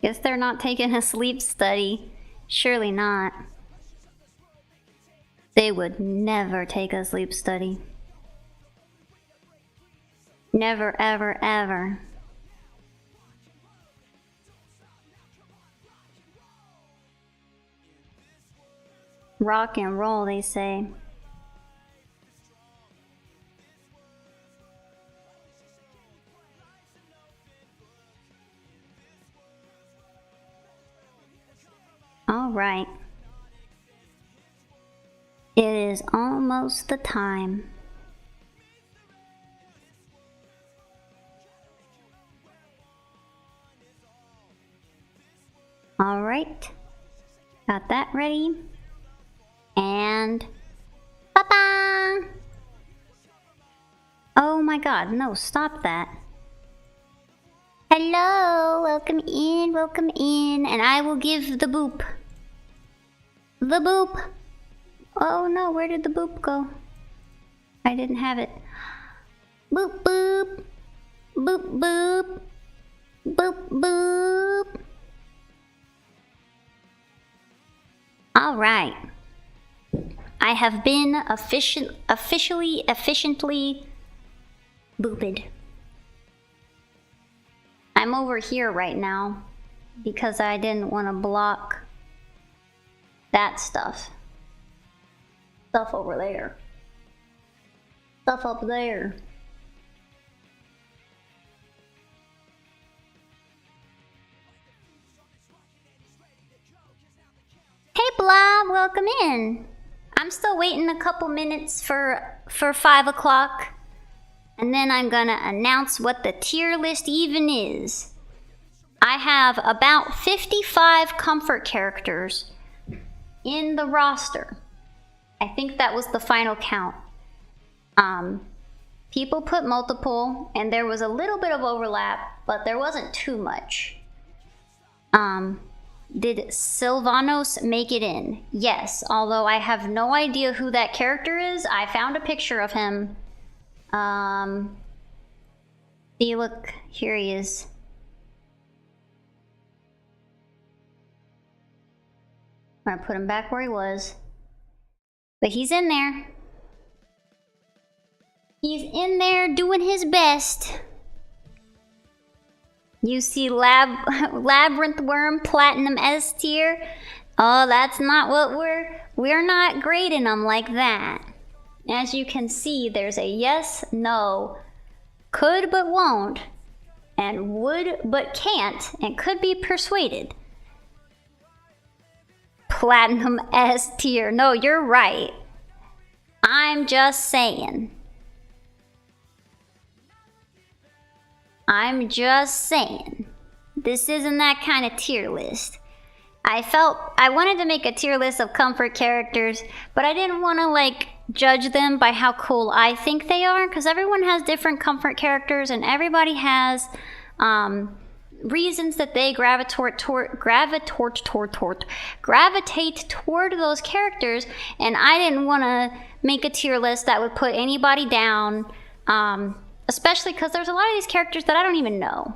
Guess they're not taking a sleep study. Surely not. They would never take a sleep study. Never, ever, ever. Rock and roll, they say. All right. It is almost the time. All right. Got that ready. And ba-ba! Oh my god, no, stop that. Hello, welcome in, and I will give the boop. The boop! Oh no, where did the boop go? I didn't have it. Boop boop! Boop boop! Boop boop! Alright. I have been efficiently booped. I'm over here right now because I didn't want to block that stuff. Stuff over there. Stuff up there. Hey Blob, welcome in. I'm still waiting a couple minutes for 5 o'clock. And then I'm gonna announce what the tier list even is. I have about 55 comfort characters in the roster. I think that was the final count. People put multiple, and there was a little bit of overlap, but there wasn't too much. Did Sylvanos make it in? Yes, although I have no idea who that character is. I found a picture of him. See, look, here he is. I'm gonna put him back where he was. But he's in there. He's in there doing his best. You see Labyrinth Worm Platinum S tier? Oh, that's not what we're not grading them like that. As you can see, there's a yes, no, could but won't, and would but can't, and could be persuaded. Platinum S tier. No, you're right. I'm just saying. I'm just saying. This isn't that kind of tier list. I wanted to make a tier list of comfort characters, but I didn't want to like judge them by how cool I think they are, because everyone has different comfort characters and everybody has reasons that they gravitate toward those characters, and I didn't want to make a tier list that would put anybody down, especially because there's a lot of these characters that I don't even know.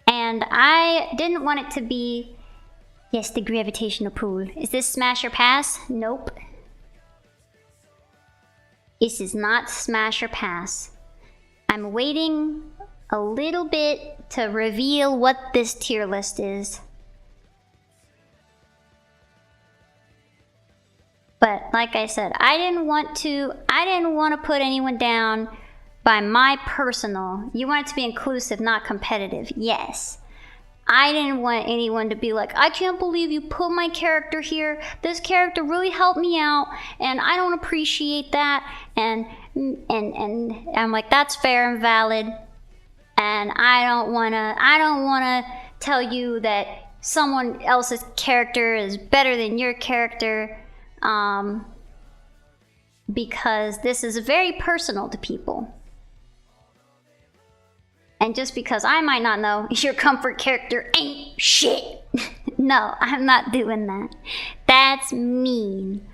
And I didn't want it to be, yes, the gravitational pull. Is this smash or pass? Nope. This is not smash or pass. I'm waiting a little bit to reveal what this tier list is. But like I said, I didn't want to put anyone down by my personal. You want it to be inclusive, not competitive. Yes. I didn't want anyone to be like, I can't believe you put my character here. This character really helped me out, and I don't appreciate that. And I'm like, that's fair and valid. And I don't wanna tell you that someone else's character is better than your character, because this is very personal to people. And just because I might not know, your comfort character ain't shit. No, I'm not doing that. That's mean.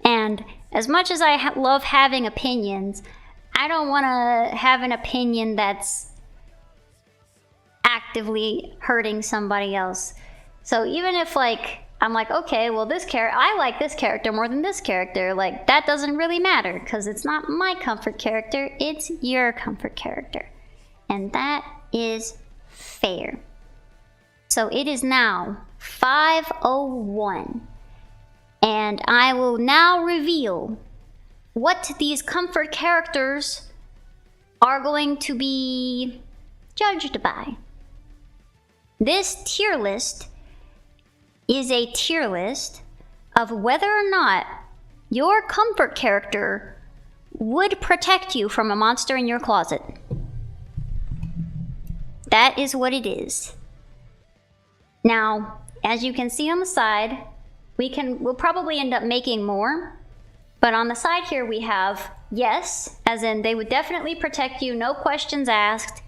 And as much as I love having opinions, I don't want to have an opinion that's actively hurting somebody else. So even if like I'm like, okay, well this character, I like this character more than this character, like that doesn't really matter because it's not my comfort character, it's your comfort character. And that is fair. So it is now 5:01 and I will now reveal what these comfort characters are going to be judged by. This tier list is a tier list of whether or not your comfort character would protect you from a monster in your closet. That is what it is. Now, as you can see on the side, we'll probably end up making more, but on the side here we have yes, as in they would definitely protect you, no questions asked,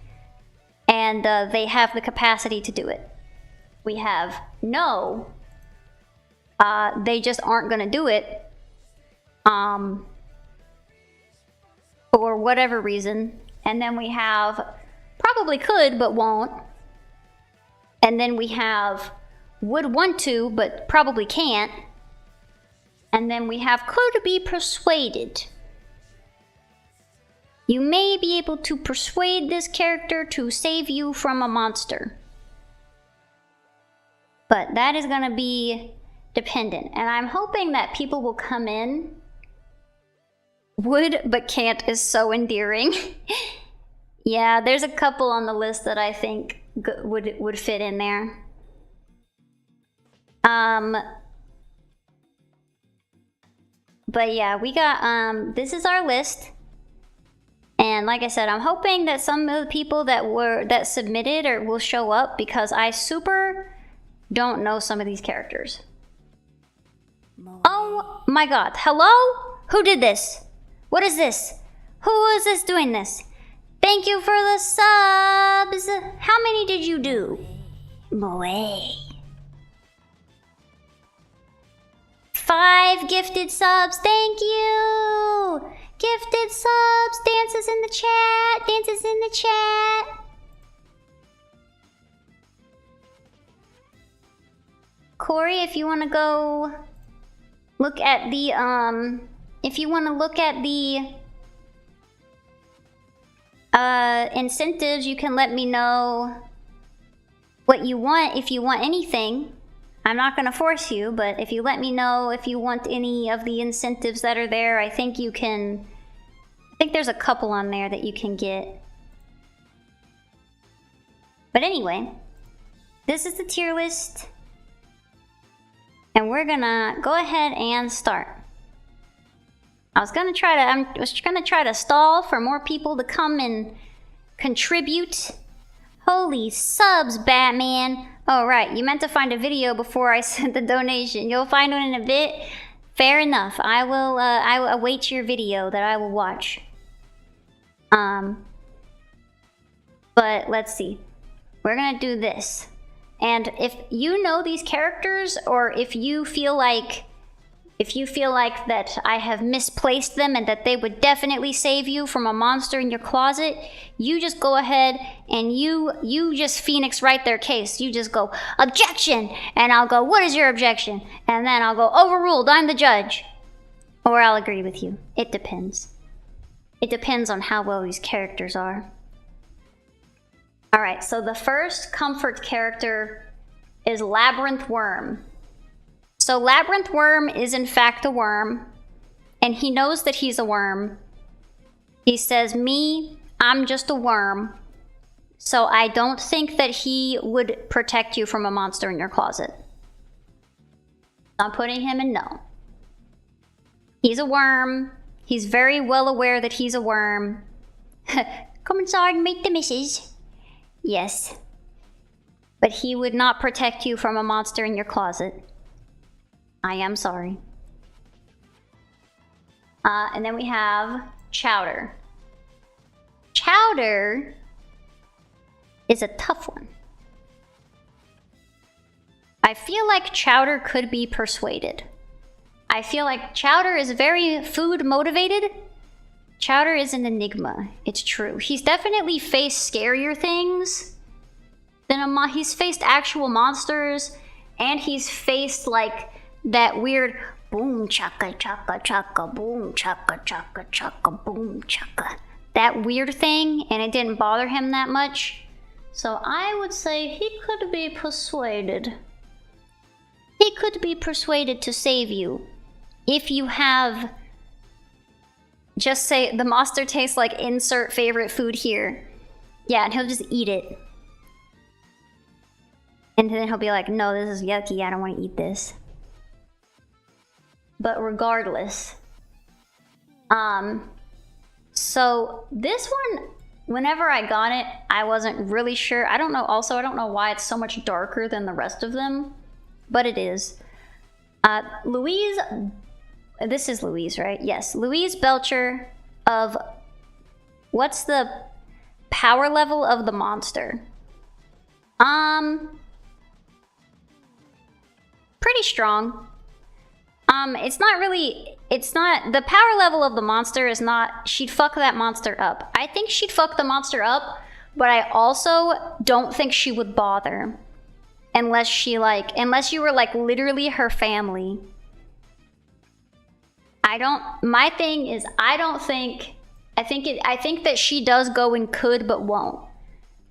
and they have the capacity to do it. We have no, they just aren't gonna do it, for whatever reason. And then we have probably could but won't. And then we have would want to but probably can't. And then we have could be persuaded. You may be able to persuade this character to save you from a monster. But that is going to be dependent. And I'm hoping that people will come in. Would but can't is so endearing. Yeah, there's a couple on the list that I think would fit in there. But yeah, we got, this is our list. And like I said, I'm hoping that some of the people that submitted will show up because I super don't know some of these characters. Oh my god. Hello? Who did this? What is this? Who is this doing this? Thank you for the subs. How many did you do? Moe. 5 gifted subs. Thank you. Gifted subs. Dances in the chat. Dances in the chat. Corey, if you want to go look at the incentives, you can let me know what you want if you want anything. I'm not going to force you, but if you let me know if you want any of the incentives that are there, I think you can. I think there's a couple on there that you can get. But anyway, this is the tier list. And we're gonna go ahead and start. I was gonna try to stall for more people to come and contribute. Holy subs, Batman. Oh, right, you meant to find a video before I sent the donation. You'll find one in a bit. Fair enough. I will await your video that I will watch. But let's see. We're gonna do this. And if you know these characters, or if you feel like that I have misplaced them and that they would definitely save you from a monster in your closet, you just go ahead and you just Phoenix write their case. You just go, objection! And I'll go, what is your objection? And then I'll go, overruled, I'm the judge. Or I'll agree with you. It depends. It depends on how well these characters are. Alright, so the first comfort character is Labyrinth Worm. So Labyrinth Worm is in fact a worm, and he knows that he's a worm. He says, me, I'm just a worm, so I don't think that he would protect you from a monster in your closet. I'm putting him in no. He's a worm. He's very well aware that he's a worm. Come inside and meet the missus. Yes. But he would not protect you from a monster in your closet. I am sorry. And then we have Chowder. Chowder is a tough one. I feel like Chowder could be persuaded. I feel like Chowder is very food motivated. Chowder is an enigma. It's true. He's definitely faced scarier things. then he's faced actual monsters, and he's faced like that weird boom chaka chaka chaka boom chaka chaka chaka boom chaka, that weird thing, and it didn't bother him that much. So I would say he could be persuaded. He could be persuaded to save you if you have, just say the monster tastes like insert favorite food here. Yeah, and he'll just eat it. And then he'll be like, no, this is yucky, I don't want to eat this. But regardless, so this one, whenever I got it, I wasn't really sure. I don't know why it's so much darker than the rest of them, but it is. Louise, this is Louise, right? Yes, Louise Belcher of, what's the power level of the monster? Pretty strong. The power level of the monster is not, she'd fuck that monster up. I think she'd fuck the monster up, but I also don't think she would bother. Unless you were like literally her family. My thing is, I think that she does go and could, but won't.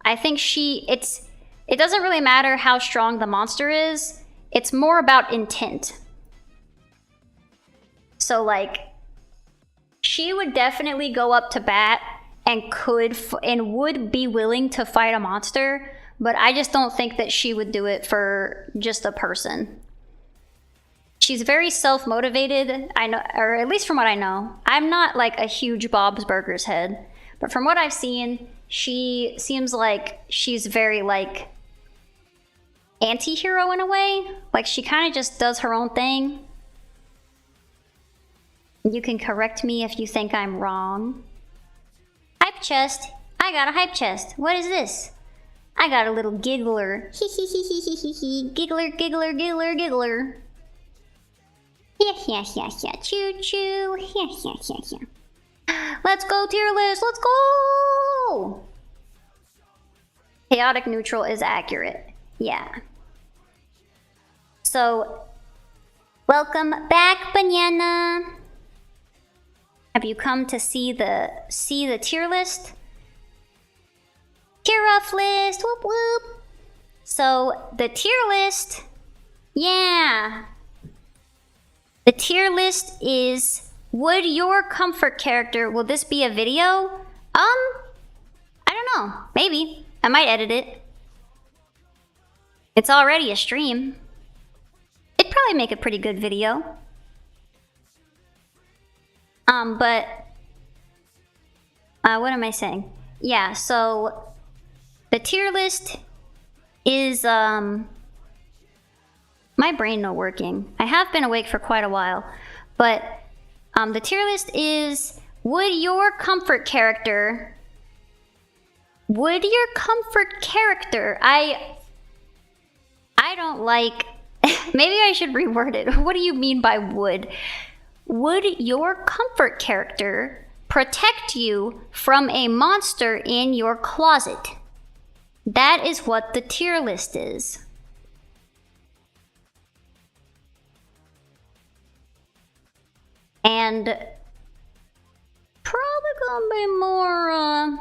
I think it doesn't really matter how strong the monster is, it's more about intent. So like, she would definitely go up to bat and would be willing to fight a monster, but I just don't think that she would do it for just a person. She's very self-motivated, I know, or at least from what I know. I'm not like a huge Bob's Burgers head, but from what I've seen, she seems like she's very like anti-hero in a way. Like she kind of just does her own thing. You can correct me if you think I'm wrong. Hype chest. I got a hype chest. What is this? I got a little giggler. Hee hee hee hee hee hee hee. Giggler, giggler, giggler, giggler. Yeah, yeah, yeah, yeah. Choo choo. Yeah, yeah, yeah, yeah. Let's go tier list. Let's go. Chaotic neutral is accurate. Yeah. So, welcome back, Banana. Have you come to see the tier list? Tier off list, whoop whoop. So the tier list, yeah. The tier list is, would your comfort character, will this be a video? I don't know, maybe. I might edit it. It's already a stream. It'd probably make a pretty good video. But what am I saying? Yeah, so the tier list is my brain not working. I have been awake for quite a while, but the tier list is, would your comfort character I don't like maybe I should reword it. What do you mean by would? Would your comfort character protect you from a monster in your closet? That is what the tier list is. And probably gonna be more,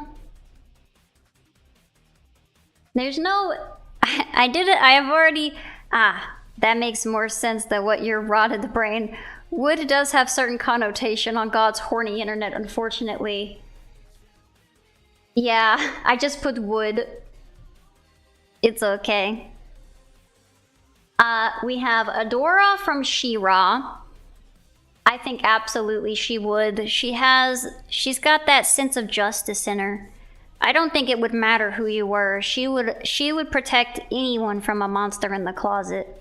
there's no, I did it, I have already, that makes more sense than what your rotted brain. Wood does have certain connotation on God's horny internet, unfortunately. Yeah, I just put wood. It's okay. We have Adora from She-Ra. I think absolutely she would. She's got that sense of justice in her. I don't think it would matter who you were. She would protect anyone from a monster in the closet.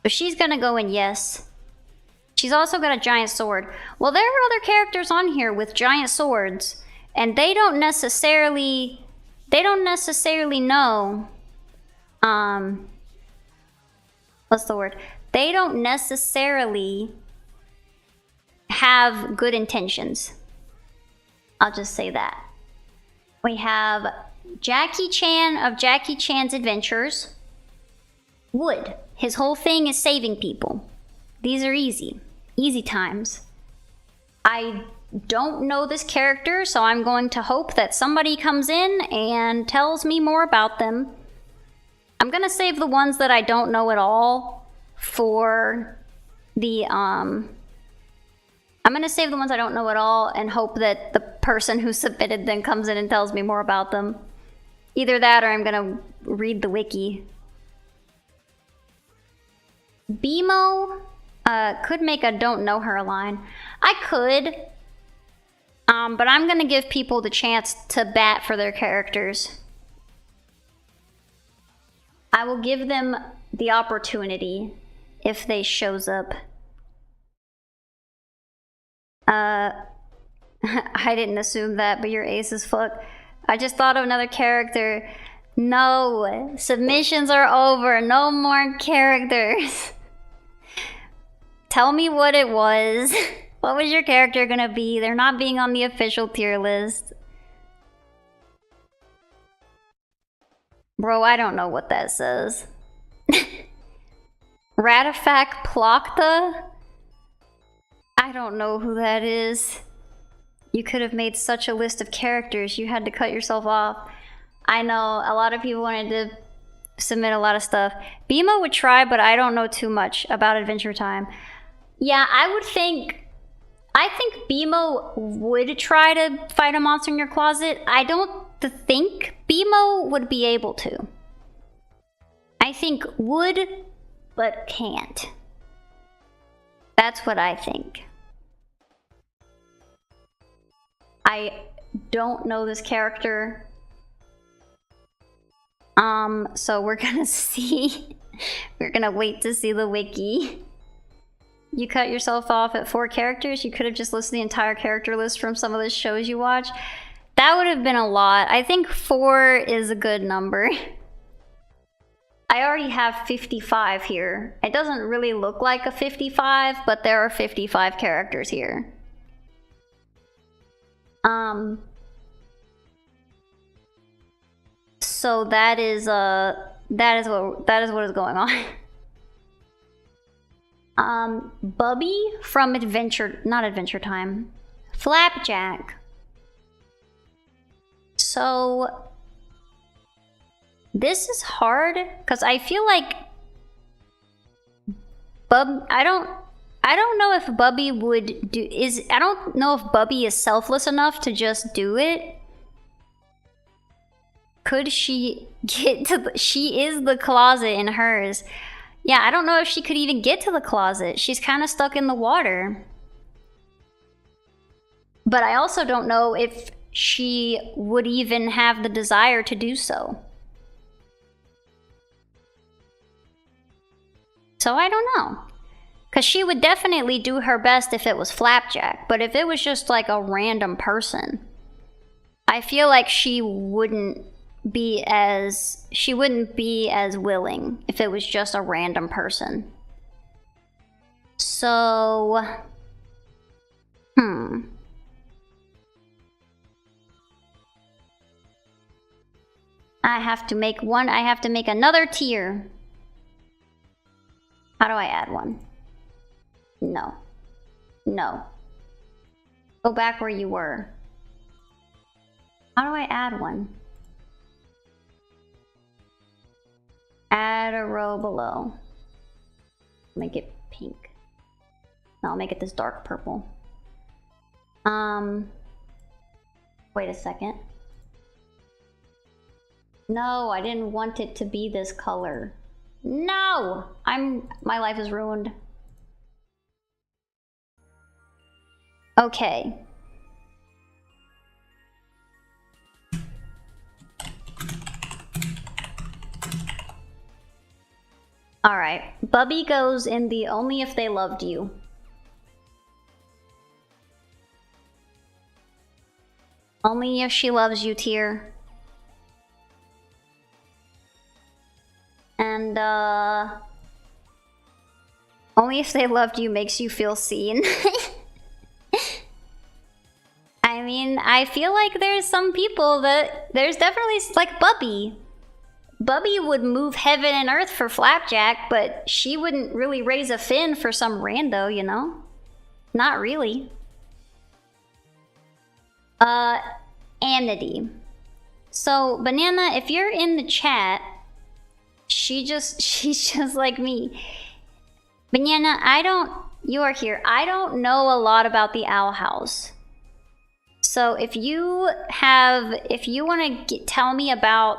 But she's gonna go in yes. She's also got a giant sword. Well, there are other characters on here with giant swords, and they don't necessarily know, what's the word? They don't necessarily have good intentions. I'll just say that. We have Jackie Chan of Jackie Chan's Adventures. Would. His whole thing is saving people. These are easy. Easy times. I don't know this character, so I'm going to hope that somebody comes in and tells me more about them. I'm gonna save the ones that I don't know at all for the, I'm gonna save the ones I don't know at all and hope that the person who submitted them comes in and tells me more about them. Either that or I'm gonna read the wiki. BMO could make a don't know her line. I could, but I'm gonna give people the chance to bat for their characters. I will give them the opportunity if they shows up. I didn't assume that, but you're ace as fuck. I just thought of another character. No, submissions are over. No more characters. Tell me what it was. What was your character gonna be? They're not being on the official tier list. Bro, I don't know what that says. Ratifac Plokta? I don't know who that is. You could have made such a list of characters. You had to cut yourself off. I know, a lot of people wanted to submit a lot of stuff. Bima would try, but I don't know too much about Adventure Time. Yeah, I think BMO would try to fight a monster in your closet. I don't think BMO would be able to. I think would, but can't. That's what I think. I don't know this character. So we're gonna see. We're gonna wait to see the wiki. You cut yourself off at 4 characters. You could have just listed the entire character list from some of the shows you watch. That would have been a lot. I think 4 is a good number. I already have 55 here. It doesn't really look like a 55, but there are 55 characters here. So that is what is going on. Bubby from not Adventure Time. Flapjack. So this is hard because I feel like I don't know if Bubby would do I don't know if Bubby is selfless enough to just do it. Could she get to she is the closet in hers. Yeah, I don't know if she could even get to the closet. She's kind of stuck in the water. But I also don't know if she would even have the desire to do so. So I don't know. Because she would definitely do her best if it was Flapjack. But if it was just like a random person, I feel like she wouldn't be as willing if it was just a random person. So I have to make another tier. How do I add one? No. Go back where you were. How do I add one? Add a row below. Make it pink. No, I'll make it this dark purple. Wait a second. No, I didn't want it to be this color. No! My life is ruined. Okay. Alright. Bubby goes in the only if they loved you. Only if she loves you tier. And only if they loved you makes you feel seen. I mean, I feel like there's some people that there's definitely like Bubby. Bubby would move heaven and earth for Flapjack, but she wouldn't really raise a fin for some rando, you know? Not really. Amity. So, Banana, if you're in the chat, she's just like me. Banana, you are here. I don't know a lot about the Owl House. So if you want to tell me about,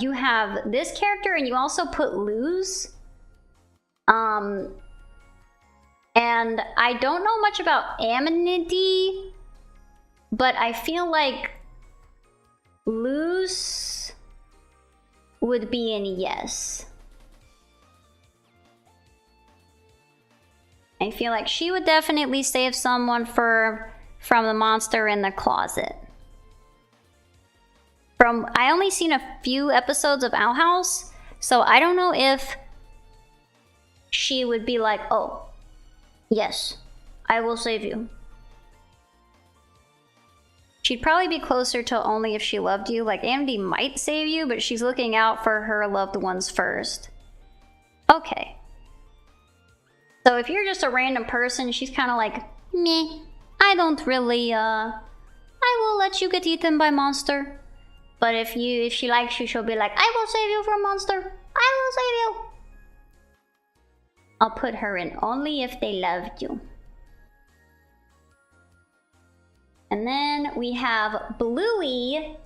you have this character and you also put Luz. And I don't know much about Amity, but I feel like Luz would be an yes. I feel like she would definitely save someone from the monster in the closet. I only seen a few episodes of Owl House, so I don't know if she would be like, oh, yes, I will save you. She'd probably be closer to only if she loved you. Like, Amity might save you, but she's looking out for her loved ones first. Okay. So if you're just a random person, she's kind of like, meh, I don't really, I will let you get eaten by monster. But if she likes you, she'll be like, I will save you from monster. I will save you. I'll put her in only if they loved you. And then we have Bluey.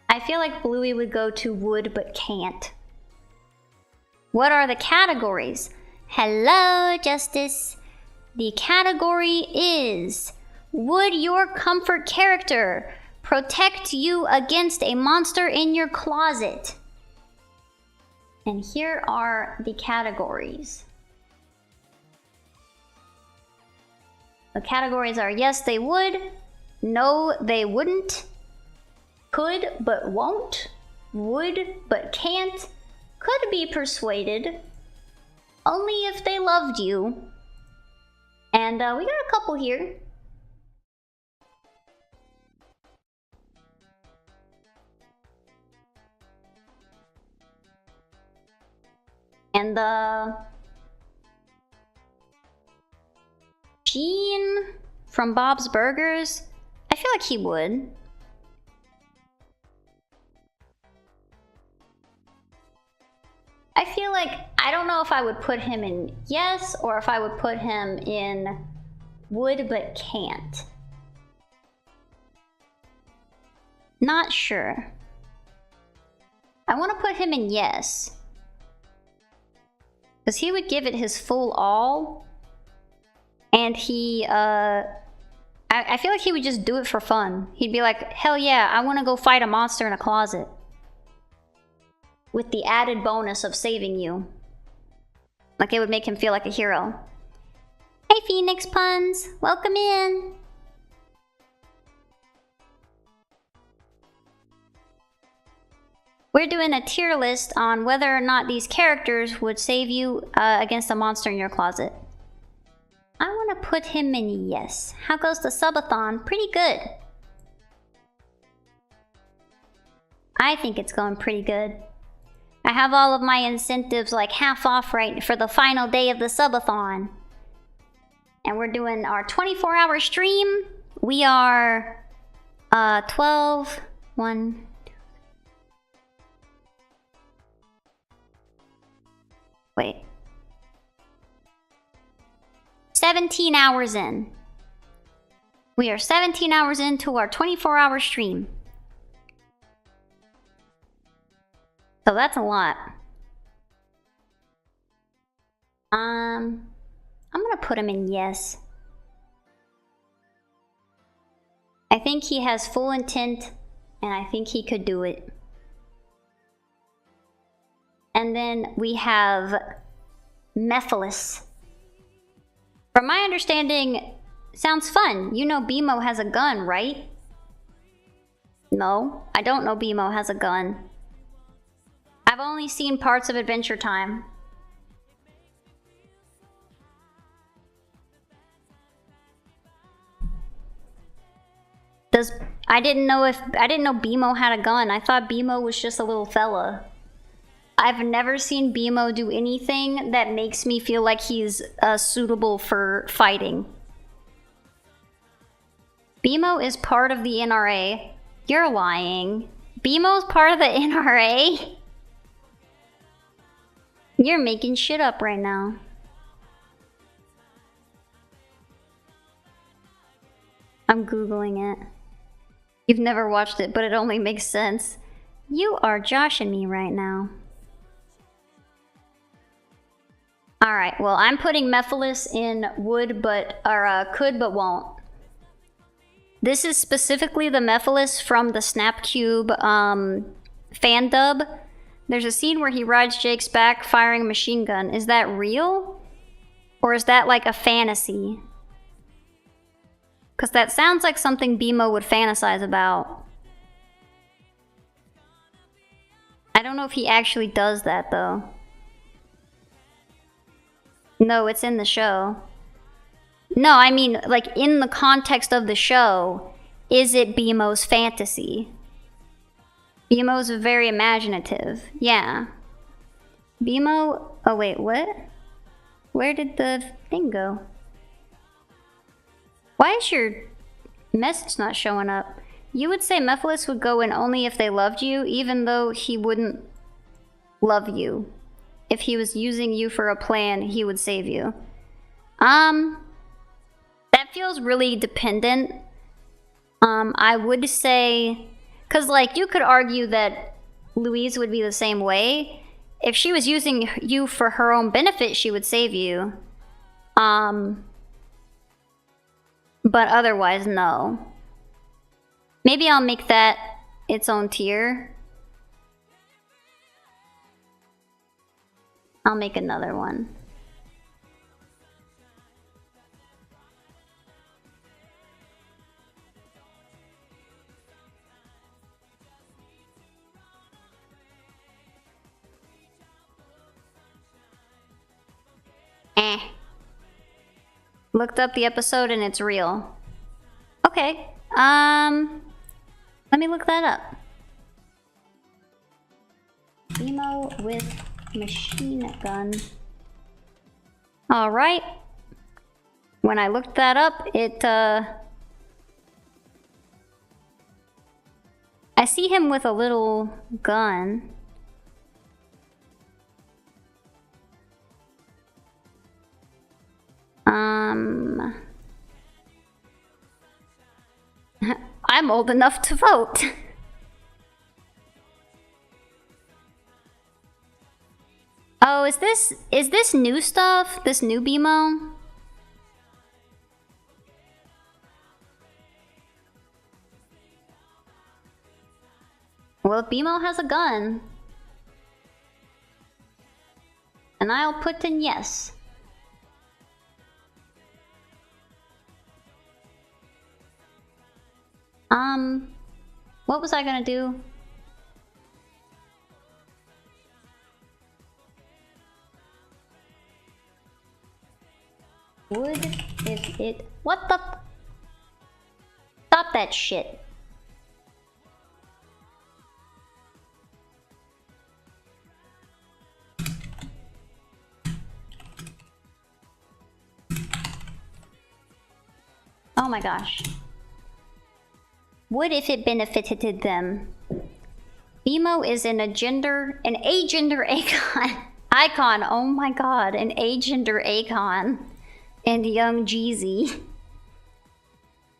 I feel like Bluey would go to would but can't. What are the categories? Hello, Justice. The category is, would your comfort character protect you against a monster in your closet? And here are the categories. The categories are yes, they would, no, they wouldn't, could but won't, would but can't, could be persuaded, only if they loved you. And we got a couple here. And Gene from Bob's Burgers, I feel like he would. I feel like, I don't know if I would put him in yes or if I would put him in would but can't. Not sure. I want to put him in yes. Because he would give it his full all. And he, I feel like he would just do it for fun. He'd be like, hell yeah, I want to go fight a monster in a closet. With the added bonus of saving you. Like it would make him feel like a hero. Hey Phoenix Puns, welcome in. We're doing a tier list on whether or not these characters would save you against a monster in your closet. I want to put him in yes. How goes the subathon? Pretty good. I think it's going pretty good. I have all of my incentives like half off right for the final day of the subathon. And we're doing our 24-hour stream. We are 12, 1, 2. Wait. 17 hours in. We are 17 hours into our 24-hour stream. So that's a lot. I'm gonna put him in yes. I think he has full intent, and I think he could do it. And then we have Mephiles. From my understanding, sounds fun. You know BMO has a gun, right? No, I don't know BMO has a gun. I've only seen parts of Adventure Time. I didn't know BMO had a gun. I thought BMO was just a little fella. I've never seen BMO do anything that makes me feel like he's suitable for fighting. BMO is part of the NRA. You're lying. BMO's part of the NRA? You're making shit up right now. I'm Googling it. You've never watched it, but it only makes sense. You are joshing me right now. Alright, well, I'm putting Mephiles in would but, or could but won't. This is specifically the Mephiles from the Snapcube fan dub. There's a scene where he rides Jake's back firing a machine gun. Is that real? Or is that like a fantasy? Because that sounds like something BMO would fantasize about. I don't know if he actually does that though. No, it's in the show. No, I mean, like, in the context of the show, is it BMO's fantasy? BMO's very imaginative. Yeah. BMO... Oh, wait, what? Where did the thing go? Why is your message not showing up? You would say Mephiles would go in only if they loved you, even though he wouldn't love you. If he was using you for a plan, he would save you. That feels really dependent. I would say... Because, like, you could argue that Louise would be the same way. If she was using you for her own benefit, she would save you. But otherwise, no. Maybe I'll make that its own tier. I'll make another one. Looked up the episode and it's real. Okay. Let me look that up. BMO with machine gun. Alright. When I looked that up, it, I see him with a little gun. I'm old enough to vote. Oh, is this new stuff? This new BMO? Well, if BMO has a gun, and I'll put in yes. What was I gonna do? Would if it... What the... Stop that shit. Oh my gosh. Would if it benefited them. BMO is an agender icon. Icon, oh my god, an agender icon. And young Jeezy.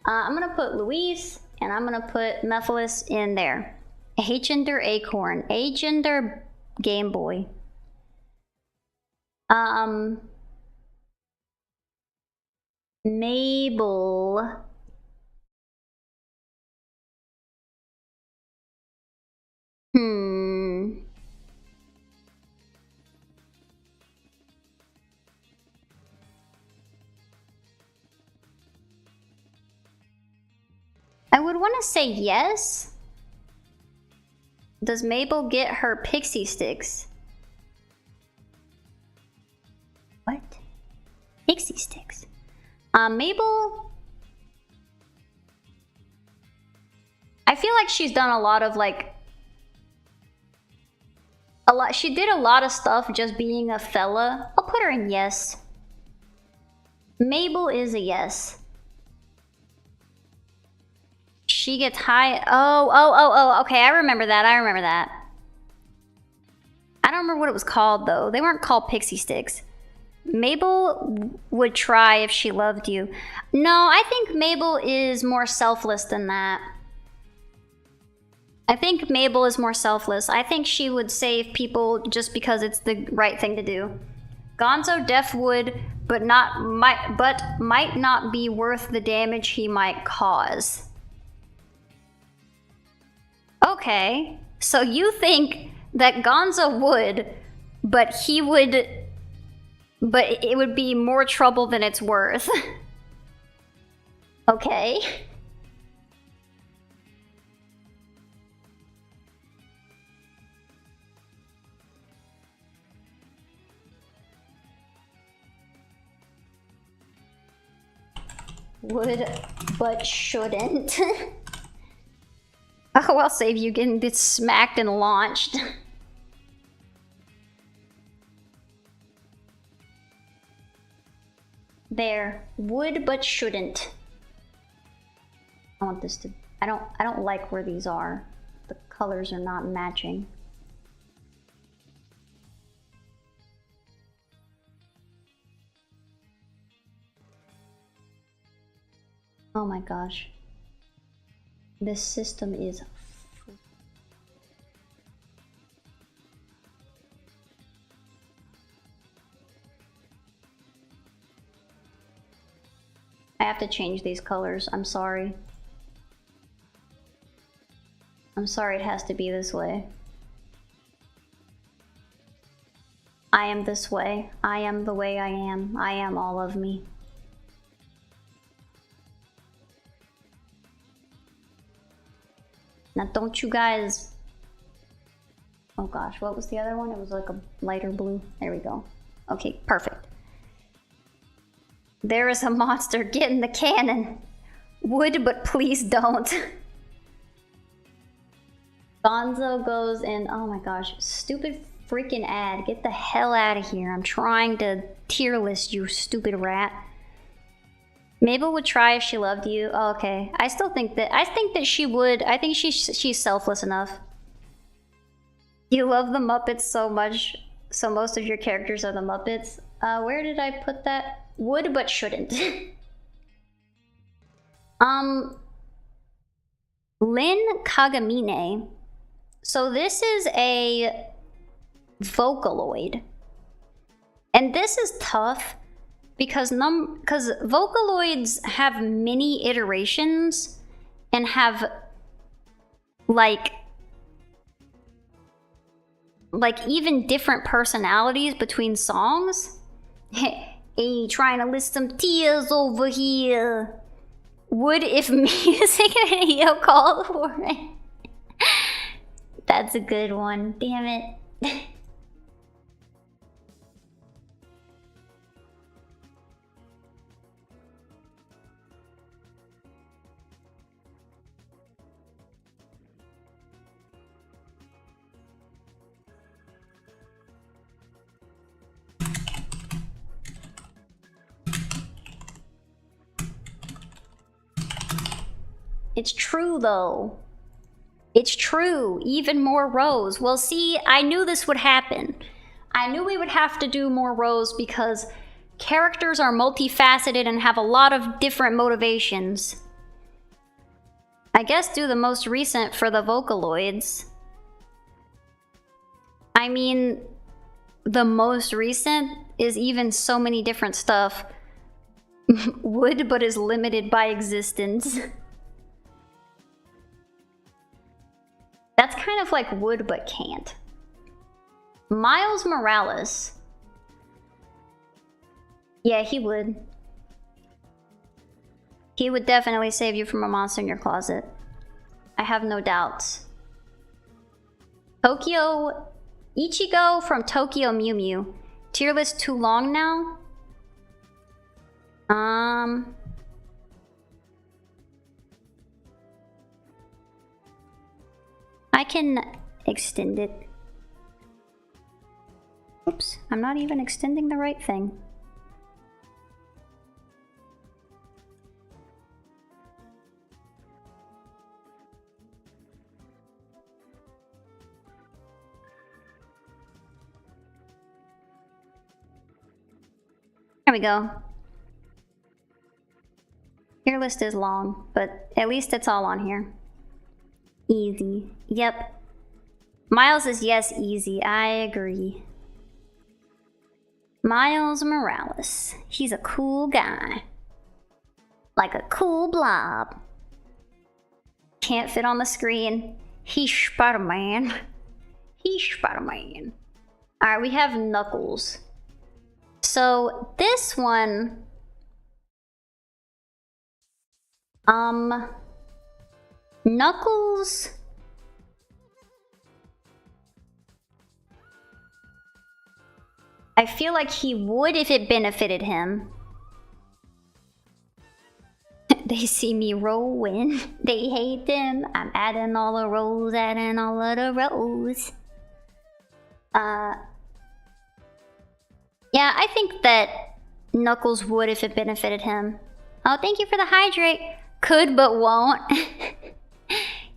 I'm gonna put Louise, and I'm gonna put Mephiles in there. Agender Acorn. Agender Game Boy. Mabel. I would want to say yes. Does Mabel get her pixie sticks? What? Pixie sticks. Mabel... feel like she's done a lot of like she did a lot of stuff just being a fella. I'll put her in yes. Mabel is a yes. She gets high. Oh, okay, I remember that. I remember that. I don't remember what it was called though. They weren't called pixie sticks. Mabel would try if she loved you. No, I think Mabel is more selfless than that. I think Mabel is more selfless. I think she would save people just because it's the right thing to do. Gonzo Def would, but might not be worth the damage he might cause. Okay, so you think that Gonzo would, but it would be more trouble than it's worth. Okay. Would, but shouldn't. Oh, I'll save you getting this smacked and launched. There. Would, but shouldn't. I want this to... I don't like where these are. The colors are not matching. Oh my gosh. This system is... I have to change these colors. I'm sorry. I'm sorry it has to be this way. I am this way. I am the way I am. I am all of me. Now don't you guys... Oh gosh, what was the other one? It was like a lighter blue. There we go. Okay, perfect. There is a monster. Get in the cannon. Would, but please don't. Gonzo goes in... Oh my gosh. Stupid freaking ad. Get the hell out of here. I'm trying to tier list, you stupid rat. Mabel would try if she loved you. Oh, okay. I think that she would. I think she's selfless enough. You love the Muppets so much, so most of your characters are the Muppets. Where did I put that? Would but shouldn't. Lynn Kagamine. So this is a Vocaloid. And this is tough because Vocaloids have many iterations and have like even different personalities between songs. Hey, trying to list some tears over here. Would if music video called for it. That's a good one. Damn it. It's true, though. It's true. Even more rows. Well, see, I knew this would happen. I knew we would have to do more rows because characters are multifaceted and have a lot of different motivations. I guess do the most recent for the Vocaloids. I mean, the most recent is even so many different stuff. Would, but is limited by existence. That's kind of like would but can't. Miles Morales. Yeah, he would. He would definitely save you from a monster in your closet. I have no doubts. Tokyo... Ichigo from Tokyo Mew Mew. Tier list too long now? I can extend it. Oops, I'm not even extending the right thing. There we go. Your list is long, but at least it's all on here. Easy. Yep. Miles is yes, easy. I agree. Miles Morales. He's a cool guy. Like a cool blob. Can't fit on the screen. He's Spider-Man. He's Spider-Man. Alright, we have Knuckles. So this one, Knuckles, I feel like he would if it benefited him. They see me rolling, they hate them. I'm adding all the rows, adding all of the rows. Yeah, I think that Knuckles would if it benefited him. Oh, thank you for the hydrate. Could but won't.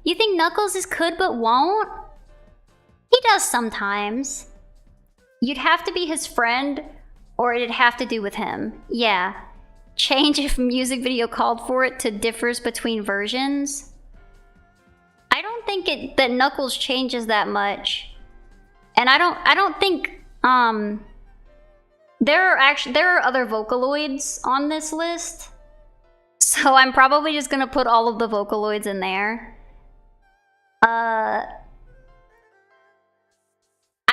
You think Knuckles is could but won't? He does sometimes. You'd have to be his friend, or it'd have to do with him. Yeah. Change if music video called for it to differs between versions. I don't think that Knuckles changes that much. And I don't think there are other Vocaloids on this list. So I'm probably just gonna put all of the Vocaloids in there. I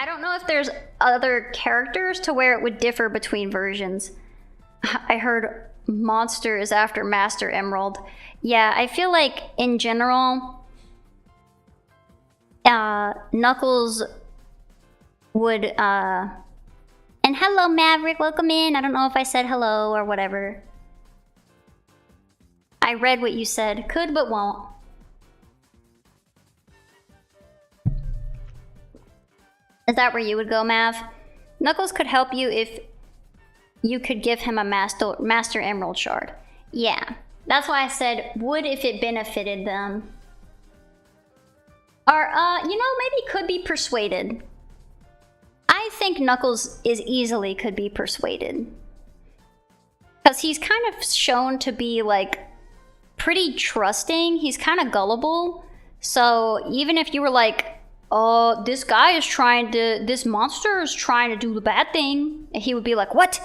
don't know if there's other characters to where it would differ between versions. I heard Monster is after Master Emerald. Yeah, I feel like in general, Knuckles would, and hello Maverick, welcome in. I don't know if I said hello or whatever. I read what you said. Could but won't. Is that where you would go, Mav? Knuckles could help you if you could give him a Master Emerald Shard. Yeah, that's why I said would if it benefited them. Or, you know, maybe could be persuaded. I think Knuckles is easily could be persuaded. Because he's kind of shown to be, like, pretty trusting. He's kind of gullible. So even if you were like, oh, this monster is trying to do the bad thing, and he would be like, what?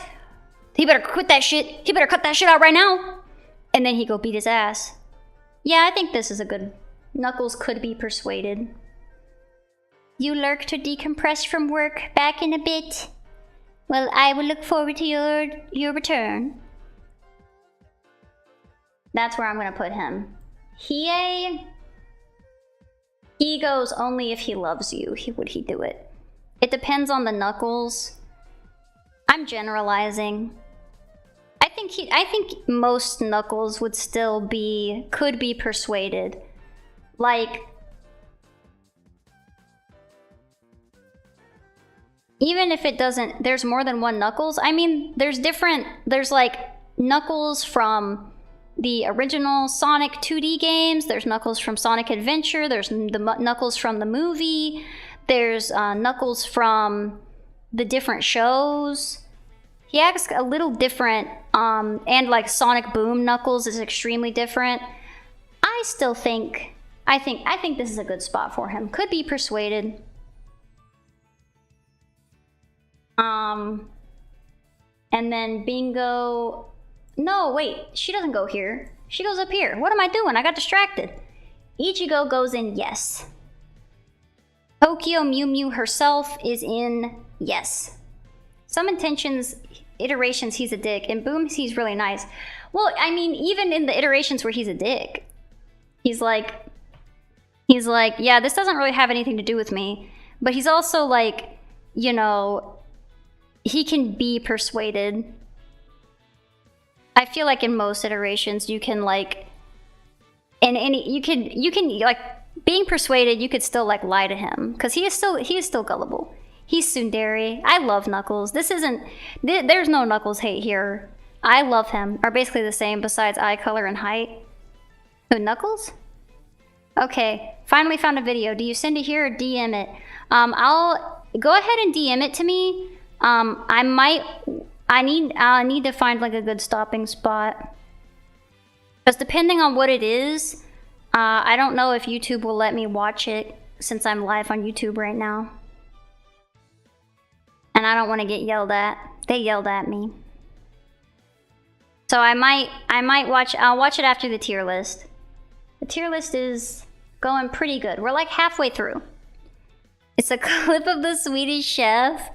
He better quit that shit. He better cut that shit out right now. And then he'd go beat his ass. Yeah, I think this is a good... Knuckles could be persuaded. You lurk to decompress from work back in a bit. Well, I will look forward to your return. That's where I'm gonna put him. He goes only if he loves you. Would he do it? It depends on the Knuckles. I'm generalizing. I think most Knuckles would still could be persuaded. Like, even if it doesn't, there's more than one Knuckles. I mean, there's like Knuckles from the original Sonic 2D games. There's Knuckles from Sonic Adventure. There's the Knuckles from the movie. There's Knuckles from the different shows. He acts a little different, and like Sonic Boom Knuckles is extremely different. I think this is a good spot for him. Could be persuaded. And then Bingo. No, wait. She doesn't go here. She goes up here. What am I doing? I got distracted. Ichigo goes in yes. Tokyo Mew Mew herself is in yes. Some iterations he's a dick. And Boom, he's really nice. Well, I mean, even in the iterations where he's a dick, he's like, yeah, this doesn't really have anything to do with me. But he's also like, you know, he can be persuaded. I feel like in most iterations you can like, you can like being persuaded, you could still like lie to him because he is still gullible. He's tsundere. I love Knuckles. This isn't. There's no Knuckles hate here. I love him. Are basically the same besides eye color and height. Who, Knuckles? Okay, finally found a video. Do you send it here or DM it? I'll go ahead and DM it to me. I need to find like a good stopping spot. Because depending on what it is, I don't know if YouTube will let me watch it since I'm live on YouTube right now. And I don't want to get yelled at. They yelled at me. So I might watch, I'll watch it after the tier list. The tier list is going pretty good. We're like halfway through. It's a clip of the Swedish chef.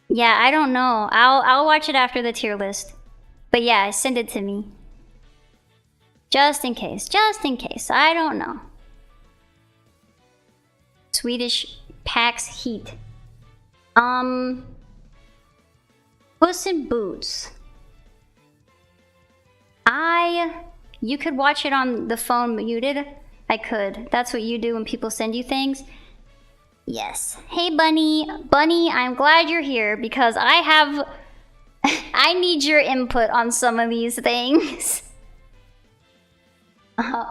Yeah, I don't know. I'll watch it after the tier list. But yeah, send it to me. Just in case. Just in case. I don't know. Swedish packs heat. Puss in Boots. You could watch it on the phone muted. I could. That's what you do when people send you things. Yes. Hey, Bunny. Bunny, I'm glad you're here because I need your input on some of these things.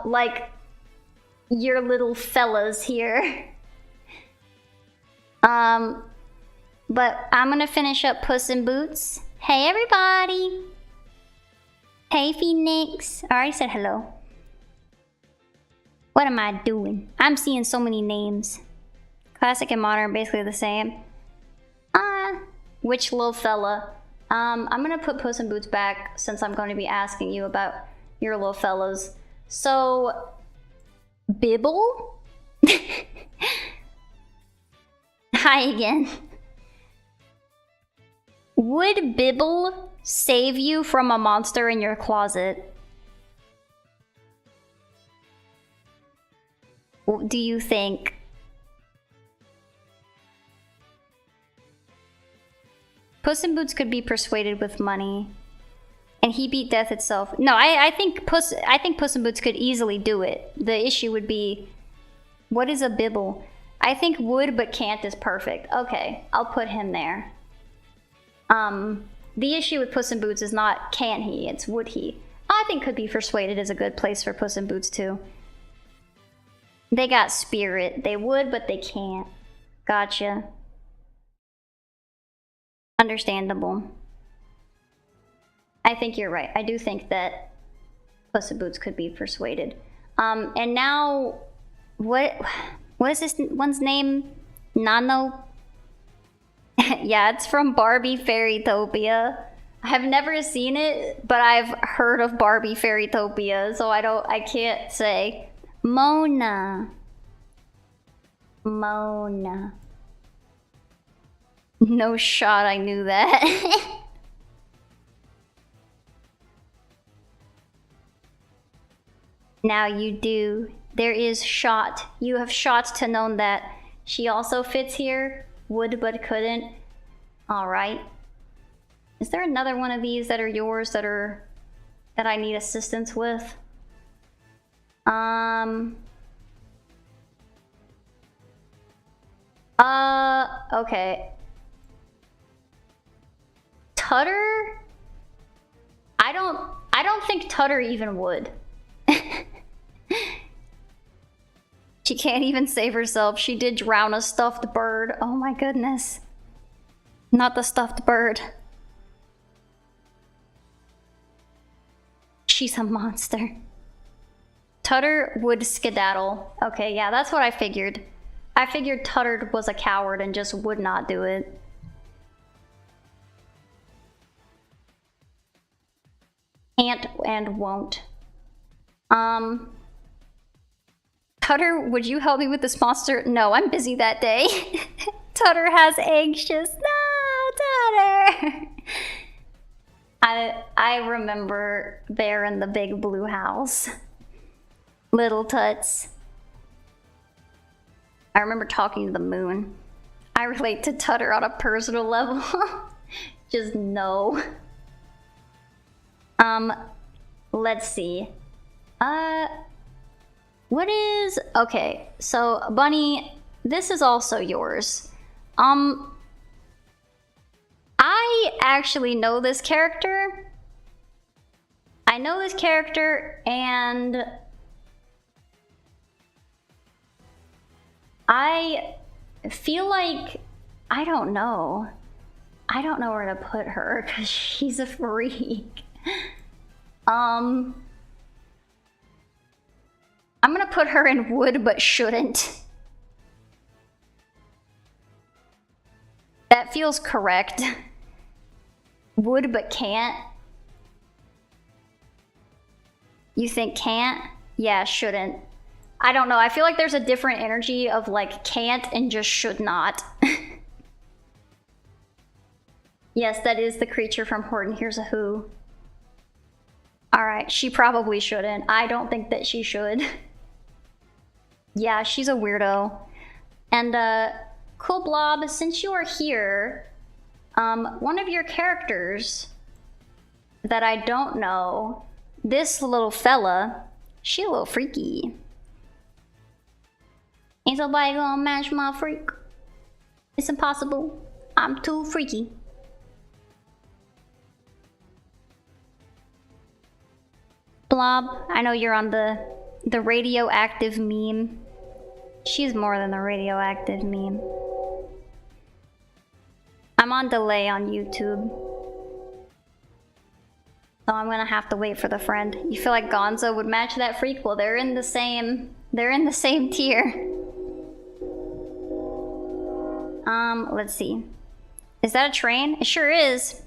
Like your little fellas here. But I'm gonna finish up Puss in Boots. Hey, everybody. Hey, Phoenix. I already said hello. What am I doing? I'm seeing so many names. Classic and modern, basically the same. Which little fella? I'm gonna put Puss in Boots back since I'm going to be asking you about your little fellas. So, Bibble? Hi again. Would Bibble save you from a monster in your closet? What do you think? Puss in Boots could be persuaded with money. And he beat death itself. No, I think Puss in Boots could easily do it. The issue would be, what is a Bibble? I think would but can't is perfect. Okay, I'll put him there. The issue with Puss in Boots is not can't he, it's would he. I think could be persuaded is a good place for Puss in Boots too. They got spirit. They would, but they can't. Gotcha. Understandable. I think you're right. I do think that Puss in Boots could be persuaded. And now, what is this one's name? Nano? Yeah, it's from Barbie Fairytopia. I've never seen it, but I've heard of Barbie Fairytopia, so I can't say. Mona. Mona. No shot I knew that. Now you do. There is shot. You have shot to know that. She also fits here. Would but couldn't. Alright. Is there another one of these that are yours that I need assistance with? Okay. Tutter? I don't think Tutter even would. She can't even save herself. She did drown a stuffed bird. Oh my goodness. Not the stuffed bird. She's a monster. Tutter would skedaddle. Okay, yeah, that's what I figured. I figured Tutter was a coward and just would not do it. Can't and won't. Tutter, would you help me with this monster? No, I'm busy that day. Tutter has anxious. No, Tutter. I remember Bear in the Big Blue House. Little Tuts. I remember talking to the moon. I relate to Tutter on a personal level. Just no. Let's see. What is... Okay, so, Bunny, this is also yours. I actually know this character. I know this character, and I feel like... I don't know. I don't know where to put her, because she's a freak. I'm gonna put her in would but shouldn't. That feels correct. Would but can't. You think can't? Yeah, shouldn't. I don't know. I feel like there's a different energy of like can't and just should not. Yes, that is the creature from Horton Hears a Who. Alright, she probably shouldn't. I don't think that she should. Yeah, she's a weirdo. And, Cool Blob, since you are here, one of your characters that I don't know, this little fella, she a little freaky. Ain't somebody gonna match my freak? It's impossible. I'm too freaky. Blob, I know you're on the radioactive meme. She's more than the radioactive meme. I'm on delay on YouTube, so I'm gonna have to wait for the friend. You feel like Gonzo would match that freak? Well, they're in the same tier. Let's see. Is that a train? It sure is.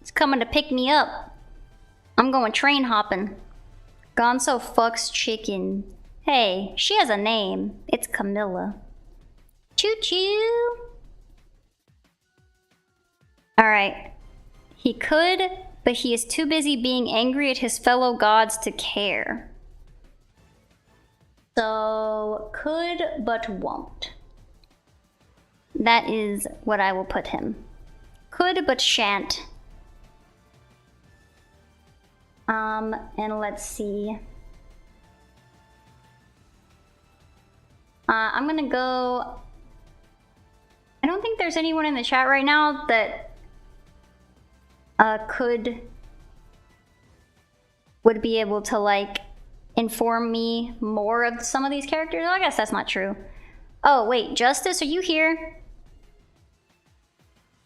It's coming to pick me up. I'm going train hopping. Gonzo fucks chicken. Hey, she has a name. It's Camilla. Choo-choo! Alright. He could, but he is too busy being angry at his fellow gods to care. So, could, but won't. That is what I will put him. Could, but shan't. And let's see. I'm gonna go... I don't think there's anyone in the chat right now that would be able to, like, inform me more of some of these characters. I guess that's not true. Oh, wait, Justice, are you here?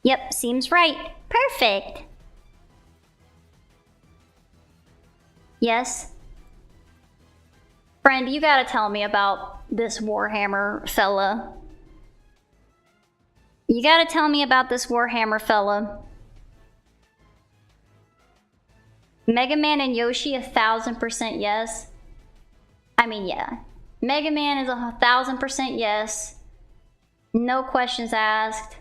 Yep, seems right. Perfect. Yes? Friend, you gotta tell me about this Warhammer fella. You gotta tell me about this Warhammer fella. Mega Man and Yoshi, 1000% yes. I mean, yeah. Mega Man is 1000% yes. No questions asked.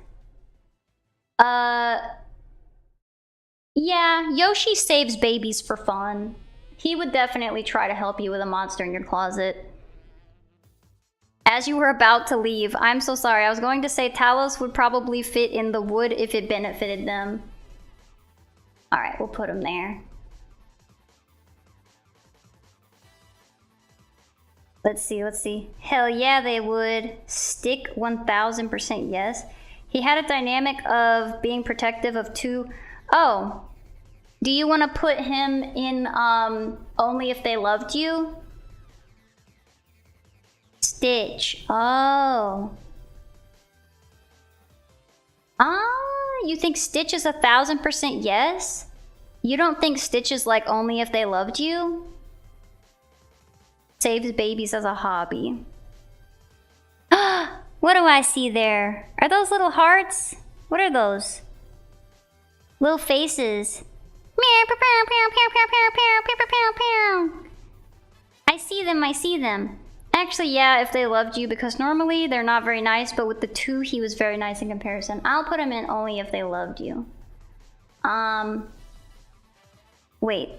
Yeah, Yoshi saves babies for fun. He would definitely try to help you with a monster in your closet. As you were about to leave, I'm so sorry. I was going to say Talos would probably fit in the wood if it benefited them. Alright, we'll put him there. Let's see, let's see. Hell yeah, they would. Stick 1000% yes. He had a dynamic of being protective of two... Oh. Do you want to put him in only if they loved you? Stitch. Oh. You think Stitch is 1000% yes? You don't think Stitch is like only if they loved you? Saves babies as a hobby. What do I see there? Are those little hearts? What are those? Little faces. I see them, I see them. Actually, yeah, if they loved you, because normally they're not very nice, but with the two, he was very nice in comparison. I'll put him in only if they loved you. Wait.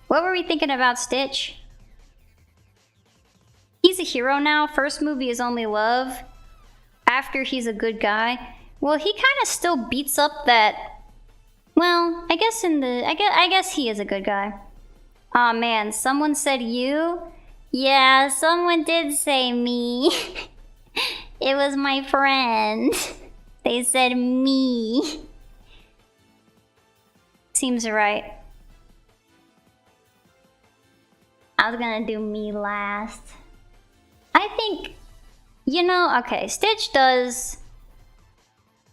What were we thinking about Stitch? He's a hero now. First movie is only love. After, he's a good guy. Well, he kind of still beats up that... Well, I guess he is a good guy. Aw, man, someone said you? Yeah, someone did say me. It was my friend. They said me. Seems right. I was gonna do me last. I think, you know, okay, Stitch does.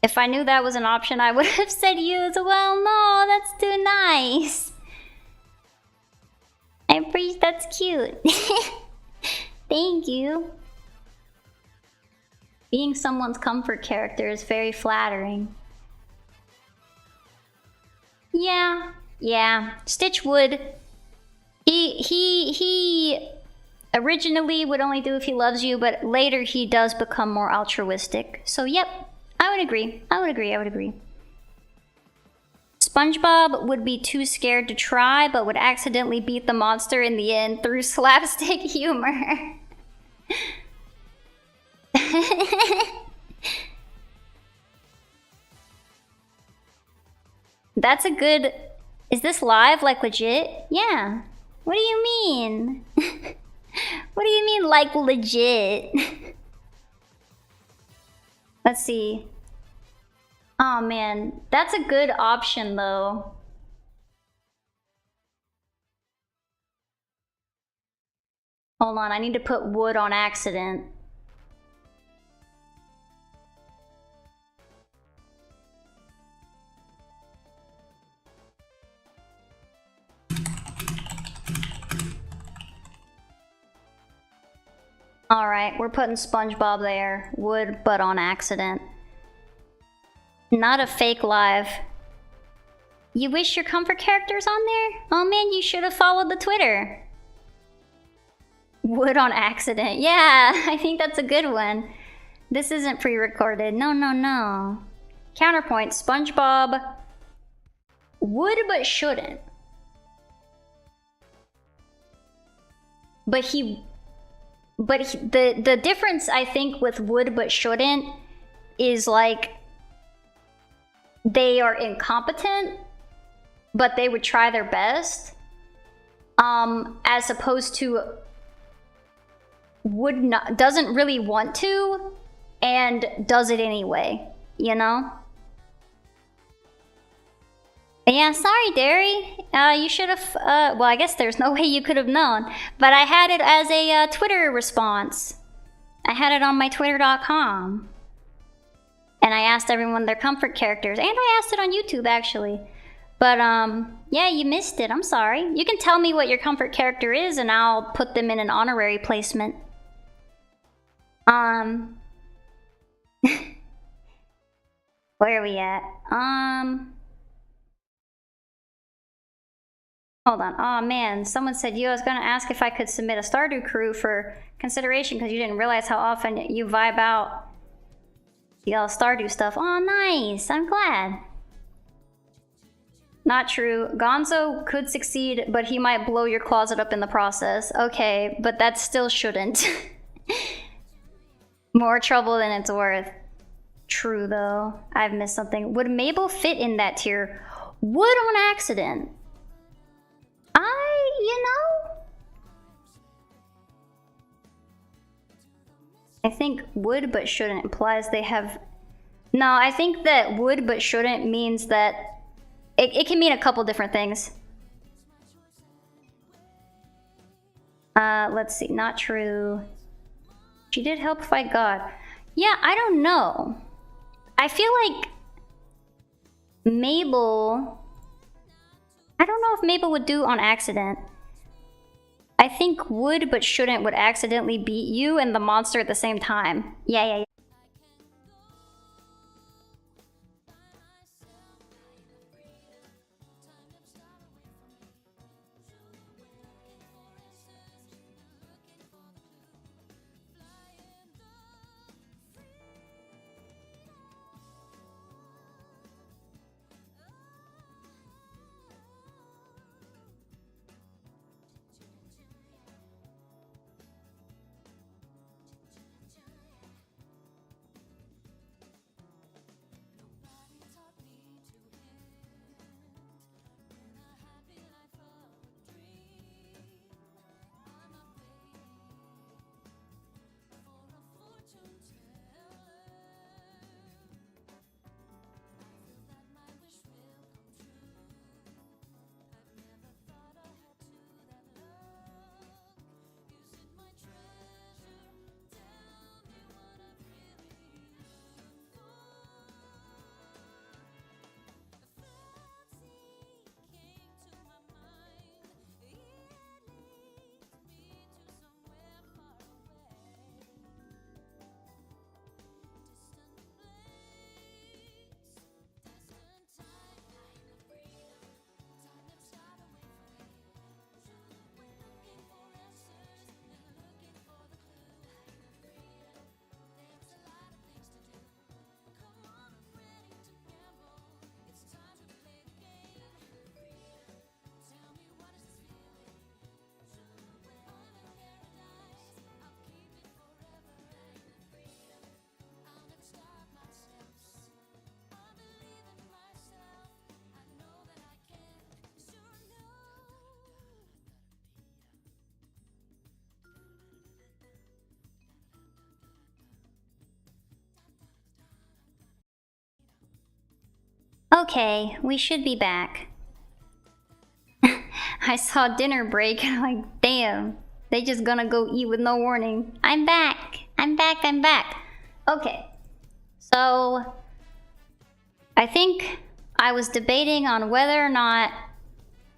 If I knew that was an option, I would have said you as well. No, that's too nice. I appreciate, that's cute. Thank you. Being someone's comfort character is very flattering. Yeah. Stitch would. He originally would only do if he loves you, but later he does become more altruistic. So yep, I would agree. I would agree. SpongeBob would be too scared to try, but would accidentally beat the monster in the end through slapstick humor. That's a good... Is this live, like legit? Yeah. What do you mean? What do you mean, like legit? Let's see. Oh man, that's a good option though. Hold on, I need to put wood on accident. Alright, we're putting SpongeBob there. Wood, but on accident. Not a fake live. You wish your comfort character's on there? Oh man, you should have followed the Twitter. Wood on accident. Yeah, I think that's a good one. This isn't pre-recorded. No. Counterpoint, SpongeBob would but shouldn't. The difference I think with would but shouldn't is like they are incompetent, but they would try their best. As opposed to doesn't really want to and does it anyway, you know? Yeah, sorry, Derry. You should have, well, I guess there's no way you could have known, but I had it as a Twitter response. I had it on my twitter.com. And I asked everyone their comfort characters, and I asked it on YouTube, actually. But, yeah, you missed it. I'm sorry. You can tell me what your comfort character is, and I'll put them in an honorary placement. Where are we at? Hold on. Oh man, someone said I was gonna ask if I could submit a Stardew crew for consideration because you didn't realize how often you vibe out y'all Stardew stuff. Oh nice, I'm glad. Not true. Gonzo could succeed, but he might blow your closet up in the process. Okay, but that still shouldn't. More trouble than it's worth. True though. I've missed something. Would Mabel fit in that tier? Would on accident. You know? I think would but shouldn't implies they have... No, I think that would but shouldn't means that... It can mean a couple different things. Let's see. Not true. She did help fight God. Yeah, I don't know. I feel like... Mabel... I don't know if Mabel would do on accident. I think would but shouldn't would accidentally beat you and the monster at the same time. Yeah. Okay, we should be back. I saw dinner break and I'm like, damn, they just gonna go eat with no warning. I'm back. I'm back. I'm back. Okay, so I think I was debating on whether or not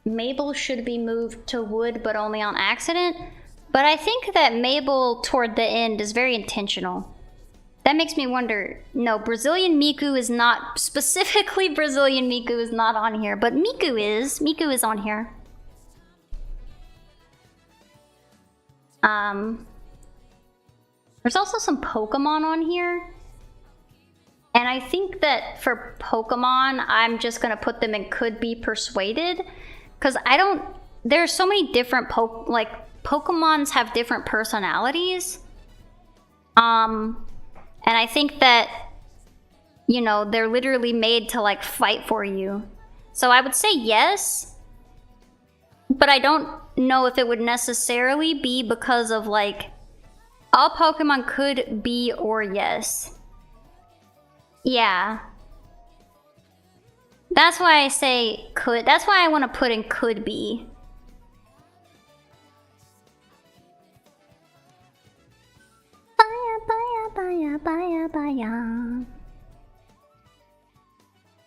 Mabel should be moved to wood, but only on accident. But I think that Mabel toward the end is very intentional. That makes me wonder, no, Brazilian Miku is not, specifically Brazilian Miku is not on here, but Miku is. Miku is on here. There's also some Pokemon on here. And I think that for Pokemon, I'm just gonna put them in could be persuaded. Because there's so many different Pokemons have different personalities. And I think that, you know, they're literally made to like fight for you. So I would say yes. But I don't know if it would necessarily be because of like, all Pokemon could be or yes. Yeah. That's why I say could. That's why I want to put in could be. Baya, baya, baya, baya.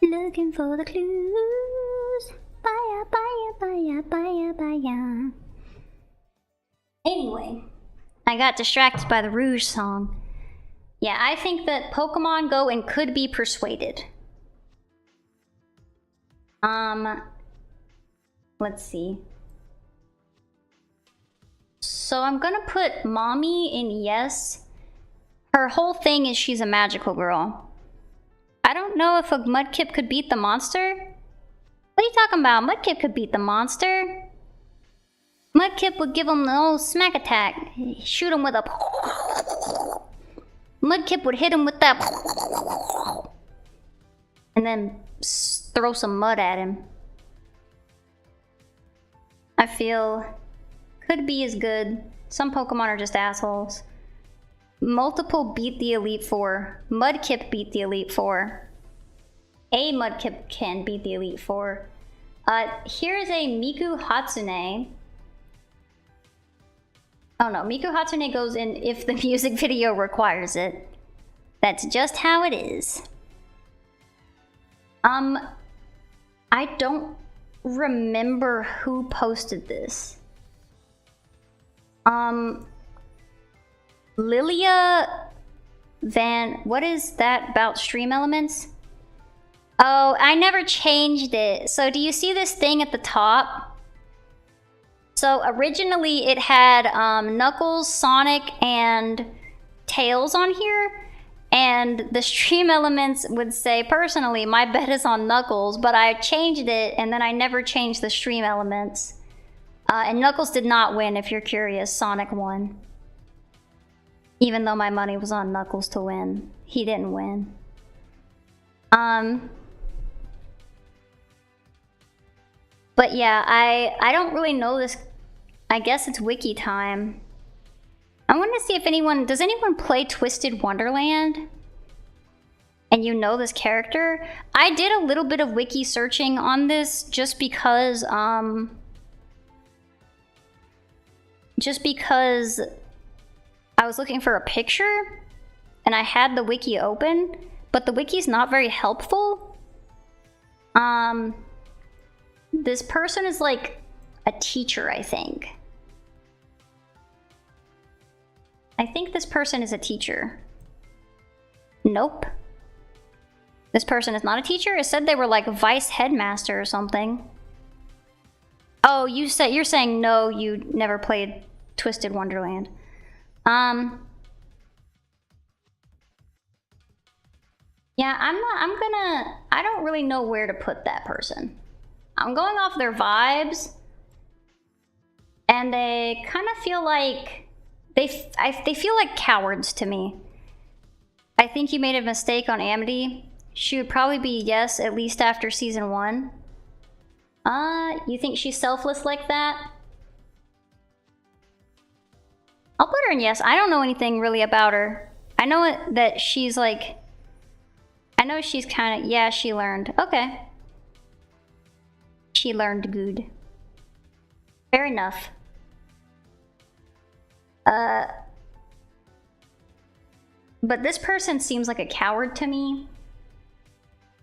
Looking for the clues. Baya, baya, baya, baya, baya. Anyway, I got distracted by the Rouge song. Yeah, I think that Pokemon Go and could be persuaded. Let's see. So I'm gonna put Mommy in yes. Her whole thing is she's a magical girl. I don't know if a Mudkip could beat the monster. What are you talking about? Mudkip could beat the monster. Mudkip would give him the old smack attack. Shoot him with a... Mudkip would hit him with that... And then throw some mud at him. I feel... Could be as good. Some Pokemon are just assholes. Multiple beat the Elite Four. Mudkip beat the Elite Four. A Mudkip can beat the Elite Four. Here is a Miku Hatsune. Oh no, Miku Hatsune goes in if the music video requires it. That's just how it is. I don't remember who posted this. Lilia Van... What is that about Stream Elements? Oh, I never changed it. So do you see this thing at the top? So originally it had Knuckles, Sonic, and Tails on here. And the Stream Elements would say, personally, my bet is on Knuckles, but I changed it and then I never changed the Stream Elements. And Knuckles did not win, if you're curious. Sonic won. Even though my money was on Knuckles to win. He didn't win. But yeah, I don't really know this. I guess it's wiki time. I want to see if anyone... Does anyone play Twisted Wonderland? And you know this character? I did a little bit of wiki searching on this just because... Just because I was looking for a picture and I had the wiki open, but the wiki's not very helpful. This person is like a teacher, I think. I think this person is a teacher. Nope. This person is not a teacher. It said they were like vice headmaster or something. Oh, you're saying no, you never played Twisted Wonderland. Yeah, I don't really know where to put that person. I'm going off their vibes, and they kind of feel like they feel like cowards to me. I think you made a mistake on Amity. She would probably be yes, at least after season 1. You think she's selfless like that? I'll put her in yes. I don't know anything really about her. I know that she's like... I know she's kind of... Yeah, she learned. Okay. She learned good. Fair enough. But this person seems like a coward to me.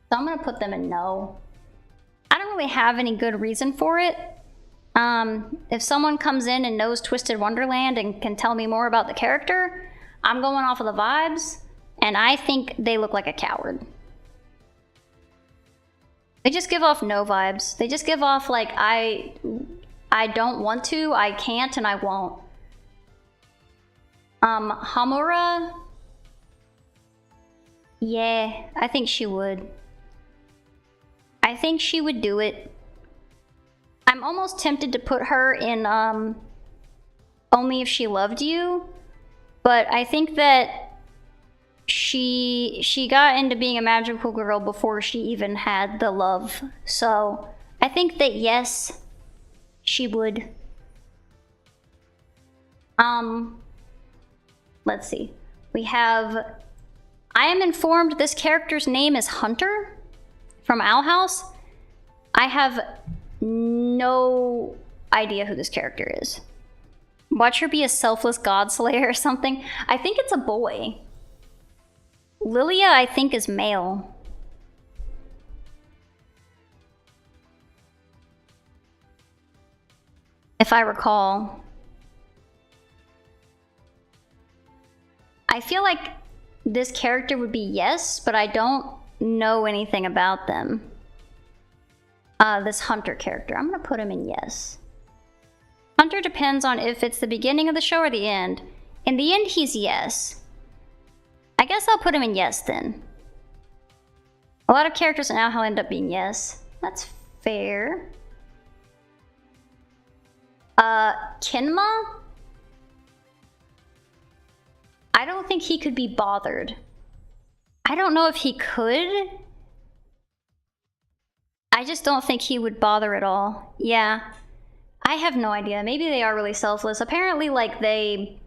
So I'm gonna put them in no. I don't really have any good reason for it. If someone comes in and knows Twisted Wonderland and can tell me more about the character, I'm going off of the vibes, and I think they look like a coward. They just give off no vibes. They just give off like, I don't want to, I can't, and I won't. Hamura? Yeah, I think she would. I think she would do it. I'm almost tempted to put her in Only If She Loved You, but I think that she got into being a magical girl before she even had the love. So I think that yes, she would. Let's see. We have, I am informed this character's name is Hunter from Owl House. I have no idea who this character is. Watch her be a selfless god slayer or something. I think it's a boy. Lilia, I think, is male. If I recall. I feel like this character would be yes, but I don't know anything about them. This Hunter character. I'm gonna put him in yes. Hunter depends on if it's the beginning of the show or the end. In the end, he's yes. I guess I'll put him in yes then. A lot of characters in Owl end up being yes. That's fair. Kinma? I don't think he could be bothered. I don't know if he could. I just don't think he would bother at all. Yeah. I have no idea. Maybe they are really selfless. Apparently, like, they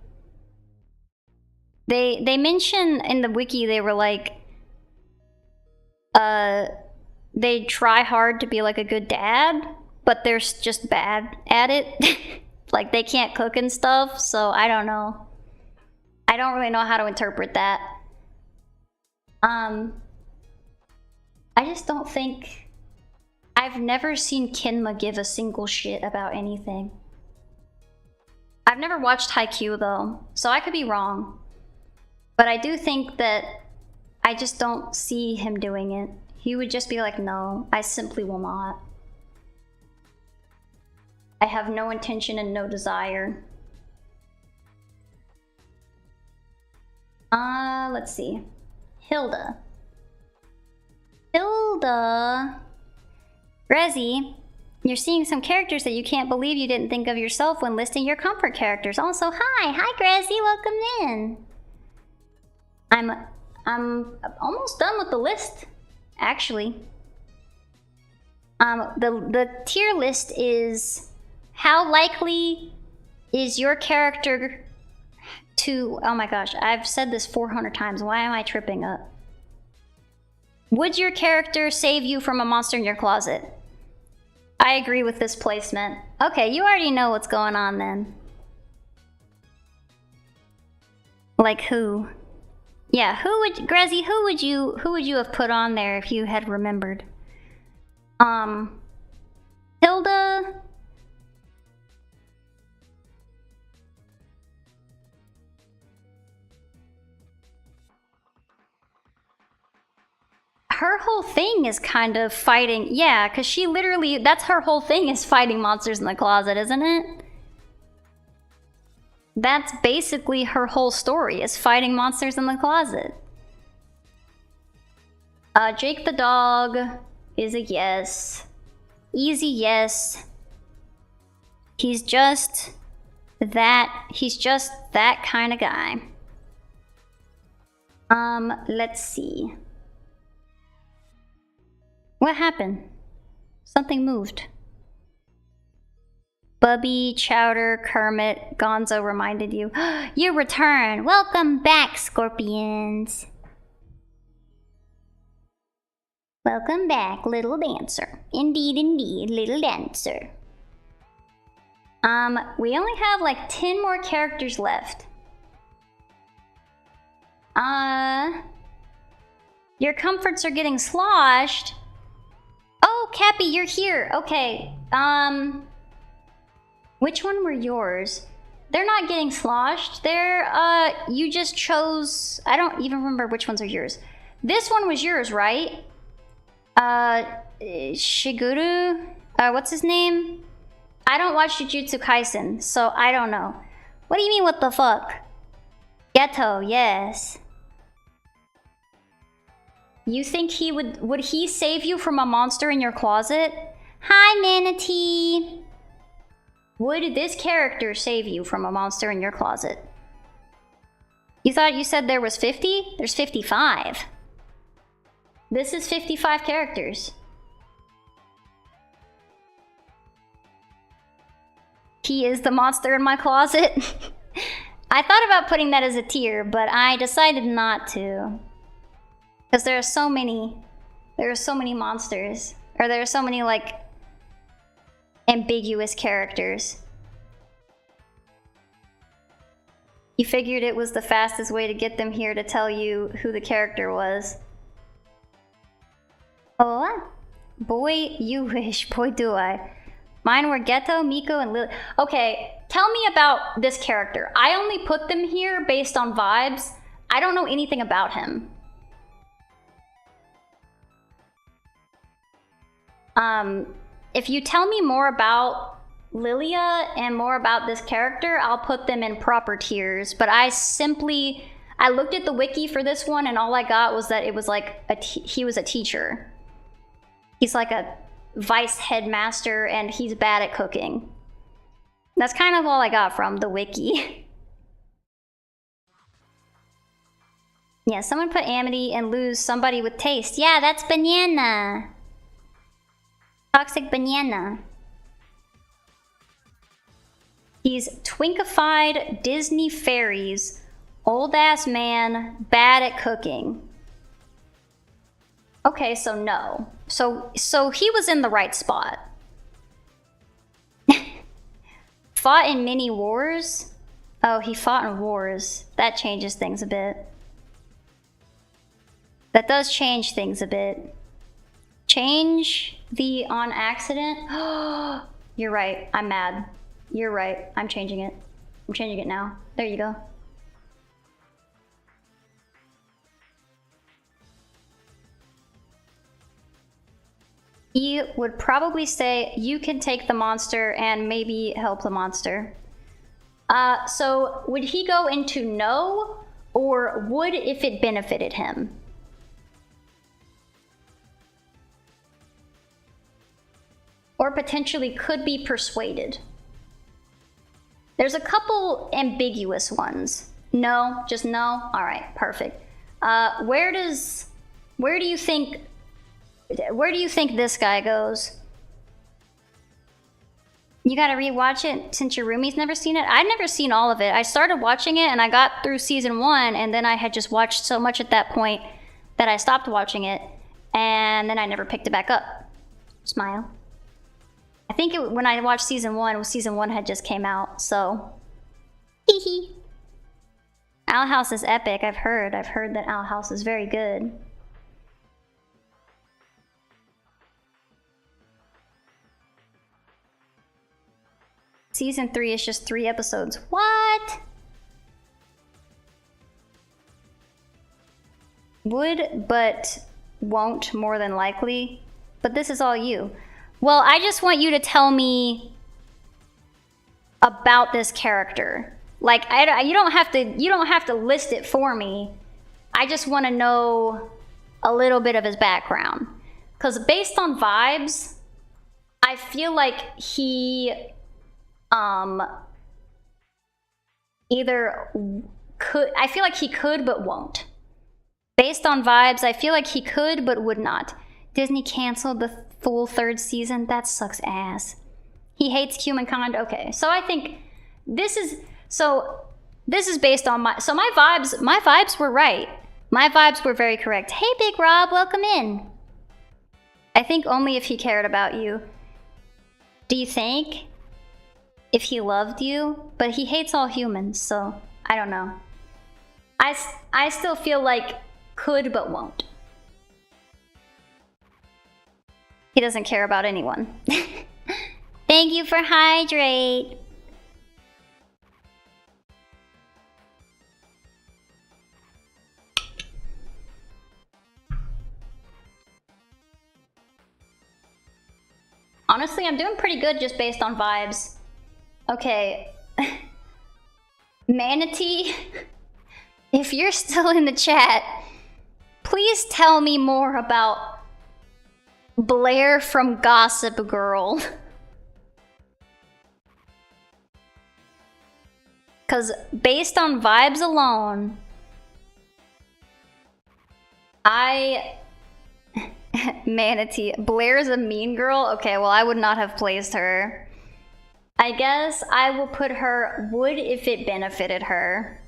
mention in the wiki, they were like, they try hard to be like a good dad, but they're just bad at it. Like, they can't cook and stuff, so I don't know. I don't really know how to interpret that. I just don't think... I've never seen Kinma give a single shit about anything. I've never watched Haikyuu though, so I could be wrong. But I do think that I just don't see him doing it. He would just be like, no, I simply will not. I have no intention and no desire. Let's see. Hilda. Rezi, you're seeing some characters that you can't believe you didn't think of yourself when listing your comfort characters. Also, hi Grazi, welcome in. I'm almost done with the list, actually. The tier list is how likely is your character to, oh my gosh, I've said this 400 times. Why am I tripping up? Would your character save you from a monster in your closet? I agree with this placement. Okay, you already know what's going on then. Like who? Yeah, who would, Grazi, who would you have put on there if you had remembered? Hilda? Her whole thing is kind of fighting, yeah, because she literally, that's her whole thing, is fighting monsters in the closet, isn't it? That's basically her whole story, is fighting monsters in the closet. Jake the dog is a yes. Easy yes. He's just that kind of guy. Let's see. What happened? Something moved. Bubby, Chowder, Kermit, Gonzo reminded you. You return! Welcome back, Scorpions! Welcome back, little dancer. Indeed, indeed, little dancer. We only have like 10 more characters left. Your comforts are getting sloshed. Oh, Cappy, you're here. Okay. Which one were yours? They're not getting sloshed. They're, you just chose... I don't even remember which ones are yours. This one was yours, right? Shiguru? What's his name? I don't watch Jujutsu Kaisen, so I don't know. What do you mean, what the fuck? Ghetto, yes. You think he would he save you from a monster in your closet? Hi, Manatee. Would this character save you from a monster in your closet? You thought you said there was 50? There's 55. This is 55 characters. He is the monster in my closet. I thought about putting that as a tier, but I decided not to. Because there are so many monsters. Or there are so many, like, ambiguous characters. You figured it was the fastest way to get them here to tell you who the character was. Oh, boy, you wish. Boy, do I. Mine were Geto, Miko, and Lily. Okay, tell me about this character. I only put them here based on vibes. I don't know anything about him. If you tell me more about Lilia and more about this character, I'll put them in proper tiers. But I looked at the wiki for this one, and all I got was that it was like he was a teacher. He's like a vice headmaster, and he's bad at cooking. That's kind of all I got from the wiki. Yeah, someone put Amity and lose somebody with taste. Yeah, that's banana. Toxic banana. He's twinkified Disney fairies, old ass man, bad at cooking. Okay, so no. So he was in the right spot. Fought in mini wars? Oh, he fought in wars. That changes things a bit. That does change things a bit. Change the on accident. You're right. I'm mad. You're right. I'm changing it. I'm changing it now. There you go. He would probably say, you can take the monster and maybe help the monster. So would he go into no, or would if it benefited him? Or potentially could be persuaded. There's a couple ambiguous ones. No, just no? All right, perfect. Where do you think this guy goes? You gotta rewatch it since your roomie's never seen it? I'd never seen all of it. I started watching it and I got through season 1, and then I had just watched so much at that point that I stopped watching it, and then I never picked it back up. Smile. I think when I watched season 1, season 1 had just came out, so. Hee hee. Owl House is epic, I've heard. I've heard that Owl House is very good. Season 3 is just 3 episodes. What? Would, but won't more than likely. But this is all you. Well, I just want you to tell me about this character. Like, you don't have to list it for me. I just want to know a little bit of his background. Because based on vibes, I feel like he either could, I feel like he could but won't. Based on vibes, I feel like he could but would not. Disney canceled the full 3rd season. That sucks ass. He hates humankind. Okay, so I think this is based on my vibes were right. My vibes were very correct. Hey, Big Rob, welcome in. I think only if he cared about you. Do you think? If he loved you? But he hates all humans, so I don't know. I still feel like could but won't. He doesn't care about anyone. Thank you for hydrate. Honestly, I'm doing pretty good just based on vibes. Okay. Manatee, if you're still in the chat, please tell me more about Blair from Gossip Girl. Because based on vibes alone, Manatee. Blair's a mean girl? Okay, well, I would not have placed her. I guess I will put her would if it benefited her.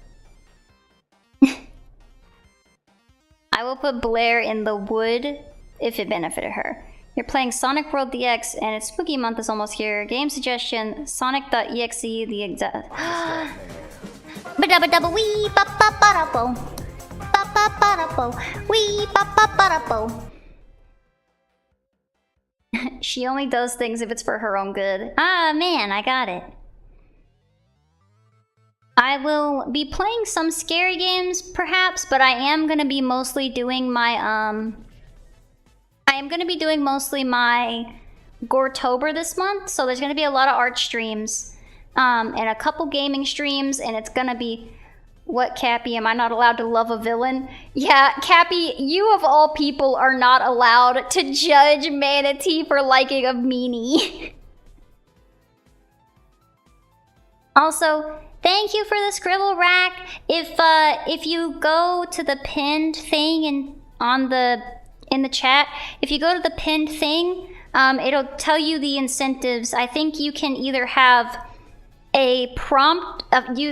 I will put Blair in the would if it benefited her. You're playing Sonic World DX and it's spooky month is almost here. Game suggestion, Sonic.exe, the exact. Ba-da-ba-da-ba wee ba-ba-ba-da-bo. Ba-ba-ba-da-bo. Wee ba-ba-ba-da-bo. She only does things if it's for her own good. Ah, man, I got it. I will be playing some scary games, perhaps, but I am gonna be mostly doing my, I am gonna be doing mostly my Goretober this month, so there's gonna be a lot of art streams, and a couple gaming streams, and it's gonna be... What, Cappy? Am I not allowed to love a villain? Yeah, Cappy, you of all people are not allowed to judge Manatee for liking a meanie. Also, thank you for the scribble rack. If you go to the pinned thing in the chat, if you go to the pinned thing, it'll tell you the incentives. I think you can either have a prompt of you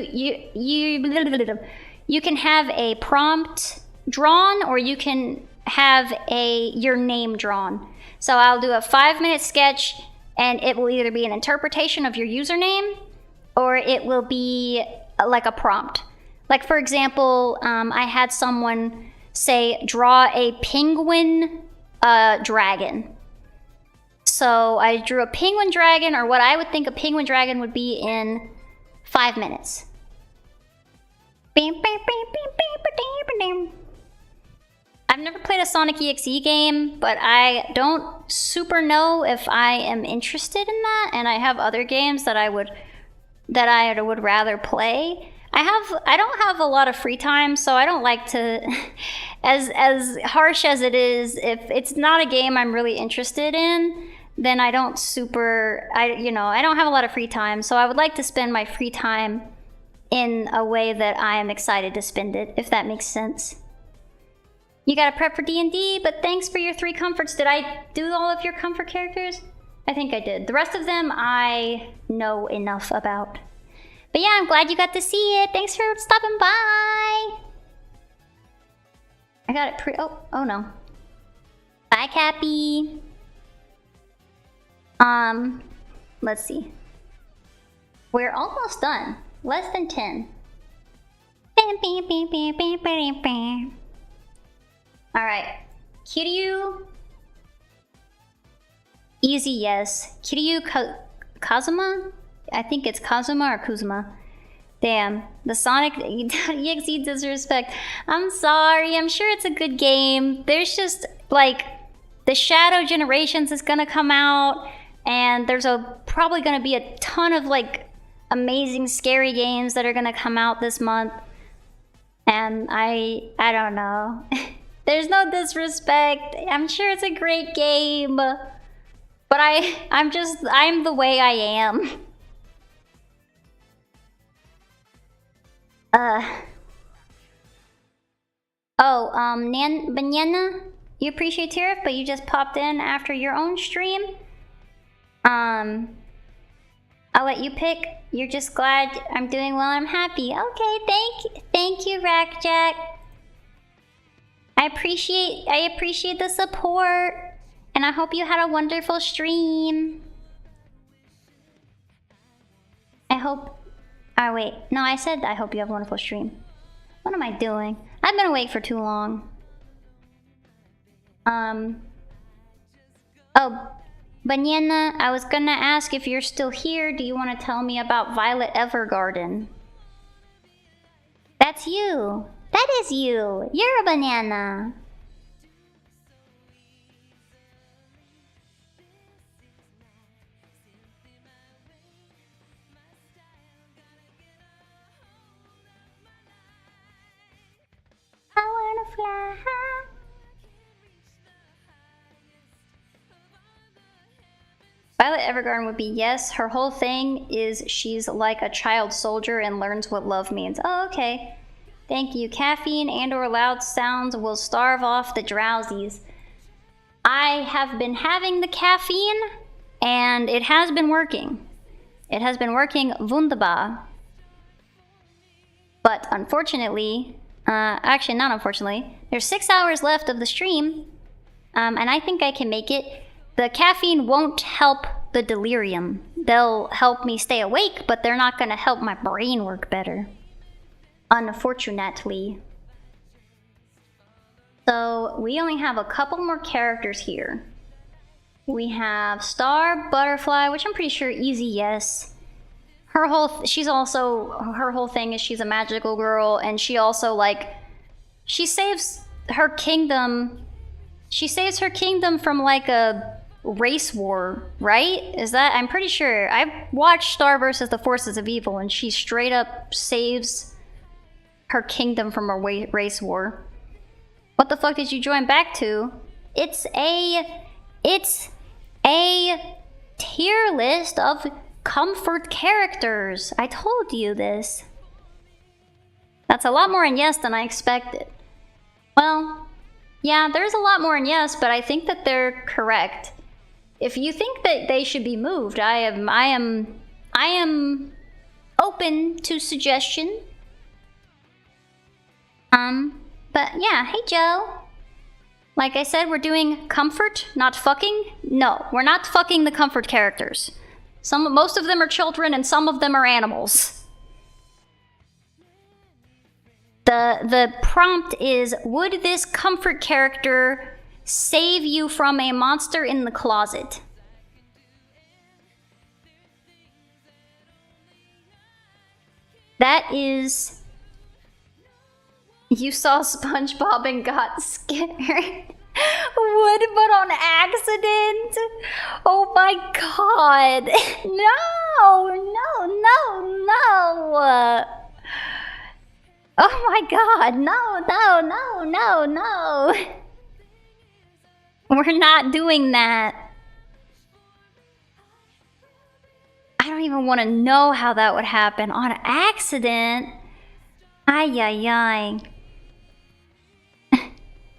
can have a prompt drawn, or you can have your name drawn. So I'll do a 5-minute sketch, and it will either be an interpretation of your username, or it will be like a prompt. Like, for example, I had someone say, draw a penguin dragon. So I drew a penguin dragon, or what I would think a penguin dragon would be, in 5 minutes. I've never played a Sonic EXE game, but I don't super know if I am interested in that, and I have other games that I would rather play. I don't have a lot of free time, so I don't like to, as harsh as it is, if it's not a game I'm really interested in, then I don't I don't have a lot of free time, so I would like to spend my free time in a way that I am excited to spend it, if that makes sense. You gotta prep for D&D, but thanks for your 3 comforts. Did I do all of your comfort characters? I think I did. The rest of them I know enough about. But yeah, I'm glad you got to see it. Thanks for stopping by. I got it oh no. Bye, Cappy. Let's see. We're almost done. Less than 10. Alright. Kiryu. Easy yes. Kiryu Kazuma? I think it's Kazuma or Kuzuma. Damn. The Sonic EXE disrespect. I'm sorry. I'm sure it's a good game. There's just, like, the Shadow Generations is gonna come out, and there's probably gonna be a ton of, like, amazing scary games that are gonna come out this month. And I don't know. There's no disrespect. I'm sure it's a great game. But I'm the way I am. Banana, you appreciate Tariff, but you just popped in after your own stream. I'll let you pick. You're just glad I'm doing well and I'm happy. Okay, thank you, Rackjack. I appreciate the support. And I hope you had a wonderful stream. I hope... Oh, wait. No, I said I hope you have a wonderful stream. What am I doing? I've been awake for too long. Oh, Banana, I was gonna ask if you're still here. Do you want to tell me about Violet Evergarden? That's you. That is you. You're a banana. I wanna fly high. Violet Evergarden would be yes. Her whole thing is she's like a child soldier and learns what love means. Oh, okay. Thank you. Caffeine and or loud sounds will starve off the drowsies. I have been having the caffeine and it has been working. It has been working wunderbar. But unfortunately, actually not unfortunately, there's 6 hours left of the stream, and I think I can make it. The caffeine won't help the delirium. They'll help me stay awake, but they're not gonna help my brain work better. Unfortunately. So we only have a couple more characters here. We have Star Butterfly, which I'm pretty sure easy yes. Her whole thing is she's a magical girl, and she also she saves her kingdom. She saves her kingdom from like a race war, right? Is that? I'm pretty sure. I watched Star versus the Forces of Evil, and she straight up saves her kingdom from a race war. What the fuck did you join back to? It's a tier list of comfort characters. I told you this. That's a lot more in yes than I expected. Well, yeah, there's a lot more in yes, but I think that they're correct. If you think that they should be moved, I am open to suggestion. But yeah, hey Joe. Like I said, we're doing comfort, not fucking. No, we're not fucking the comfort characters. Most of them are children and some of them are animals. The prompt is, would this comfort character save you from a monster in the closet? That is... You saw SpongeBob and got scared. Would, but on accident? Oh my god. No. Oh my god. No. We're not doing that. I don't even want to know how that would happen. On accident? Ay.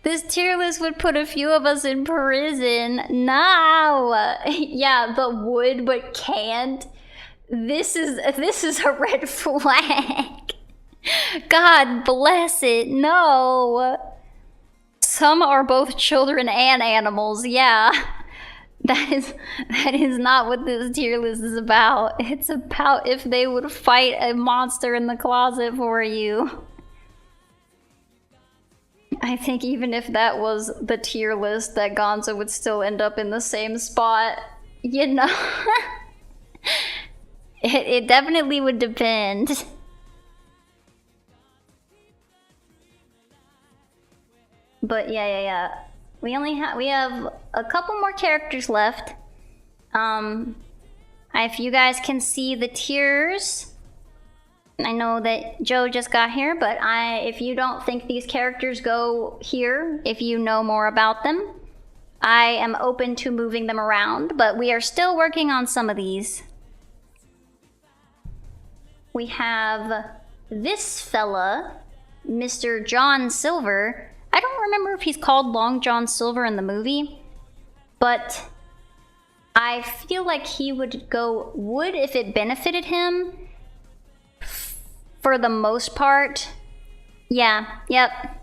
This tier list would put a few of us in prison. No. Yeah, the would but can't. This is a red flag. God bless it. No. Some are both children and animals. Yeah. That is not what this tier list is about. It's about if they would fight a monster in the closet for you. I think even if that was the tier list, that Gonzo would still end up in the same spot. You know? It definitely would depend. But yeah. We have a couple more characters left. If you guys can see the tiers, I know that Joe just got here, but if you don't think these characters go here, if you know more about them, I am open to moving them around, but we are still working on some of these. We have this fella, Mr. John Silver. I don't remember if he's called Long John Silver in the movie, but I feel like he would go would if it benefited him for the most part. Yeah, yep.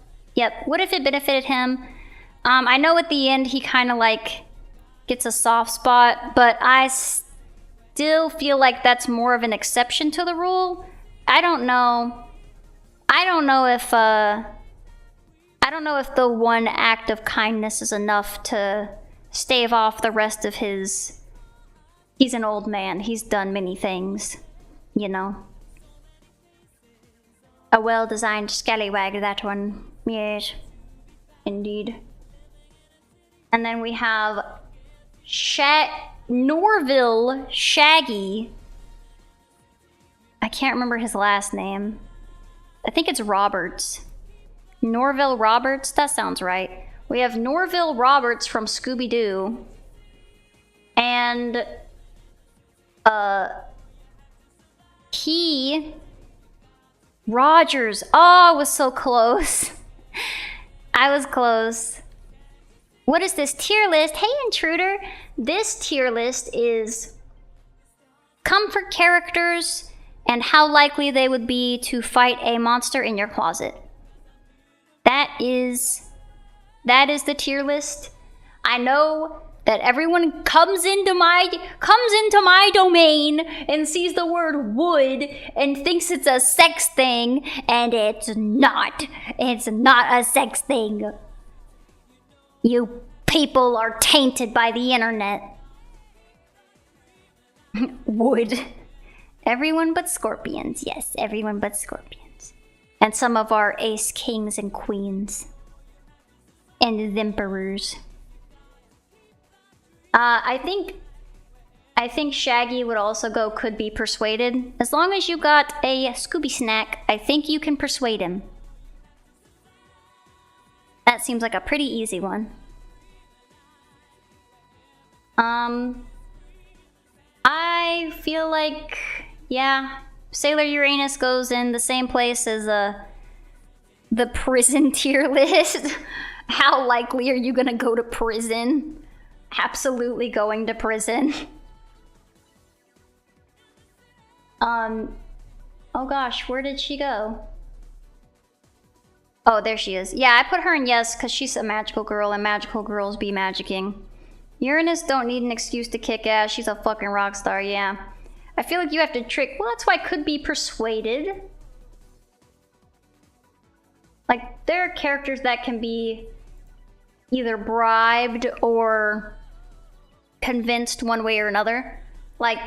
What if it benefited him? I know at the end he kind of gets a soft spot, but I still feel like that's more of an exception to the rule. I don't know if the one act of kindness is enough to stave off the rest of his... He's an old man. He's done many things, you know. A well-designed scallywag, that one. Yes, indeed. And then we have Norville Shaggy. I can't remember his last name. I think it's Roberts. Norville Roberts? That sounds right. We have Norville Roberts from Scooby-Doo. And... Rogers. Oh, I was so close. I was close. What is this tier list? Hey, intruder. This tier list is comfort characters and how likely they would be to fight a monster in your closet. That is the tier list. I know that everyone comes into my domain and sees the word wood and thinks it's a sex thing, and it's not. It's not a sex thing. You people are tainted by the internet. Wood. Everyone but scorpions. Yes, everyone but scorpions. And some of our ace kings and queens. And emperors. I think Shaggy would also go could be persuaded. As long as you got a Scooby snack, I think you can persuade him. That seems like a pretty easy one. I feel like, yeah, Sailor Uranus goes in the same place as the prison tier list. How likely are you gonna go to prison? Absolutely going to prison. Oh gosh, where did she go? Oh, there she is. Yeah, I put her in yes because she's a magical girl and magical girls be magicking. Uranus don't need an excuse to kick ass. She's a fucking rock star, yeah. I feel like you have to trick... Well, that's why I could be persuaded. Like, there are characters that can be either bribed or convinced one way or another. Like,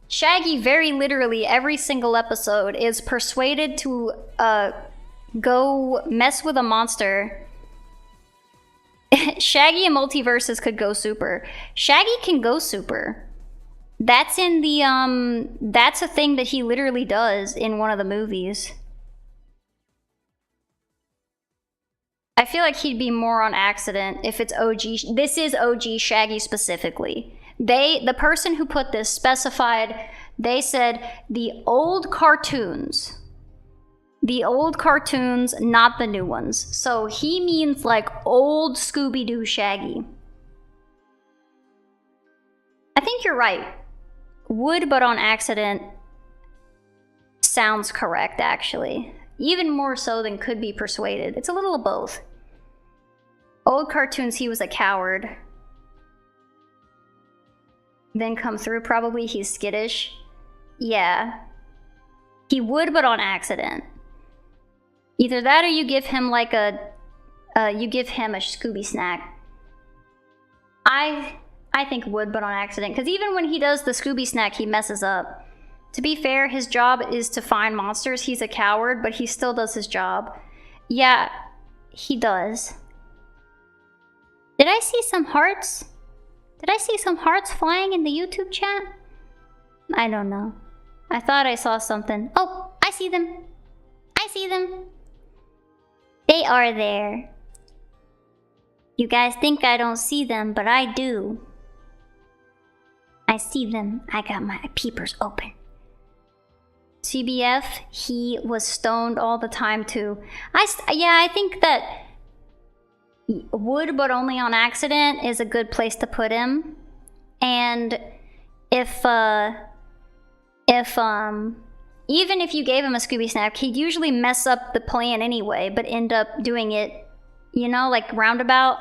Shaggy very literally every single episode is persuaded to go mess with a monster. Shaggy and Multiverses could go super. Shaggy can go super. That's in the that's a thing that he literally does in one of the movies. I feel like he'd be more on accident if it's OG. This is OG Shaggy specifically. The person who put this specified, they said the old cartoons. The old cartoons, not the new ones. So he means like old Scooby-Doo Shaggy. I think you're right. Would but on accident sounds correct, actually. Even more so than could be persuaded. It's a little of both. Old cartoons, he was a coward. Then come through, probably he's skittish. Yeah. He would but on accident. Either that or you give him like a Scooby snack. I think would but on accident, because even when he does the Scooby snack, he messes up. To be fair, his job is to find monsters. He's a coward, but he still does his job. Yeah, he does. Did I see some hearts? Did I see some hearts flying in the YouTube chat? I don't know. I thought I saw something. Oh, I see them. I see them. They are there. You guys think I don't see them, but I do. I see them. I got my peepers open. CBF, he was stoned all the time too. I think that would but only on accident is a good place to put him. And even if you gave him a Scooby snack, he'd usually mess up the plan anyway, but end up doing it, you know, like roundabout.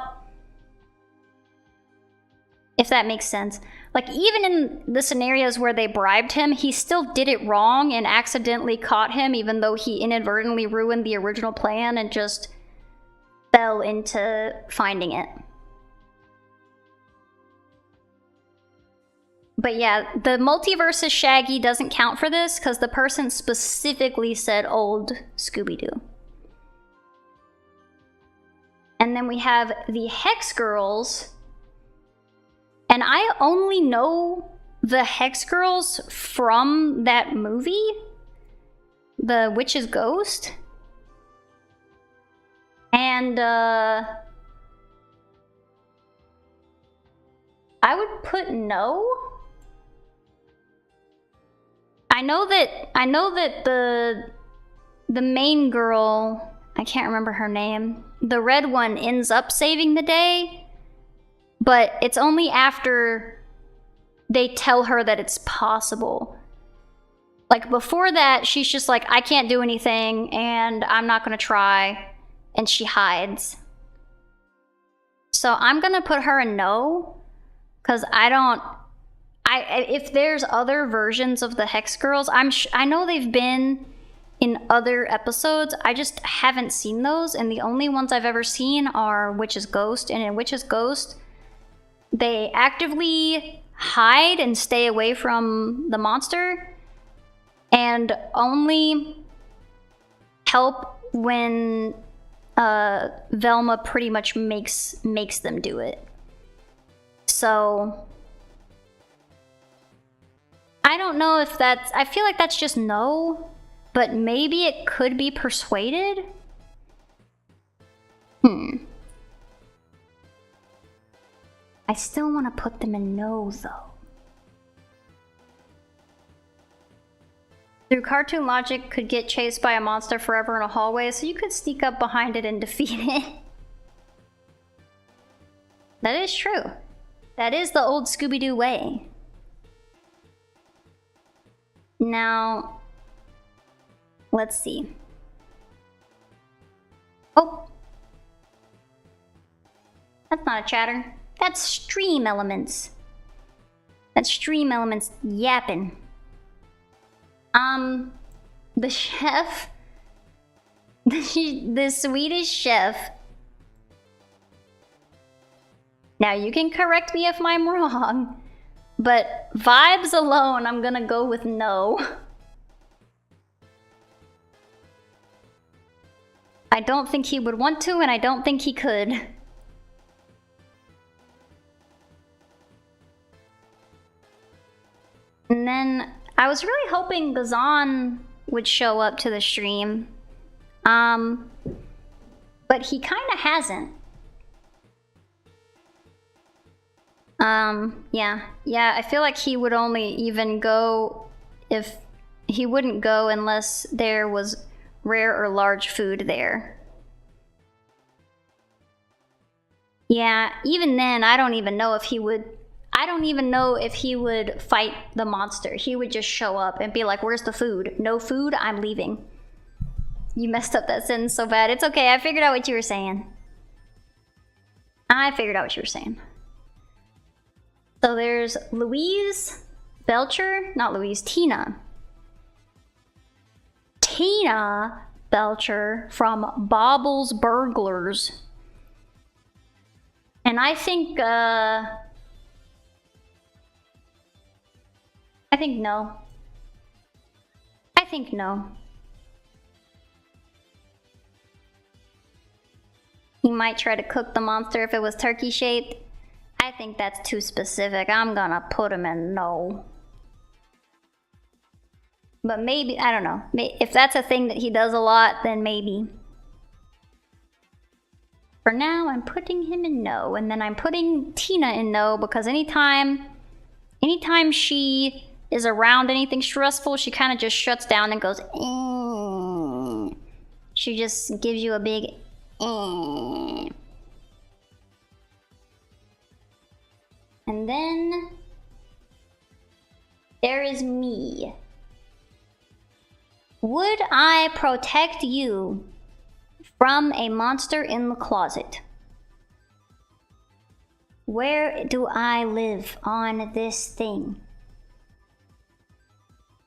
If that makes sense. Like, even in the scenarios where they bribed him, he still did it wrong and accidentally caught him, even though he inadvertently ruined the original plan and just fell into finding it. But yeah, the multiverse is Shaggy doesn't count for this because the person specifically said old Scooby-Doo. And then we have the Hex Girls. And I only know the Hex Girls from that movie, The Witch's Ghost. And I would put no. I know that the main girl, I can't remember her name, the red one ends up saving the day. But it's only after they tell her that it's possible. Like, before that, she's just like, I can't do anything, and I'm not gonna try. And she hides. So I'm gonna put her a no. Because if there's other versions of the Hex Girls, I know they've been in other episodes. I just haven't seen those. And the only ones I've ever seen are Witch's Ghost. And in Witch's Ghost, they actively hide and stay away from the monster and only help when Velma pretty much makes them do it. So I don't know if I feel like that's just no, but maybe it could be persuaded. I still want to put them in no, though. Through cartoon logic, could get chased by a monster forever in a hallway, so you could sneak up behind it and defeat it. That is true. That is the old Scooby-Doo way. Now, let's see. Oh. That's not a chatter. That's stream elements. That's stream elements yapping. The chef, the Swedish chef. Now you can correct me if I'm wrong, but vibes alone, I'm gonna go with no. I don't think he would want to, and I don't think he could. And then I was really hoping Gazan would show up to the stream. But he kind of hasn't. Yeah, I feel like he would only even go if he wouldn't go unless there was rare or large food there. Yeah, even then, I don't even know if he would fight the monster. He would just show up and be like, where's the food? No food? I'm leaving. You messed up that sentence so bad. It's okay, I figured out what you were saying. So there's Louise Belcher, not Louise, Tina. Tina Belcher from Bobble's Burglars. And I think no. I think no. He might try to cook the monster if it was turkey shaped. I think that's too specific. I'm gonna put him in no. But maybe, I don't know. If that's a thing that he does a lot, then maybe. For now, I'm putting him in no. And then I'm putting Tina in no because anytime she is around anything stressful, she kind of just shuts down and goes, eh. She just gives you a big, eh. And then there is me. Would I protect you from a monster in the closet? Where do I live on this thing?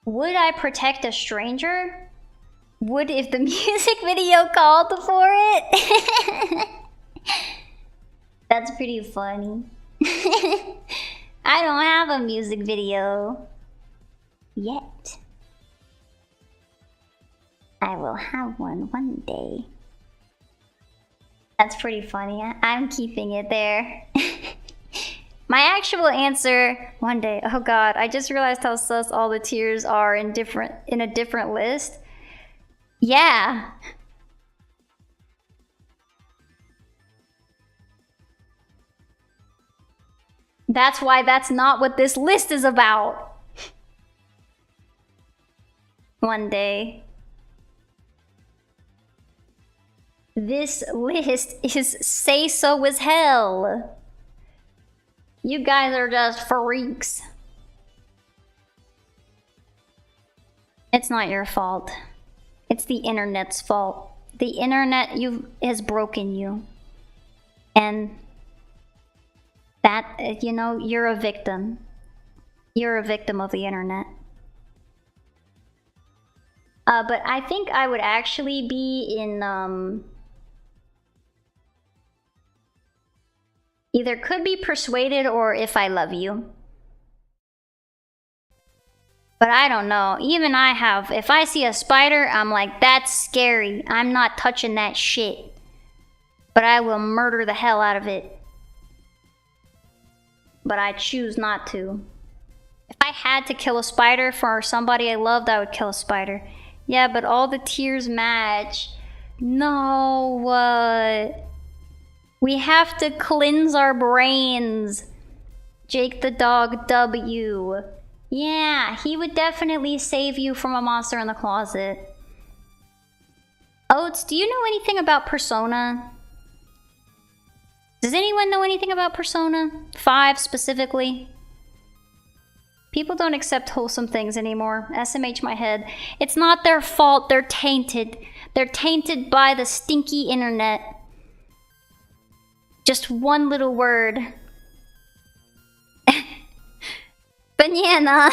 Would I protect a stranger? Would if the music video called for it? That's pretty funny. I don't have a music video yet. I will have one day. That's pretty funny. I'm keeping it there. My actual answer, one day. Oh god, I just realized how sus all the tiers are in a different list. Yeah. That's why that's not what this list is about. One day. This list is say so as hell. You guys are just freaks. It's not your fault. It's the internet's fault. The internet has broken you. And that, you know, you're a victim. You're a victim of the internet. But I think I would actually be in, either could be persuaded or if I love you. But I don't know. Even I have, if I see a spider, I'm like, that's scary. I'm not touching that shit. But I will murder the hell out of it. But I choose not to. If I had to kill a spider for somebody I loved, I would kill a spider. Yeah, but all the tiers match. No, what? We have to cleanse our brains. Jake the dog W. Yeah, he would definitely save you from a monster in the closet. Oats, do you know anything about Persona? Does anyone know anything about Persona 5 specifically? People don't accept wholesome things anymore. SMH my head. It's not their fault, they're tainted. They're tainted by the stinky internet. Just one little word. Banana!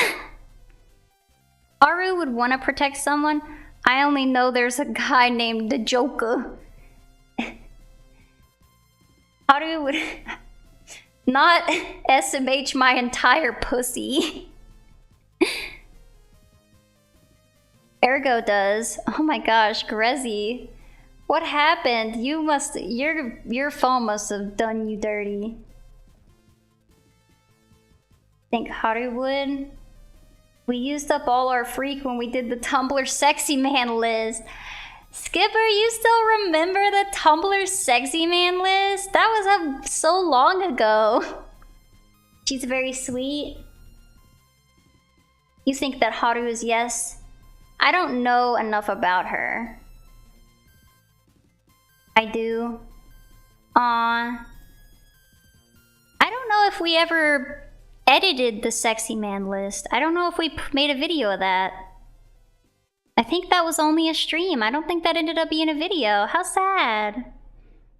Aru would want to protect someone. I only know there's a guy named the Joker. Aru would not SMH my entire pussy. Ergo does. Oh my gosh, Grezzy. What happened? You must, your phone must have done you dirty. Think Haru would? We used up all our freak when we did the Tumblr sexy man list. Skipper, you still remember the Tumblr sexy man list? That was so long ago. She's very sweet. You think that Haru is yes? I don't know enough about her. I do. I don't know if we ever edited the sexy man list. I don't know if we made a video of that. I think that was only a stream. I don't think that ended up being a video. How sad.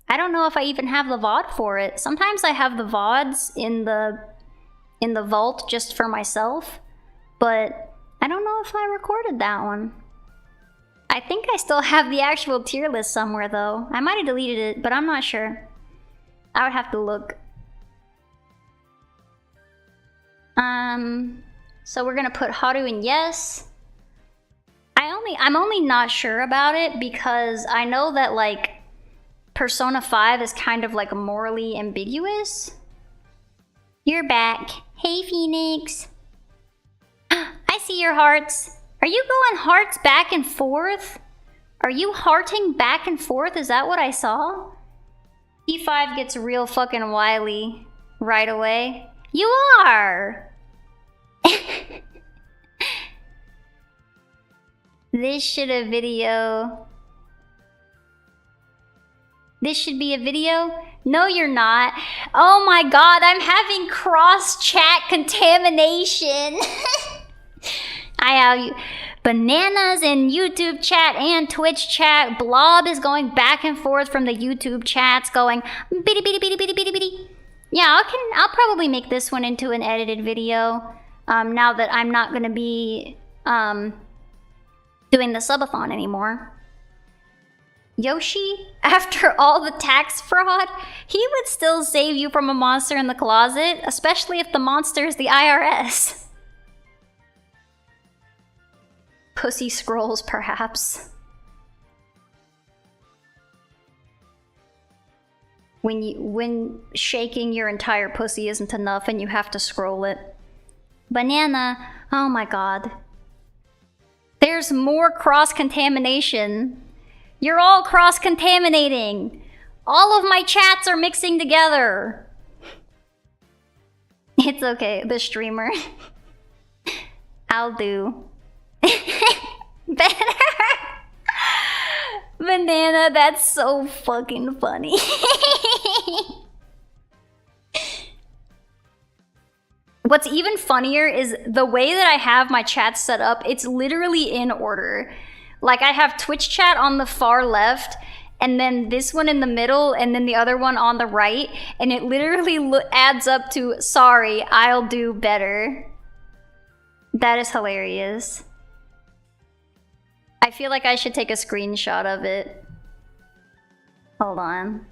I don't know if I even have the VOD for it. Sometimes I have the VODs in the vault just for myself, but I don't know if I recorded that one. I think I still have the actual tier list somewhere though. I might have deleted it, but I'm not sure. I would have to look. So we're gonna put Haru in yes. I'm only not sure about it because I know that like Persona 5 is kind of like morally ambiguous. You're back. Hey Phoenix. I see your hearts. Are you going hearts back and forth? Are you hearting back and forth? Is that what I saw? P5 gets real fucking wily right away. You are! This should a video. This should be a video? No, you're not. Oh my god, I'm having cross-chat contamination. I have you. Bananas in YouTube chat and Twitch chat. Blob is going back and forth from the YouTube chats going bitty bitty bitty bitty bitty bitty. Yeah, I'll probably make this one into an edited video. Now that I'm not gonna be doing the subathon anymore. Yoshi, after all the tax fraud, he would still save you from a monster in the closet, especially if the monster is the IRS. Pussy scrolls, perhaps. When shaking your entire pussy isn't enough and you have to scroll it. Banana, oh my god. There's more cross-contamination. You're all cross-contaminating. All of my chats are mixing together. It's okay, the streamer. I'll do. Better. Banana, that's so fucking funny. What's even funnier is the way that I have my chat set up, it's literally in order. Like, I have Twitch chat on the far left, and then this one in the middle, and then the other one on the right, and it literally adds up to, sorry, I'll do better. That is hilarious. I feel like I should take a screenshot of it. Hold on.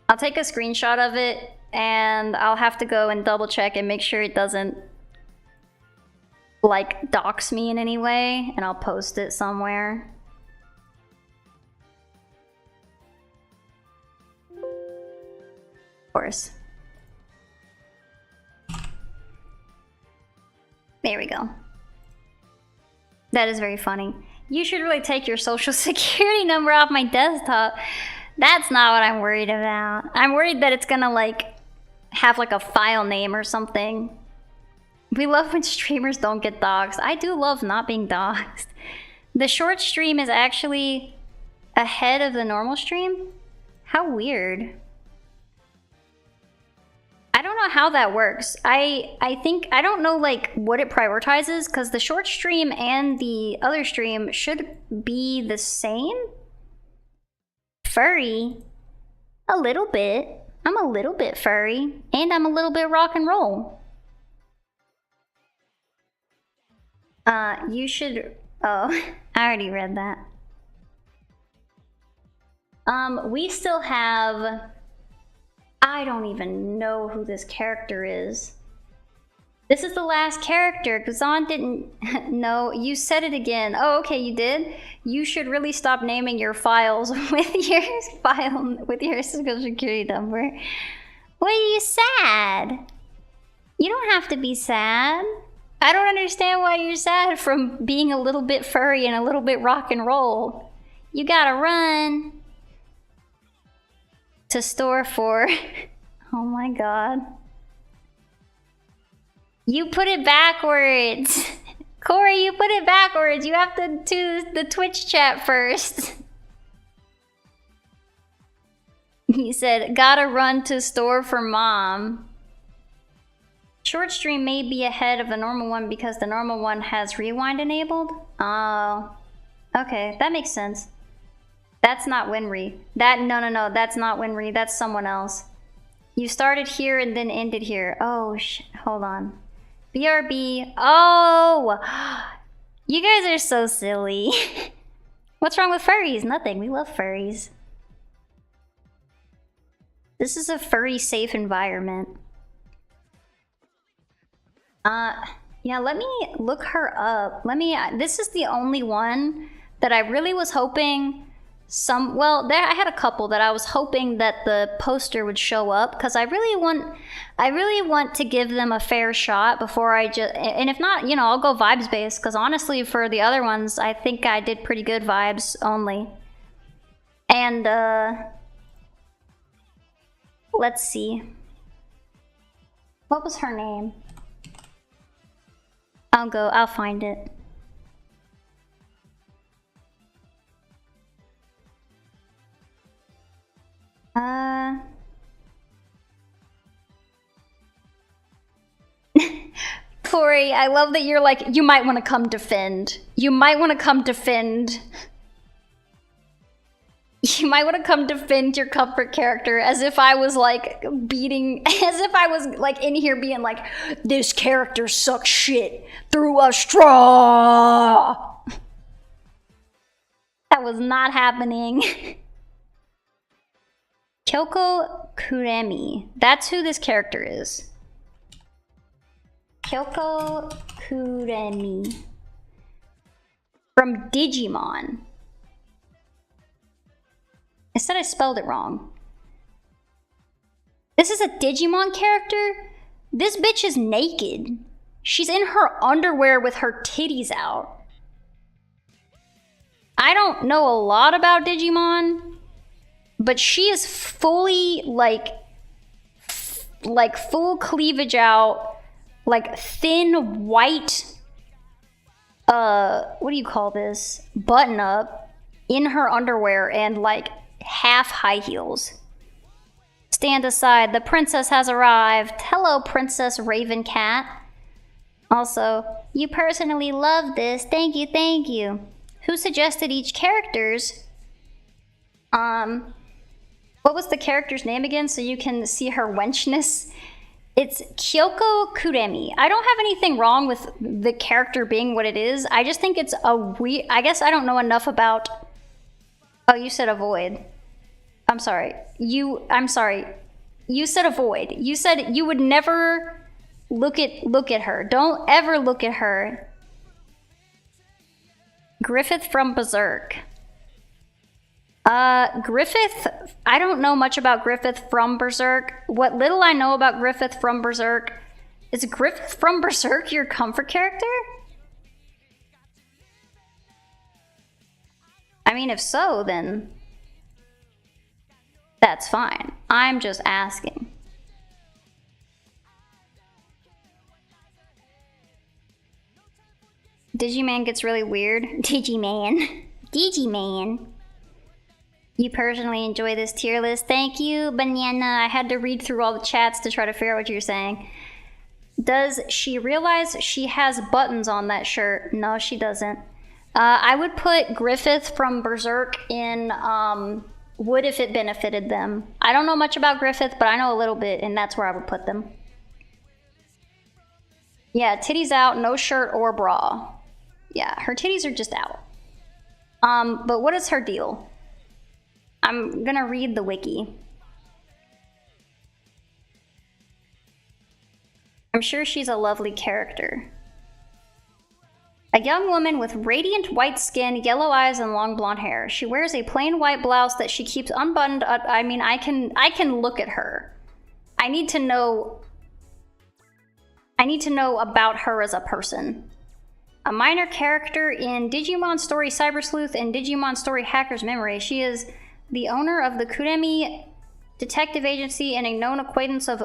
I'll take a screenshot of it, and I'll have to go and double check and make sure it doesn't, like, dox me in any way, and I'll post it somewhere. Of course. There we go. That is very funny. You should really take your social security number off my desktop. That's not what I'm worried about. I'm worried that it's gonna, like, have, like, a file name or something. We love when streamers don't get doxxed. I do love not being doxxed. The short stream is actually ahead of the normal stream? How weird. I don't know how that works. I think, I don't know, like, what it prioritizes, because the short stream and the other stream should be the same? Furry? A little bit. I'm a little bit furry. And I'm a little bit rock and roll. You should... Oh, I already read that. We still have... I don't even know who this character is. This is the last character. Kazan didn't... No, you said it again. Oh, okay, you did? You should really stop naming your files with your with your social security number. Why are you sad? You don't have to be sad. I don't understand why you're sad from being a little bit furry and a little bit rock and roll. You gotta run to store for... Oh my god. You put it backwards. Corey, you put it backwards. You have to do the Twitch chat first. He said, gotta run to store for mom. Short stream may be ahead of the normal one because the normal one has rewind enabled. Oh, okay, that makes sense. That's not Winry. No, that's not Winry. That's someone else. You started here and then ended here. Oh, hold on. BRB. Oh, you guys are so silly. What's wrong with furries? Nothing. We love furries. This is a furry safe environment. Yeah, let me look her up. This is the only one that I really was hoping I had a couple that I was hoping that the poster would show up, because I really want to give them a fair shot before I just, and if not, you know, I'll go vibes based, because honestly for the other ones, I think I did pretty good vibes only. And, let's see. What was her name? I'll find it. Corey, I love that you're like, you might want to come defend. You might want to come defend. You might want to come defend your comfort character as if I was like beating, as if I was like in here being like, this character sucks shit through a straw. That was not happening. Kyoko Kuremi. That's who this character is. Kyoko Kuremi. From Digimon. I said I spelled it wrong. This is a Digimon character? This bitch is naked. She's in her underwear with her titties out. I don't know a lot about Digimon, but she is fully like full cleavage out, like thin white, what do you call this? Button up in her underwear and like half high heels. Stand aside, the princess has arrived. Hello, Princess Raven Cat. Also, you personally love this. Thank you, thank you. Who suggested each character's? What was the character's name again so you can see her wenchness? It's Kyoko Kuremi. I don't have anything wrong with the character being what it is. I just think it's a weird... I guess I don't know enough about... Oh, you said avoid. I'm sorry. I'm sorry. You said avoid. You said you would never look at her. Don't ever look at her. Griffith from Berserk. Griffith, I don't know much about Griffith from Berserk. What little I know about Griffith from Berserk, is Griffith from Berserk your comfort character? I mean, if so, then that's fine. I'm just asking. Digiman gets really weird. Digiman. Digiman. You personally enjoy this tier list. Thank you, Banana. I had to read through all the chats to try to figure out what you're saying. Does she realize she has buttons on that shirt? No, she doesn't. I would put Griffith from Berserk in would if it benefited them. I don't know much about Griffith, but I know a little bit, and that's where I would put them. Yeah, titties out, no shirt or bra. Yeah, her titties are just out. But what is her deal? I'm gonna read the wiki. I'm sure she's a lovely character. A young woman with radiant white skin, yellow eyes, and long blonde hair. She wears a plain white blouse that she keeps unbuttoned. I mean, I can look at her. I need to know about her as a person. A minor character in Digimon Story Cyber Sleuth and Digimon Story Hacker's Memory. She is the owner of the Kuremi Detective Agency and a known acquaintance of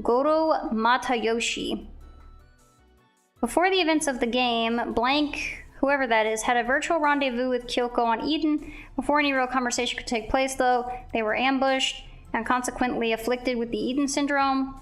Goro Matayoshi. Before the events of the game, Blank, whoever that is, had a virtual rendezvous with Kyoko on Eden. Before any real conversation could take place, though, they were ambushed and consequently afflicted with the Eden syndrome.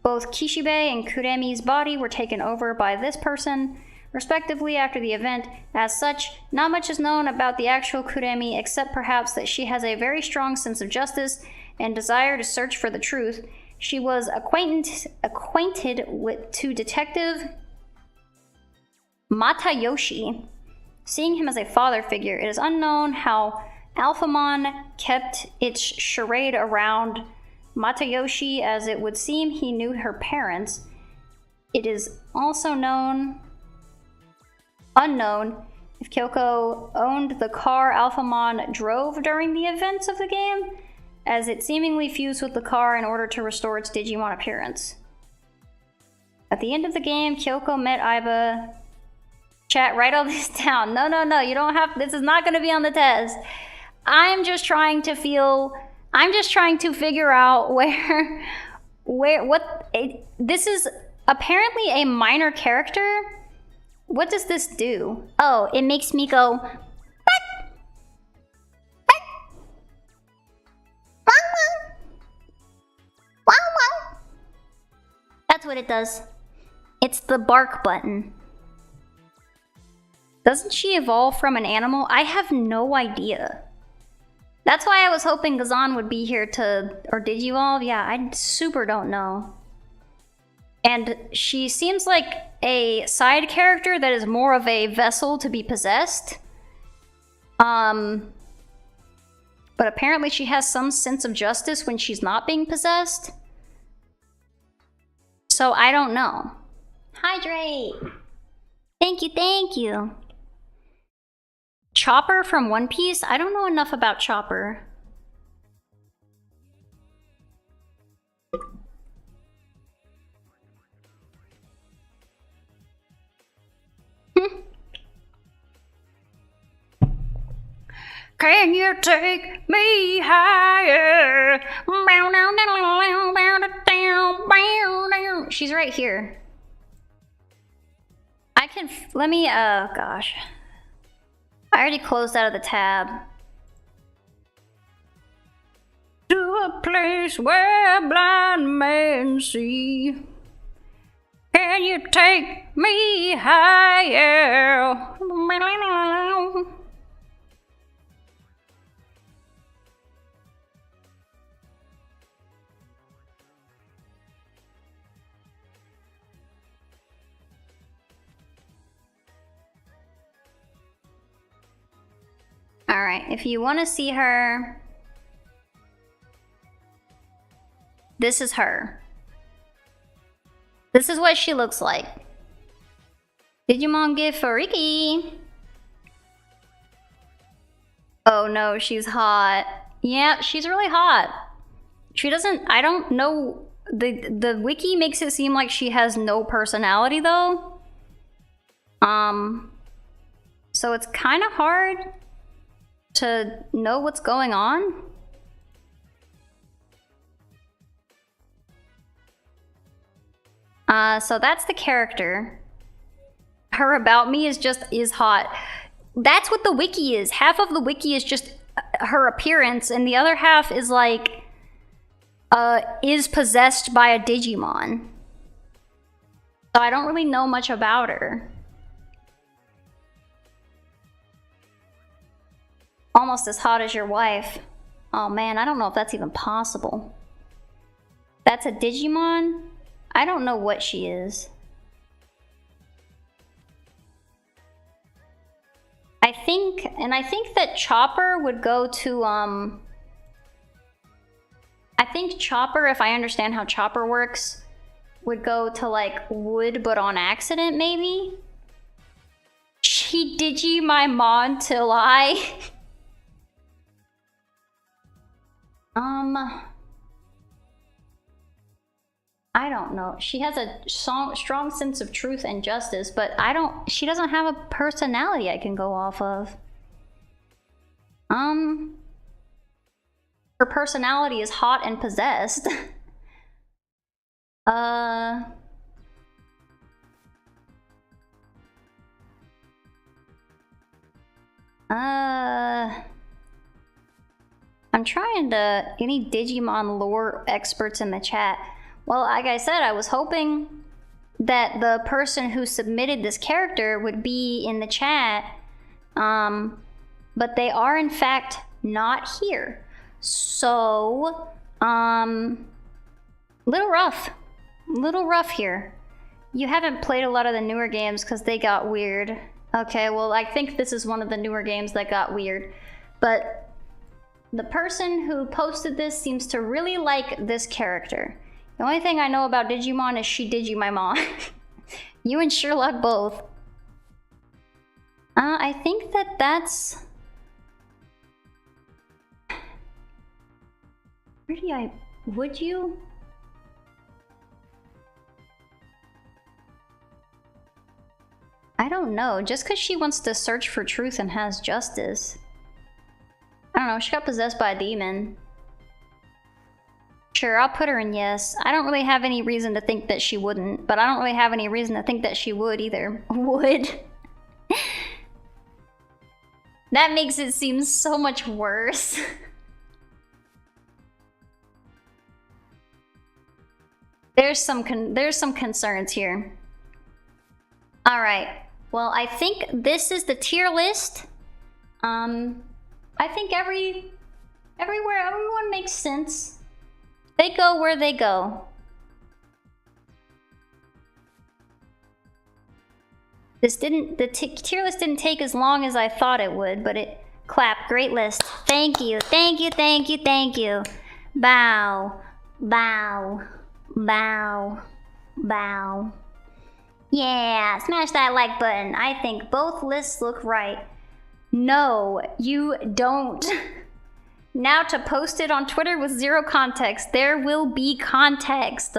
Both Kishibe and Kuremi's body were taken over by this person, respectively, after the event. As such, not much is known about the actual Kuremi, except perhaps that she has a very strong sense of justice and desire to search for the truth. She was acquainted with Detective Matayoshi. Seeing him as a father figure, it is unknown how Alphamon kept its charade around Matayoshi, as it would seem he knew her parents. It is also unknown if Kyoko owned the car Alphamon drove during the events of the game, as it seemingly fused with the car in order to restore its Digimon appearance. At the end of the game, Kyoko met Aiba. Chat, write all this down. No, you don't have, this is not going to be on the test. I'm just trying to figure out this is apparently a minor character. What does this do? Oh, it makes me go, that's what it does. It's the bark button. Doesn't she evolve from an animal? I have no idea. That's why I was hoping Gazan would be here to... Or Digivolve? Yeah, I super don't know. And she seems like a side character that is more of a vessel to be possessed. But apparently she has some sense of justice when she's not being possessed. So I don't know. Hydrate! Thank you, thank you. Chopper from One Piece? I don't know enough about Chopper. Can you take me higher? She's right here. I can, let me, gosh. I already closed out of the tab. To a place where blind men see. Can you take me higher? Alright, if you want to see her, this is her. This is what she looks like. Digimon gift for Riki. Oh no, she's hot. Yeah, she's really hot. She doesn't, I don't know, the wiki makes it seem like she has no personality though. So it's kind of hard to know what's going on. So that's the character. Her about me is hot. That's what the wiki is. Half of the wiki is just her appearance, and the other half is like, is possessed by a Digimon. So I don't really know much about her. Almost as hot as your wife. Oh man, I don't know if that's even possible. That's a Digimon? I don't know what she is. I think that Chopper would go to, I think Chopper, if I understand how Chopper works, would go to like Wood, but on accident maybe? She Digimon till I... I don't know. She has a strong sense of truth and justice, but she doesn't have a personality I can go off of. Her personality is hot and possessed. I'm trying to, any Digimon lore experts in the chat. Well, like I said, I was hoping that the person who submitted this character would be in the chat, but they are in fact not here. So, little rough here. You haven't played a lot of the newer games because they got weird. Okay, well, I think this is one of the newer games that got weird, but the person who posted this seems to really like this character. The only thing I know about Digimon is she Digi my mom. You and Sherlock both. I think that's... Where do I... Would you? I don't know. Just because she wants to search for truth and has justice. I don't know. She got possessed by a demon. Sure, I'll put her in yes. I don't really have any reason to think that she wouldn't, but I don't really have any reason to think that she would either. Would? That makes it seem so much worse. There's some concerns here. All right. Well, I think this is the tier list. I think every Everyone makes sense. They go where they go. The tier list didn't take as long as I thought it would, but it clapped. Great list. Thank you, thank you, thank you, thank you. Bow, bow, bow, bow. Yeah, smash that like button. I think both lists look right. No, you don't. Now to post it on Twitter with zero context. There will be context.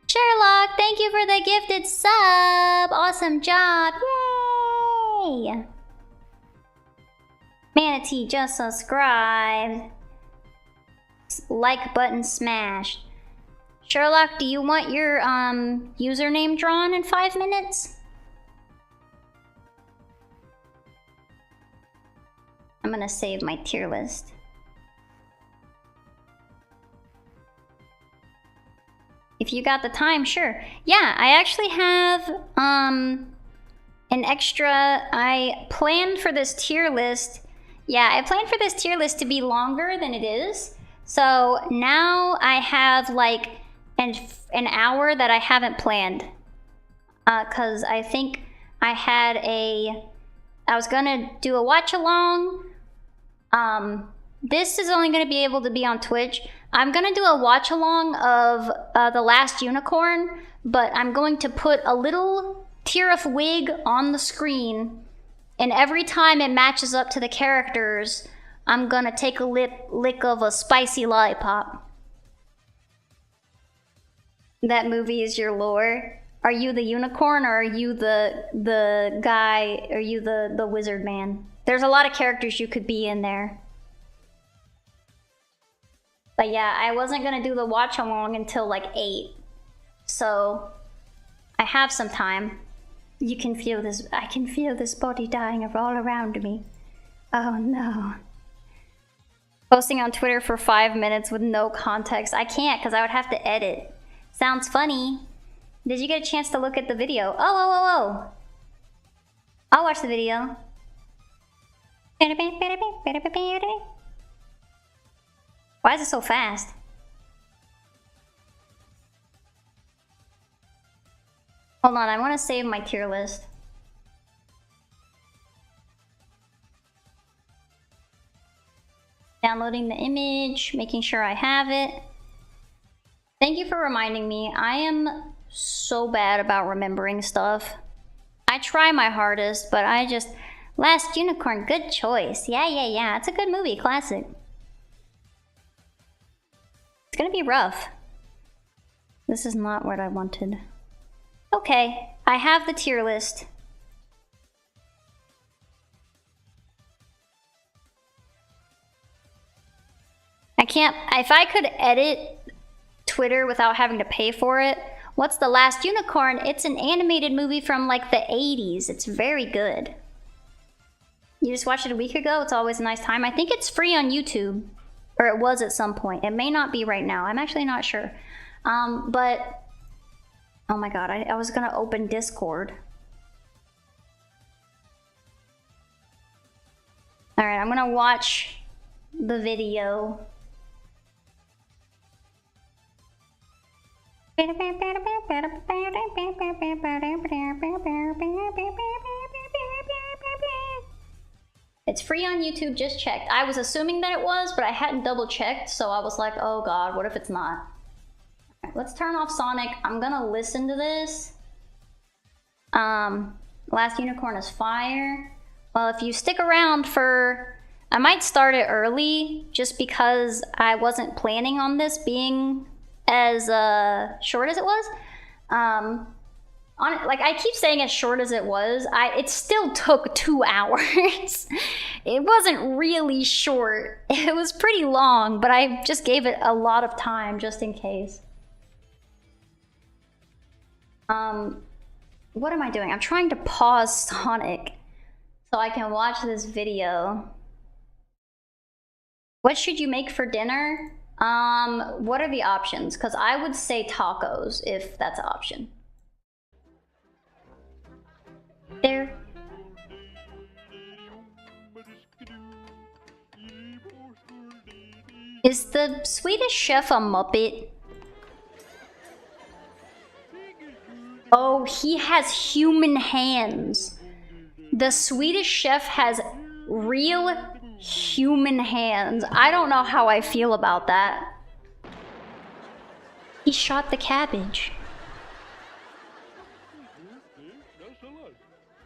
Sherlock, thank you for the gifted sub. Awesome job. Yay. Manatee just subscribed. Like button smashed. Sherlock, do you want your username drawn in 5 minutes? I'm gonna save my tier list. If you got the time, sure. Yeah, I actually have an extra. I planned for this tier list. Yeah, I planned for this tier list to be longer than it is. So now I have like an hour that I haven't planned. Cause I think I was gonna do a watch along. This is only gonna be able to be on Twitch. I'm gonna do a watch along of The Last Unicorn, but I'm going to put a little Tirith wig on the screen, and every time it matches up to the characters, I'm gonna take a lick of a spicy lollipop. That movie is your lore. Are you the unicorn, or are you the guy? Are you the wizard man? There's a lot of characters you could be in there. But yeah, I wasn't gonna do the watch along until like 8. So I have some time. You can feel this. I can feel this body dying all around me. Oh no. Posting on Twitter for 5 minutes with no context. I can't because I would have to edit. Sounds funny. Did you get a chance to look at the video? Oh. I'll watch the video. Why is it so fast? Hold on, I want to save my tier list. Downloading the image, making sure I have it. Thank you for reminding me. I am so bad about remembering stuff. I try my hardest, but I just... Last Unicorn, good choice. Yeah. It's a good movie, classic. It's gonna be rough. This is not what I wanted. Okay, I have the tier list. I can't... If I could edit Twitter without having to pay for it... What's The Last Unicorn? It's an animated movie from like the 80s. It's very good. You just watched it a week ago? It's always a nice time. I think it's free on YouTube. Or it was at some point. It may not be right now. I'm actually not sure. But... Oh my god, I was gonna open Discord. Alright, I'm gonna watch the video. It's free on YouTube, just checked. I was assuming that it was, but I hadn't double checked, so I was like, oh god, what if it's not? Right, let's turn off Sonic. I'm gonna listen to this. Last Unicorn is fire. Well, if you stick around for... I might start it early, just because I wasn't planning on this being as short as it was. Like I keep saying as short as it was, it still took 2 hours. It wasn't really short. It was pretty long, but I just gave it a lot of time just in case. What am I doing? I'm trying to pause Sonic so I can watch this video. What should you make for dinner? What are the options? Because I would say tacos if that's an option. There. Is the Swedish chef a Muppet? Oh, he has human hands. The Swedish chef has real human hands. I don't know how I feel about that. He shot the cabbage.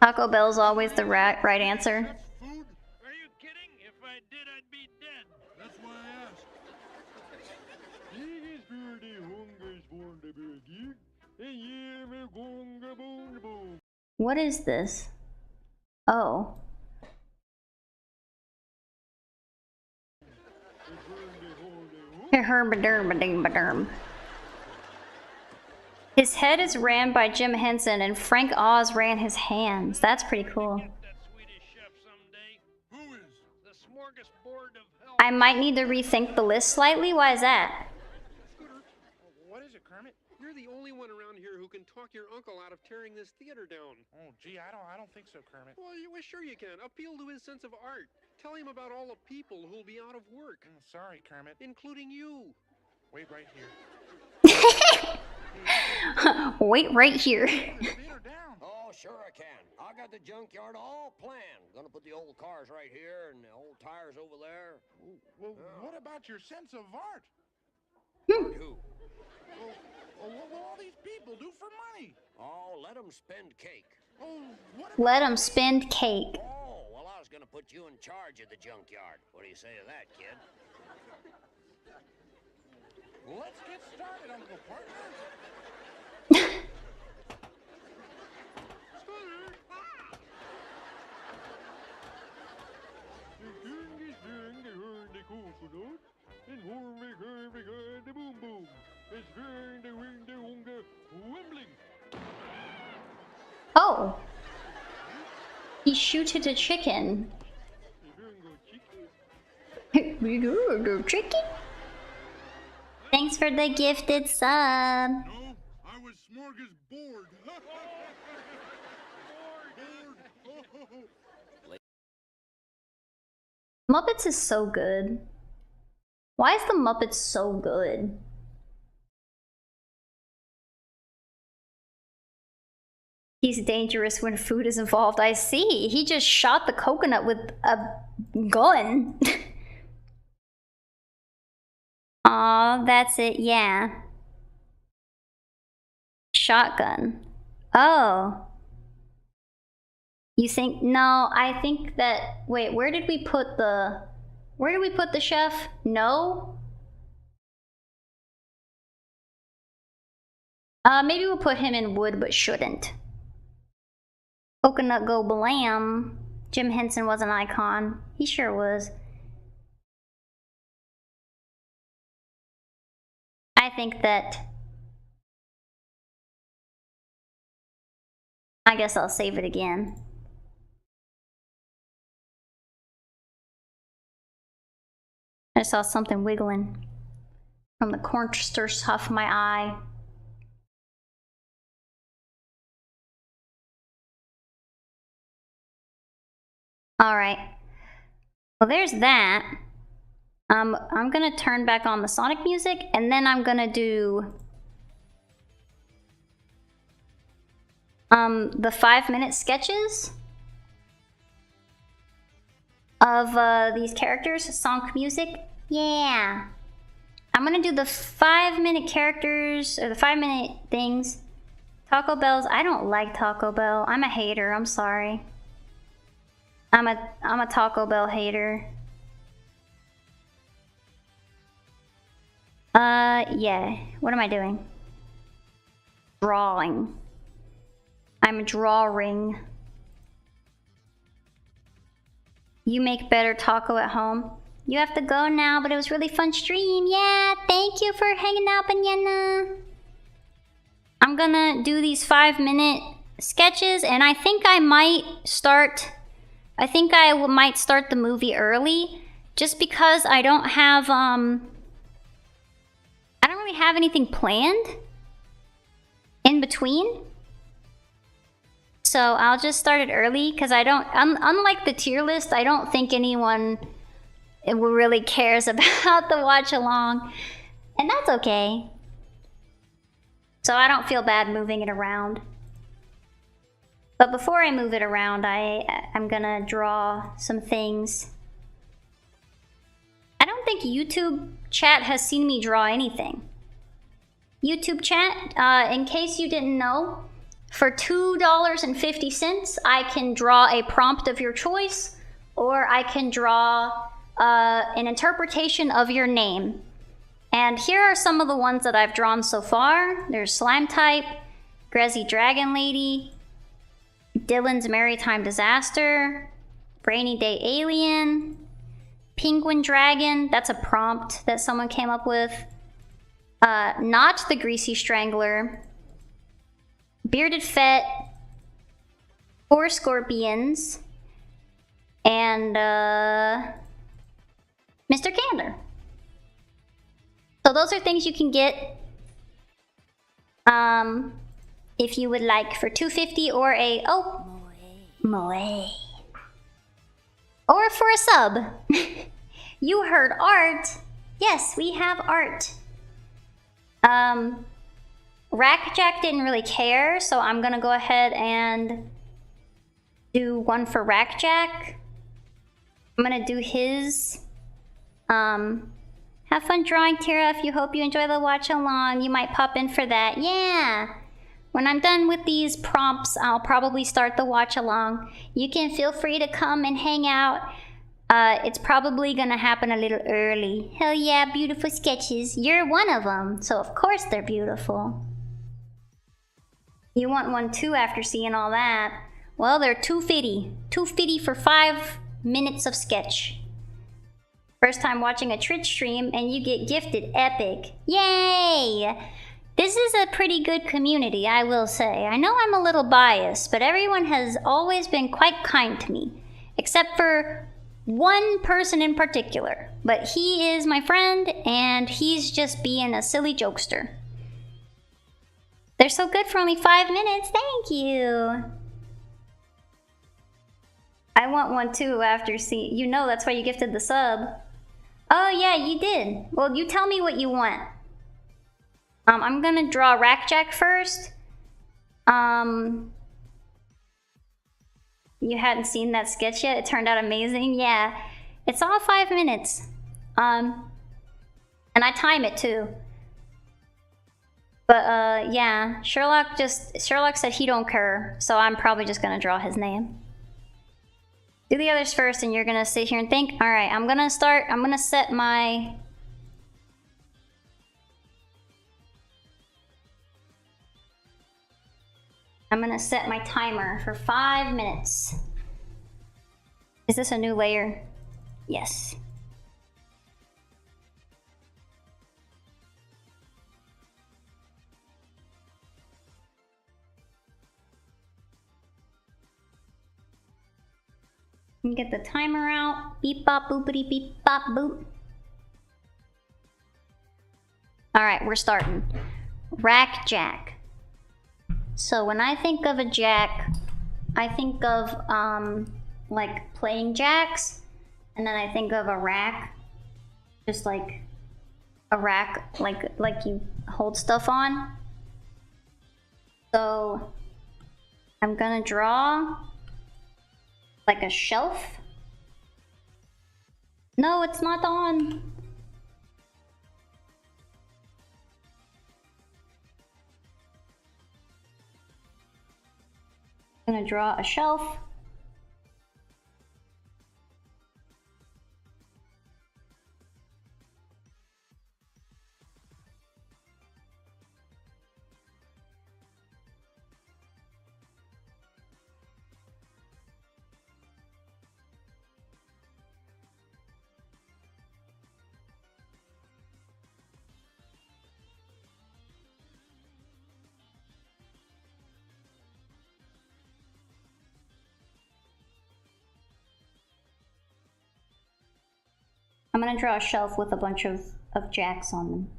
Taco Bell's always the right answer. Are you kidding? If I did, I'd be dead. That's why I asked. What is this? Oh. His head is ran by Jim Henson and Frank Oz ran his hands. That's pretty cool. I might need to rethink the list slightly. Why is that? What is it, Kermit? You're the only one around here who can talk your uncle out of tearing this theater down. Oh, gee, I don't think so, Kermit. Well, sure you can. Appeal to his sense of art. Tell him about all the people who'll be out of work. Sorry, Kermit. Including you. Wait right here. Wait right here. Oh, sure I can. I got the junkyard all planned. Gonna put the old cars right here and the old tires over there. Well, what about your sense of art? Art who? What will all these people do for money? Oh, let them spend cake. Oh, Let him spend cake. Oh, well, I was gonna put you in charge of the junkyard. What do you say to that, kid? Let's get started, Uncle Partner. Oh. He shooted a chicken. Chicken? Thanks for the gifted sub. No, I was smorgasbord. Muppets is so good. Why is the Muppets so good? He's dangerous when food is involved. I see. He just shot the coconut with a gun. Aw, that's it, yeah. Shotgun. Oh. You think, no, I think that, wait, where did we put the chef? No? Maybe we'll put him in wood, but shouldn't. Coconut go blam. Jim Henson was an icon. He sure was. I think that... I guess I'll save it again. I saw something wiggling from the cornster's off my eye. Alright. Well, there's that. I'm gonna turn back on the Sonic music, and then I'm gonna do the 5-minute sketches of these characters. Sonic music. Yeah. I'm gonna do the 5-minute characters, or the 5-minute things. Taco Bell's. I don't like Taco Bell. I'm a hater. I'm sorry. I'm a Taco Bell hater. Yeah. What am I doing? Drawing. I'm drawing. You make better taco at home. You have to go now, but it was really fun stream. Yeah, thank you for hanging out, Banyana. I'm gonna do these 5-minute sketches, and I think I might start... I think I might start the movie early, just because I don't have, I don't really have anything planned in between. So I'll just start it early, because I don't, unlike the tier list, I don't think anyone really cares about the watch along, and that's okay. So I don't feel bad moving it around. But before I move it around, I'm gonna draw some things. I don't think YouTube chat has seen me draw anything. YouTube chat, in case you didn't know, for $2.50, I can draw a prompt of your choice, or I can draw an interpretation of your name. And here are some of the ones that I've drawn so far. There's Slime Type, Grezzy Dragon Lady, Dylan's Maritime Disaster, Rainy Day Alien, Penguin Dragon, that's a prompt that someone came up with. Not the Greasy Strangler, Bearded Fett, 4 Scorpions, and Mr. Candor. So those are things you can get if you would like for $2.50 or a moe. Or for a sub. You heard art. Yes, we have art. Rackjack didn't really care, so I'm gonna go ahead and do one for Rackjack. I'm gonna do his. Have fun drawing, Tira. If you hope you enjoy the watch along, you might pop in for that. Yeah. When I'm done with these prompts, I'll probably start the watch along. You can feel free to come and hang out. It's probably gonna happen a little early. Hell yeah, beautiful sketches. You're one of them, so of course they're beautiful. You want one too after seeing all that. Well, they're $2.50. $2.50 for 5 minutes of sketch. First time watching a Twitch stream and you get gifted epic. Yay! This is a pretty good community, I will say. I know I'm a little biased, but everyone has always been quite kind to me. Except for one person in particular. But he is my friend, and he's just being a silly jokester. They're so good for only 5 minutes. Thank you. I want one too after seeing... You know that's why you gifted the sub. Oh yeah, you did. Well, you tell me what you want. I'm gonna draw Rackjack first. You hadn't seen that sketch yet? It turned out amazing. Yeah, it's all 5 minutes. And I time it too. But yeah, Sherlock said he don't care, so I'm probably just gonna draw his name. Do the others first, and you're gonna sit here and think. All right, I'm gonna start. I'm gonna set my. I'm gonna set my timer for 5 minutes. Is this a new layer? Yes. And get the timer out. Beep bop boopity beep bop boop. Alright, we're starting. Rackjack. So when I think of a jack, I think of like playing jacks, and then I think of a rack, just like a rack, like you hold stuff on. So I'm gonna draw like a shelf. No, it's not on. I'm gonna draw a shelf. I'm gonna draw a shelf with a bunch of jacks on them.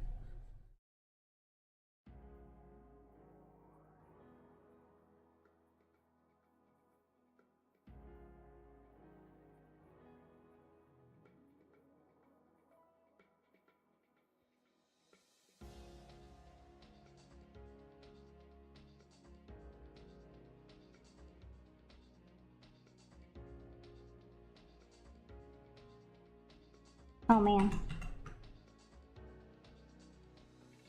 Oh man.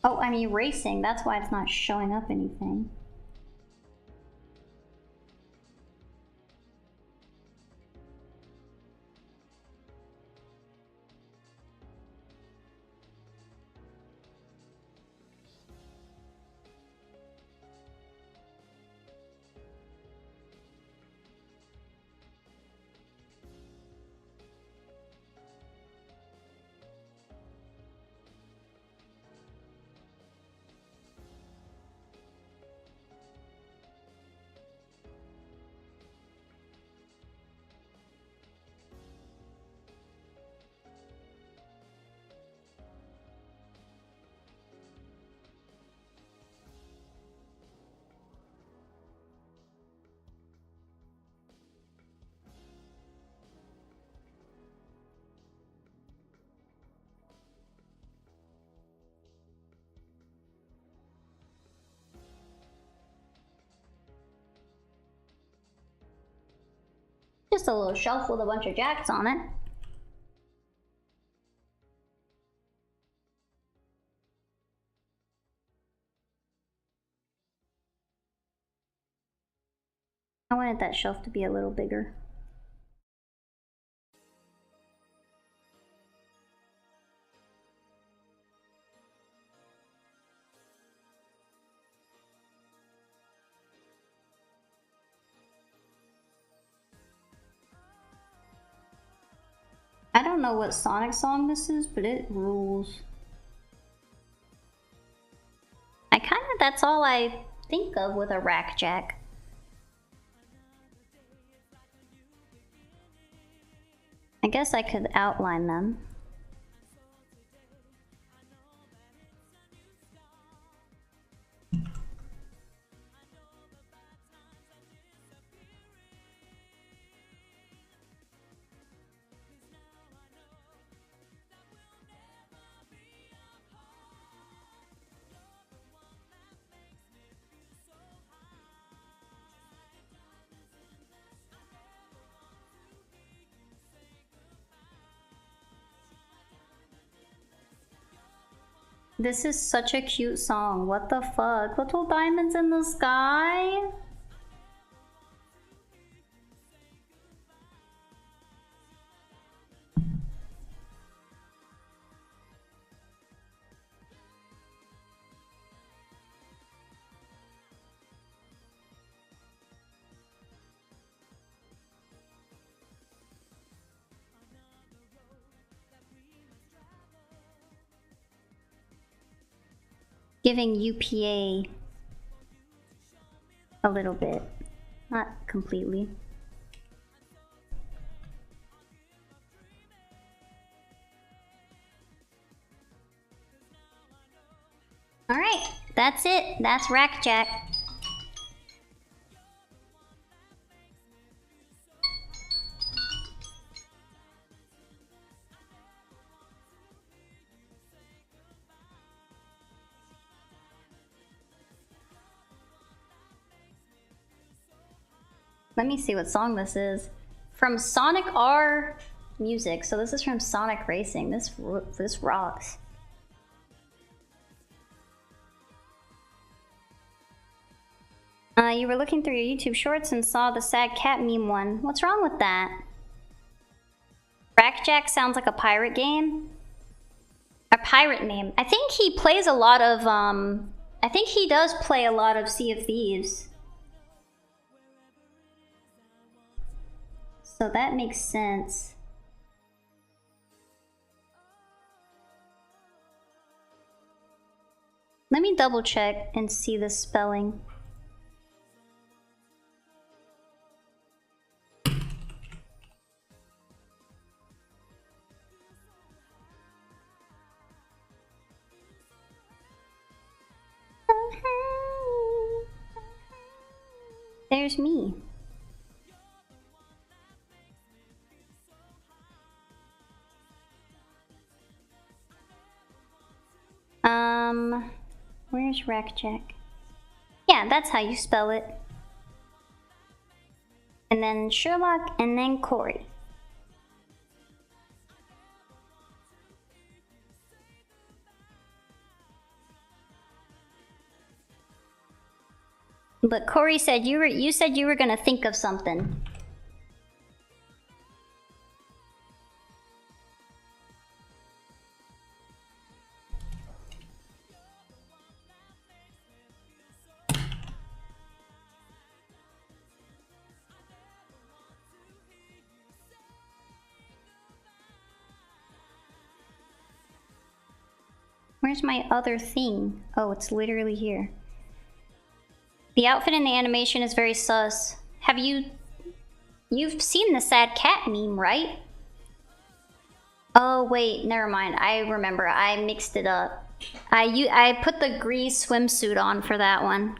Oh, I'm erasing. That's why it's not showing up anything. Just a little shelf with a bunch of jacks on it. I wanted that shelf to be a little bigger. I don't know what Sonic song this is, but it rules. That's all I think of with a rack jack. I guess I could outline them. This is such a cute song. What the fuck? Little diamonds in the sky? Giving UPA a little bit, not completely. All right, that's it. That's Rack Jack. Let me see what song this is. From Sonic R Music. So this is from Sonic Racing. This rocks. You were looking through your YouTube shorts and saw the sad cat meme one. What's wrong with that? Rackjack sounds like a pirate game. A pirate name. I think he plays a lot of, I think he does play a lot of Sea of Thieves. So that makes sense. Let me double check and see the spelling. There's me. Where's Rackjack? Yeah, that's how you spell it. And then Sherlock, and then Corey. But Corey said you said you were gonna think of something. Where's my other thing? Oh, it's literally here. The outfit and the animation is very sus. Have you've seen the sad cat meme, right? Oh wait, never mind. I remember. I mixed it up. I put the grease swimsuit on for that one.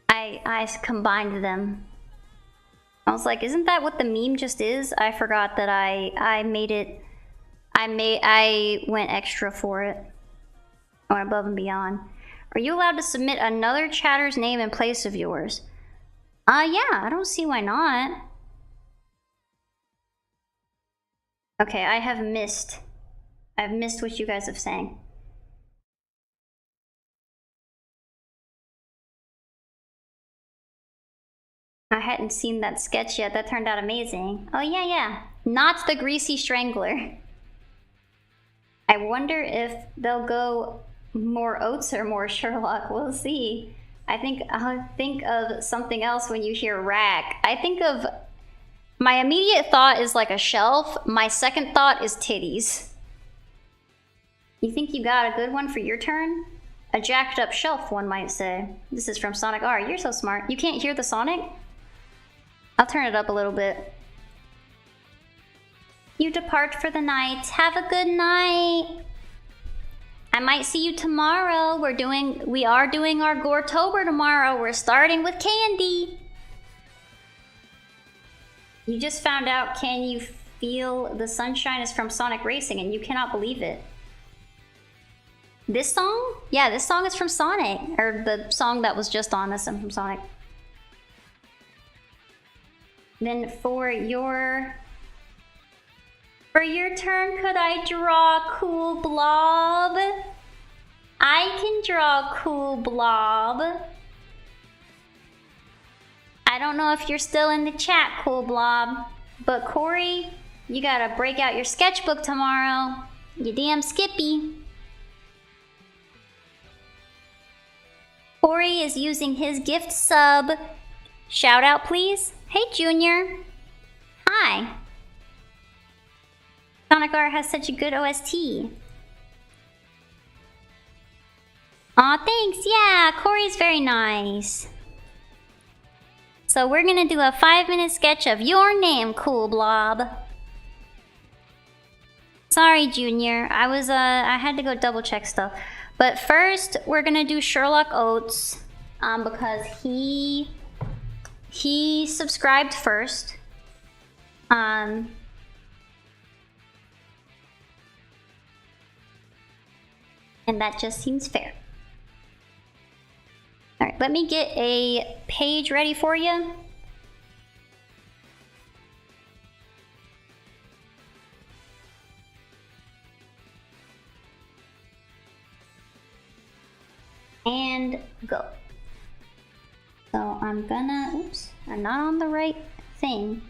I combined them. I was like, isn't that what the meme just is? I forgot that I made it. I went extra for it. I went above and beyond. Are you allowed to submit another chatter's name in place of yours? Yeah, I don't see why not. Okay, I've missed what you guys have sang. I hadn't seen that sketch yet. That turned out amazing. Oh yeah. Not the Greasy Strangler. I wonder if they'll go more Oates or more Sherlock. We'll see. I'll think of something else when you hear rack. I think of... My immediate thought is like a shelf. My second thought is titties. You think you got a good one for your turn? A jacked up shelf, one might say. This is from Sonic R. You're so smart. You can't hear the Sonic? I'll turn it up a little bit. You depart for the night. Have a good night. I might see you tomorrow. We are doing our Goretober tomorrow. We're starting with candy. You just found out Can You Feel the Sunshine is from Sonic Racing and you cannot believe it. This song? Yeah, this song is from Sonic. Or the song that was just on this one from Sonic. Then for your turn, could I draw Cool Blob? I can draw Cool Blob. I don't know if you're still in the chat, Cool Blob, but Corey, you gotta break out your sketchbook tomorrow. You damn Skippy. Corey is using his gift sub. Shout out, please. Hey, Junior. Hi. Sonic R has such a good OST. Aw, thanks. Yeah, Corey's very nice. So we're gonna do a 5-minute sketch of your name, Cool Blob. Sorry, Junior. I had to go double check stuff. But first, we're gonna do Sherlock Oates, because he subscribed first. And that just seems fair. Alright, let me get a page ready for you. And go. So I'm gonna, oops, I'm not on the right thing.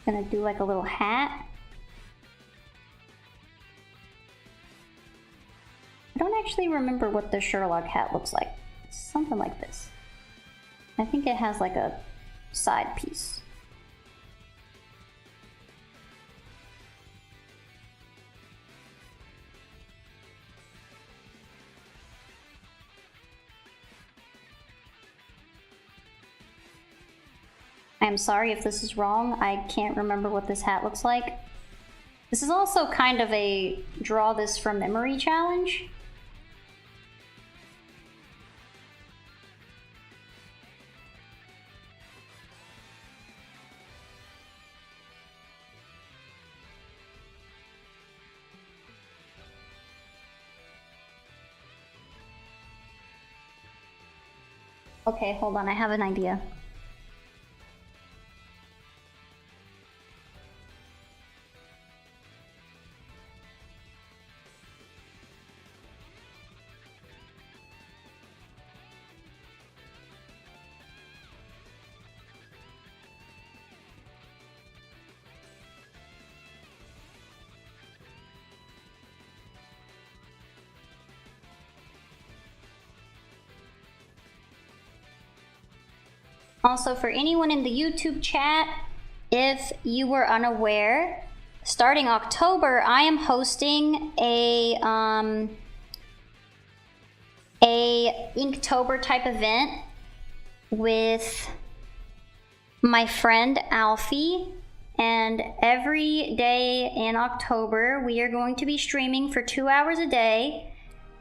Gonna do like a little hat. I don't actually remember what the Sherlock hat looks like. It's something like this. I think it has like a side piece. I'm sorry if this is wrong. I can't remember what this hat looks like. This is also kind of a draw this from memory challenge. Okay, hold on, I have an idea. Also, for anyone in the YouTube chat, if you were unaware, starting October, I am hosting a Inktober type event with my friend Alfie, and every day in October we are going to be streaming for 2 hours a day,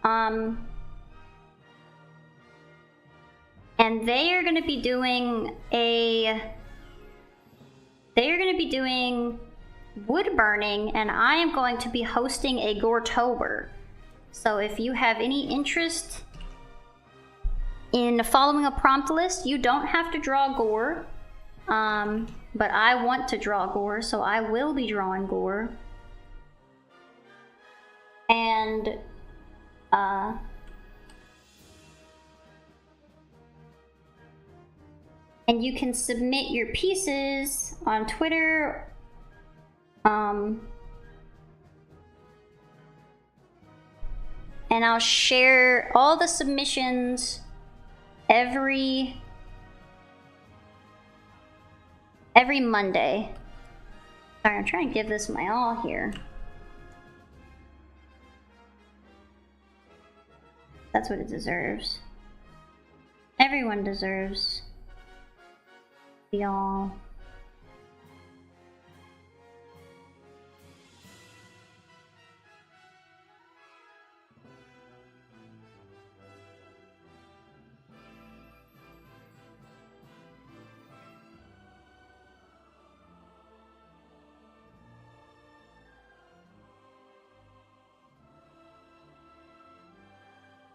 and they are going to be doing wood burning, and I am going to be hosting a Goretober. So if you have any interest in following a prompt list, you don't have to draw gore, but I want to draw gore, so I will be drawing gore. And you can submit your pieces on Twitter, and I'll share all the submissions every Monday. Sorry, I'm trying to give this my all here. That's what it deserves. Everyone deserves the all.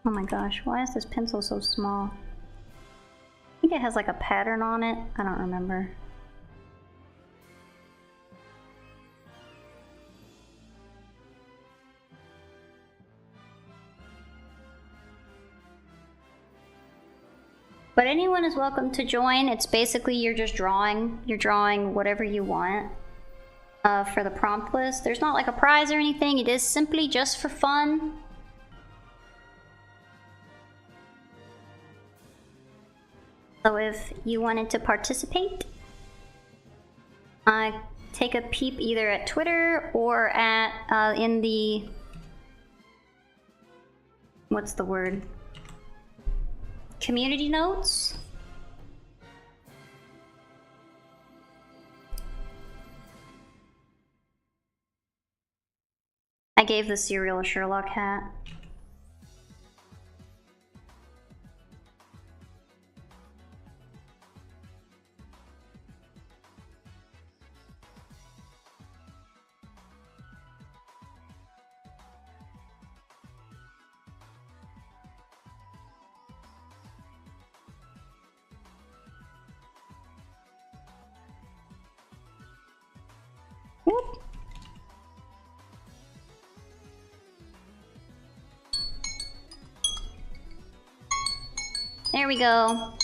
Oh my gosh, why is this pencil so small? I think it has like a pattern on it. I don't remember. But anyone is welcome to join. It's basically you're just drawing. You're drawing whatever you want for the prompt list. There's not like a prize or anything. It is simply just for fun. So if you wanted to participate, take a peep either at Twitter or at in the, what's the word? Community notes. I gave the cereal a Sherlock hat. Whoop. There we go.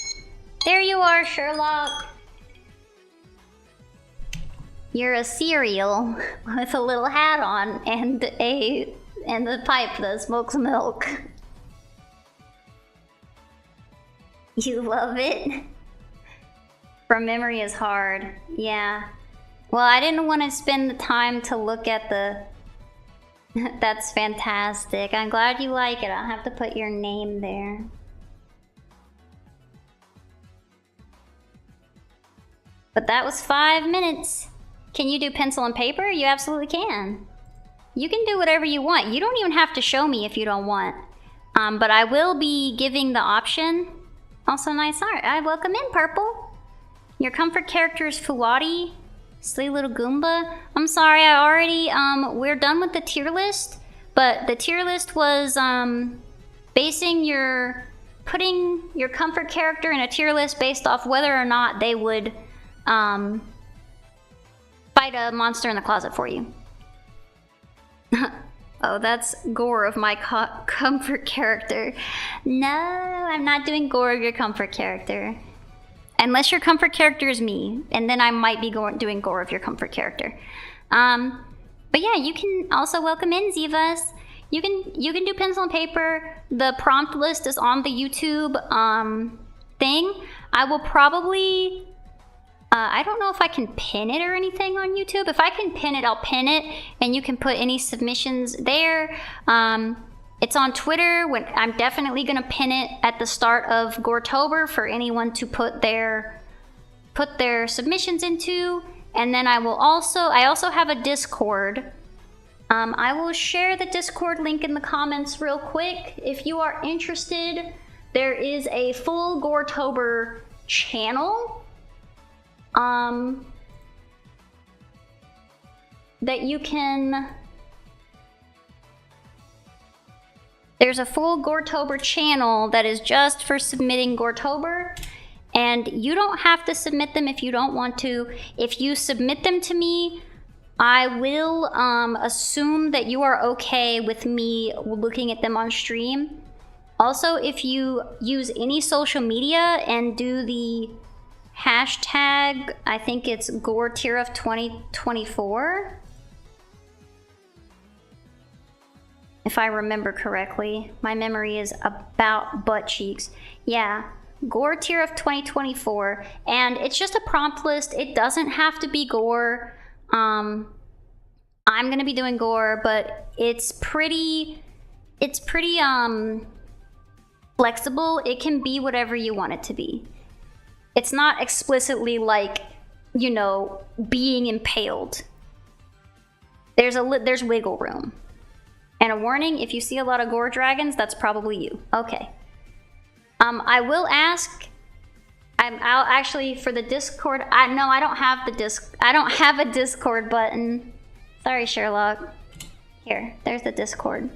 There you are, Sherlock. You're a cereal with a little hat on and the pipe that smokes milk. You love it? From memory is hard. Yeah. Well, I didn't want to spend the time to look at the... That's fantastic. I'm glad you like it. I'll have to put your name there. But that was 5 minutes. Can you do pencil and paper? You absolutely can. You can do whatever you want. You don't even have to show me if you don't want. But I will be giving the option. Also nice art. I welcome in, Purple. Your comfort character is Fuwadi. Silly little Goomba. I'm sorry, I already, we're done with the tier list, but the tier list was, putting your comfort character in a tier list based off whether or not they would, fight a monster in the closet for you. Oh, that's gore of my comfort character. No, I'm not doing gore of your comfort character. Unless your comfort character is me, and then I might be doing gore of your comfort character. But yeah, you can also welcome in Zivas. You can do pencil and paper. The prompt list is on the YouTube thing. I will probably... I don't know if I can pin it or anything on YouTube. If I can pin it, I'll pin it, and you can put any submissions there. It's on Twitter. I'm definitely gonna pin it at the start of Goretober for anyone to put their submissions into. And then I also have a Discord. I will share the Discord link in the comments real quick. If you are interested, there is a full Goretober channel. That you can... There's a full Goretober channel that is just for submitting Goretober, and you don't have to submit them if you don't want to. If you submit them to me, I will assume that you are okay with me looking at them on stream. Also, if you use any social media and do the hashtag, I think it's GoreTierOf2024, if I remember correctly. My memory is about butt cheeks. Yeah, GoreTierOf2024, and it's just a prompt list. It doesn't have to be gore. I'm gonna be doing gore, but it's pretty flexible. It can be whatever you want it to be. It's not explicitly like, you know, being impaled. There's wiggle room. And a warning, if you see a lot of gore dragons, that's probably you. Okay. I will ask, I'll actually, for the Discord, no, I don't have a Discord button. Sorry, Sherlock. Here, there's the Discord.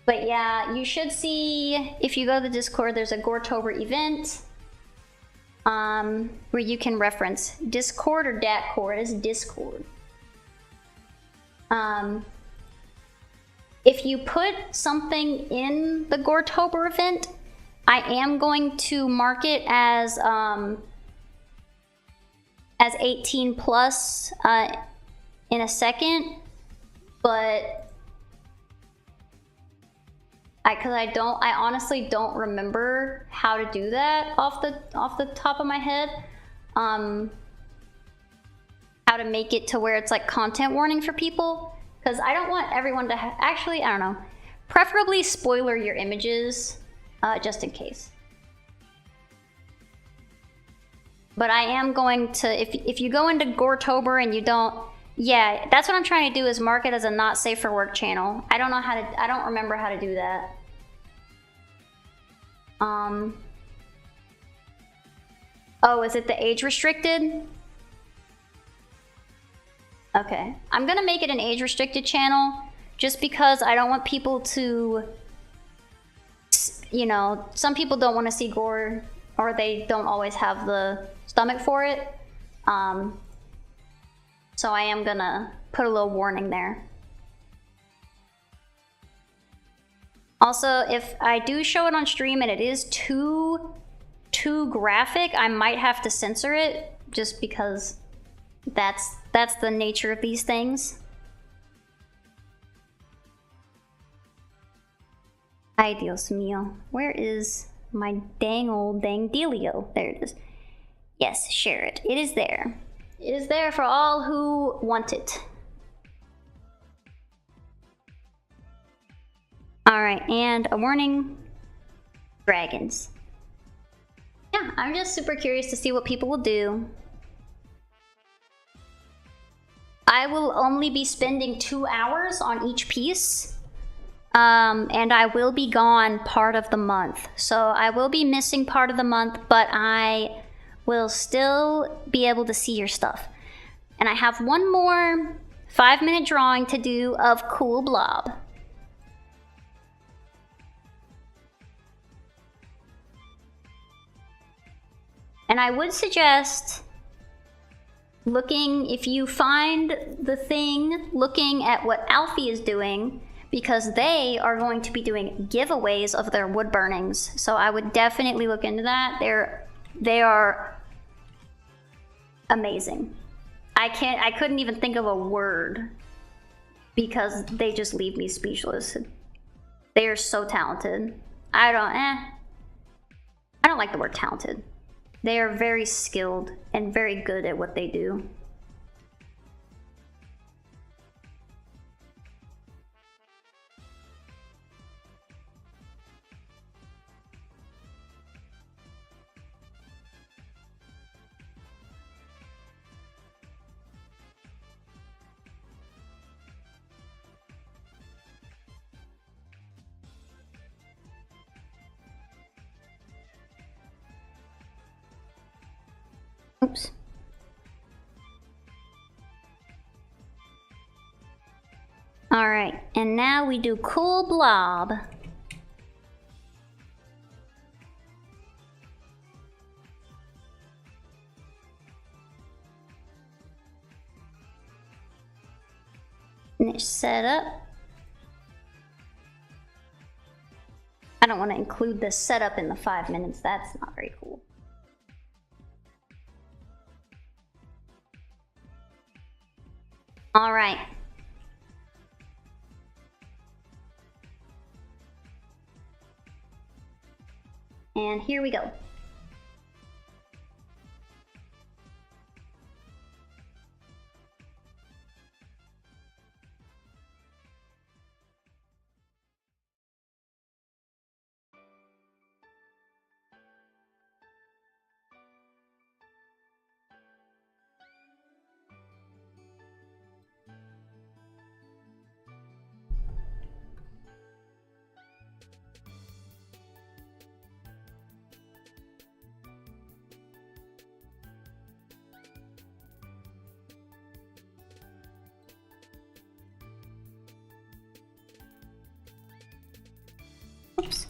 But yeah, you should see, if you go to the Discord, there's a Goretober event where you can reference Discord or Datcord. It's Discord. If you put something in the Goretober event, I am going to mark it as 18 plus in a second, but I honestly don't remember how to do that off the top of my head. How to make it to where it's like content warning for people, because I don't want everyone to actually, I don't know. Preferably spoiler your images, just in case. But I am going to, if you go into Goretober and you don't, yeah, that's what I'm trying to do, is mark it as a not safe for work channel. I don't remember how to do that. Oh, is it the age restricted? Okay, I'm gonna make it an age restricted channel just because I don't want people to, you know, some people don't want to see gore, or they don't always have the stomach for it. So I am gonna put a little warning there. Also, if I do show it on stream and it is too graphic, I might have to censor it, just because that's the nature of these things. Ay, Dios mío. Where is my dang dealio? There it is. Yes, share it. It is there. It is there for all who want it. Alright, and a warning. Dragons. Yeah, I'm just super curious to see what people will do. I will only be spending 2 hours on each piece. And I will be gone part of the month. So I will be missing part of the month, but I will still be able to see your stuff. And I have one more 5-minute drawing to do of Cool Blob. And I would suggest looking, if you find the thing, looking at what Alfie is doing, because they are going to be doing giveaways of their wood burnings. So I would definitely look into that. They are amazing. I couldn't even think of a word because they just leave me speechless. They are so talented. I don't like the word talented. They are very skilled and very good at what they do. Oops. Alright, and now we do cool blob. Finish setup. I don't want to include the setup in the 5 minutes, that's not very cool. All right. And here we go. Oops.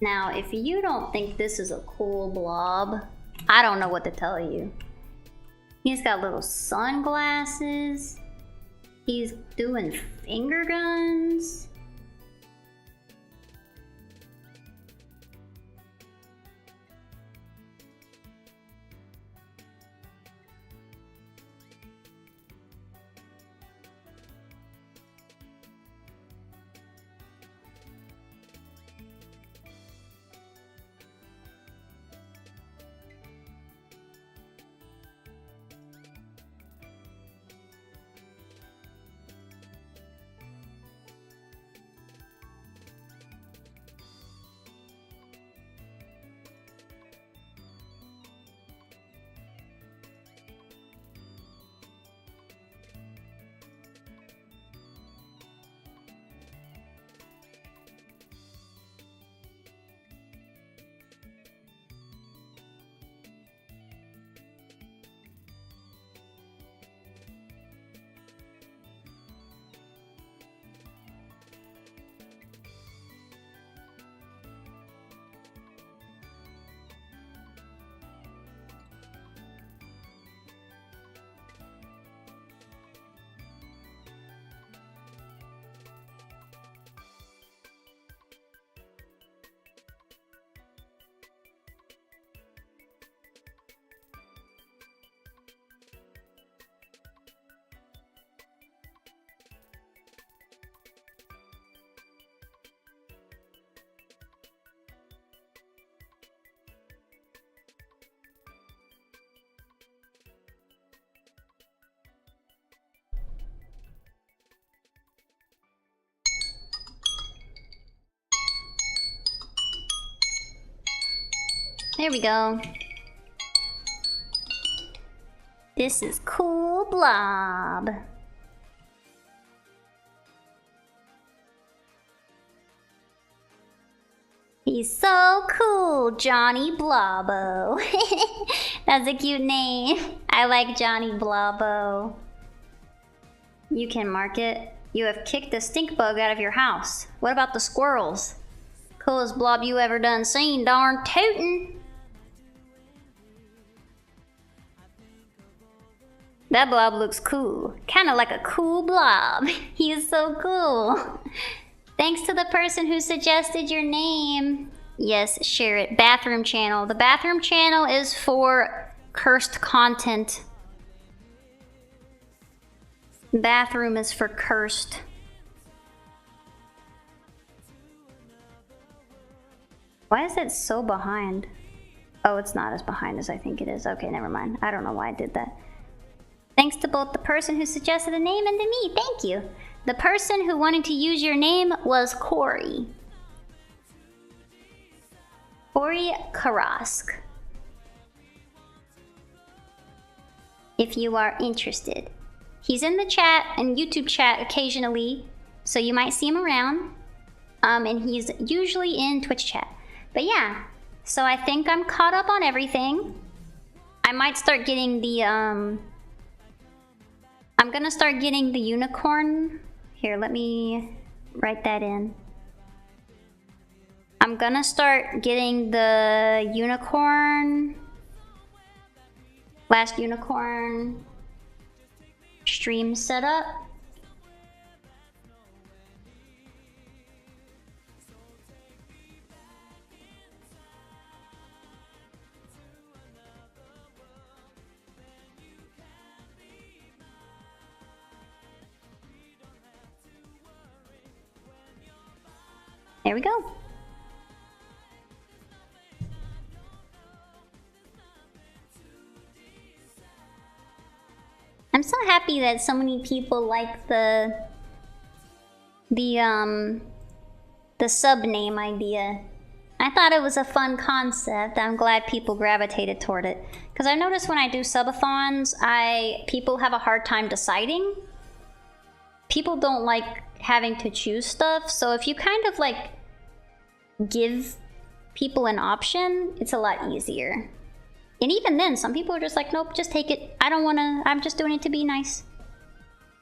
Now, if you don't think this is a cool blob, I don't know what to tell you. He's got little sunglasses. He's doing finger guns. There we go. This is Cool Blob. He's so cool, Johnny Blobbo. That's a cute name. I like Johnny Blobbo. You can mark it. You have kicked the stink bug out of your house. What about the squirrels? Coolest blob you ever done seen, darn tootin'. That blob looks cool. Kinda like a cool blob. He is so cool. Thanks to the person who suggested your name. Yes, share it. Bathroom channel. The bathroom channel is for cursed content. Bathroom is for cursed. Why is it so behind? Oh, it's not as behind as I think it is. Okay, never mind. I don't know why I did that. Thanks to both the person who suggested the name and to me. Thank you. The person who wanted to use your name was Corey. Corey Karask. If you are interested. He's in the chat and YouTube chat occasionally, so you might see him around. And he's usually in Twitch chat. But yeah, so I think I'm caught up on everything. I might start getting the, I'm gonna start getting the unicorn. Here, let me write that in. I'm gonna start getting the unicorn. Last unicorn stream set up. There we go. I'm so happy that so many people like the sub name idea. I thought it was a fun concept. I'm glad people gravitated toward it. Because I noticed when I do subathons, people have a hard time deciding. People don't like having to choose stuff, so if you kind of like give people an option, it's a lot easier. And even then, some people are just like, nope, just take it. I don't wanna, I'm just doing it to be nice.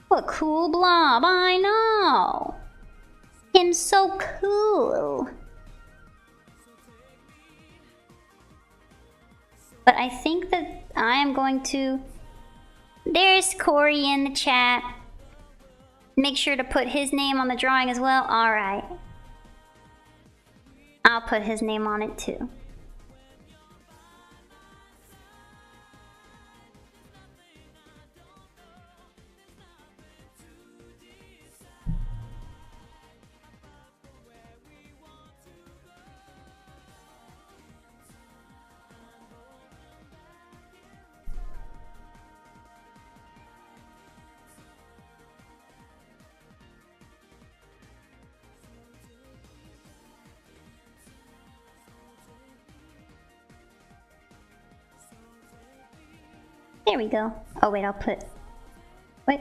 What cool blob, I know. Him's so cool. But I think that I am going to, there's Corey in the chat. Make sure to put his name on the drawing as well. All right. I'll put his name on it too. There we go. Oh wait, I'll put... Wait.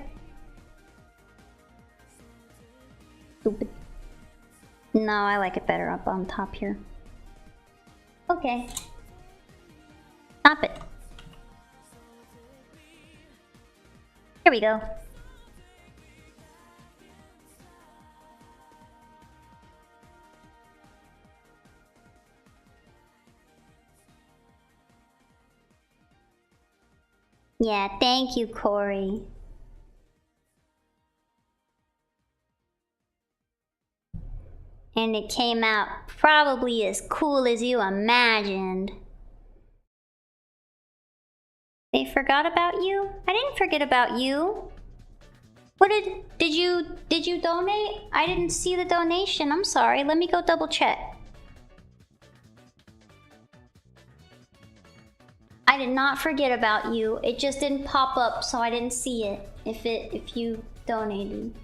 Stupid. No, I like it better up on top here. Okay. Stop it. Here we go. Yeah, thank you, Corey. And it came out probably as cool as you imagined. They forgot about you? I didn't forget about you. What did you donate? I didn't see the donation. I'm sorry. Let me go double check. I did not forget about you. It just didn't pop up, so I didn't see it. If you donated.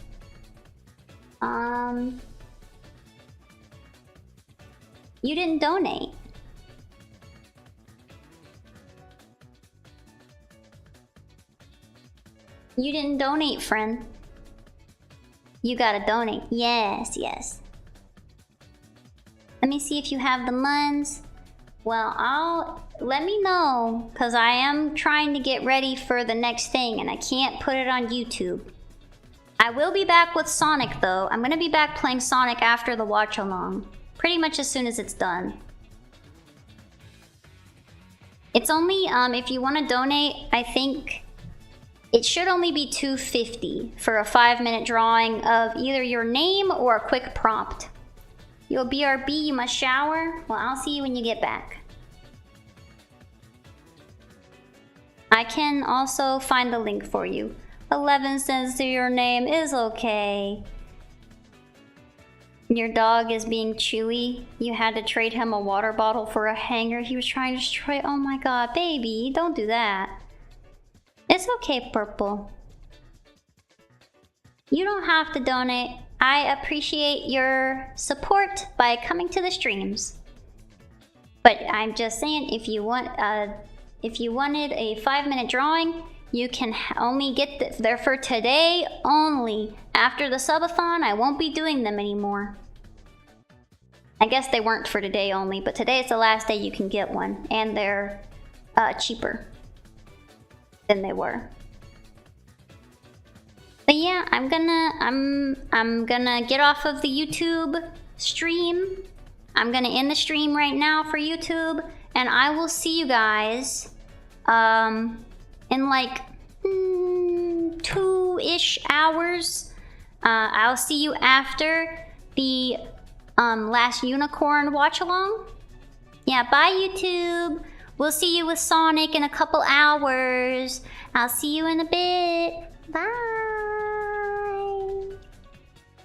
You didn't donate. You didn't donate, friend. You gotta donate. Yes, yes. Let me see if you have the muns. Well, let me know, because I am trying to get ready for the next thing and I can't put it on YouTube. I will be back with Sonic though. I'm gonna be back playing Sonic after the watch along. Pretty much as soon as it's done. It's only, if you want to donate, I think it should only be $2.50 for a 5-minute drawing of either your name or a quick prompt. Yo, BRB, you must shower? Well, I'll see you when you get back. I can also find the link for you. 11 cents to your name is okay. Your dog is being chewy. You had to trade him a water bottle for a hanger he was trying to destroy. Oh my god, baby, don't do that. It's okay, Purple. You don't have to donate. I appreciate your support by coming to the streams. But I'm just saying, if you wanted a 5-minute drawing, you can only get there for today only. After the subathon, I won't be doing them anymore. I guess they weren't for today only, but today is the last day you can get one, and they're cheaper than they were. But yeah, I'm gonna get off of the YouTube stream. I'm gonna end the stream right now for YouTube, and I will see you guys in like 2-ish hours. I'll see you after the last unicorn watch along. Yeah, bye YouTube. We'll see you with Sonic in a couple hours. I'll see you in a bit. Bye.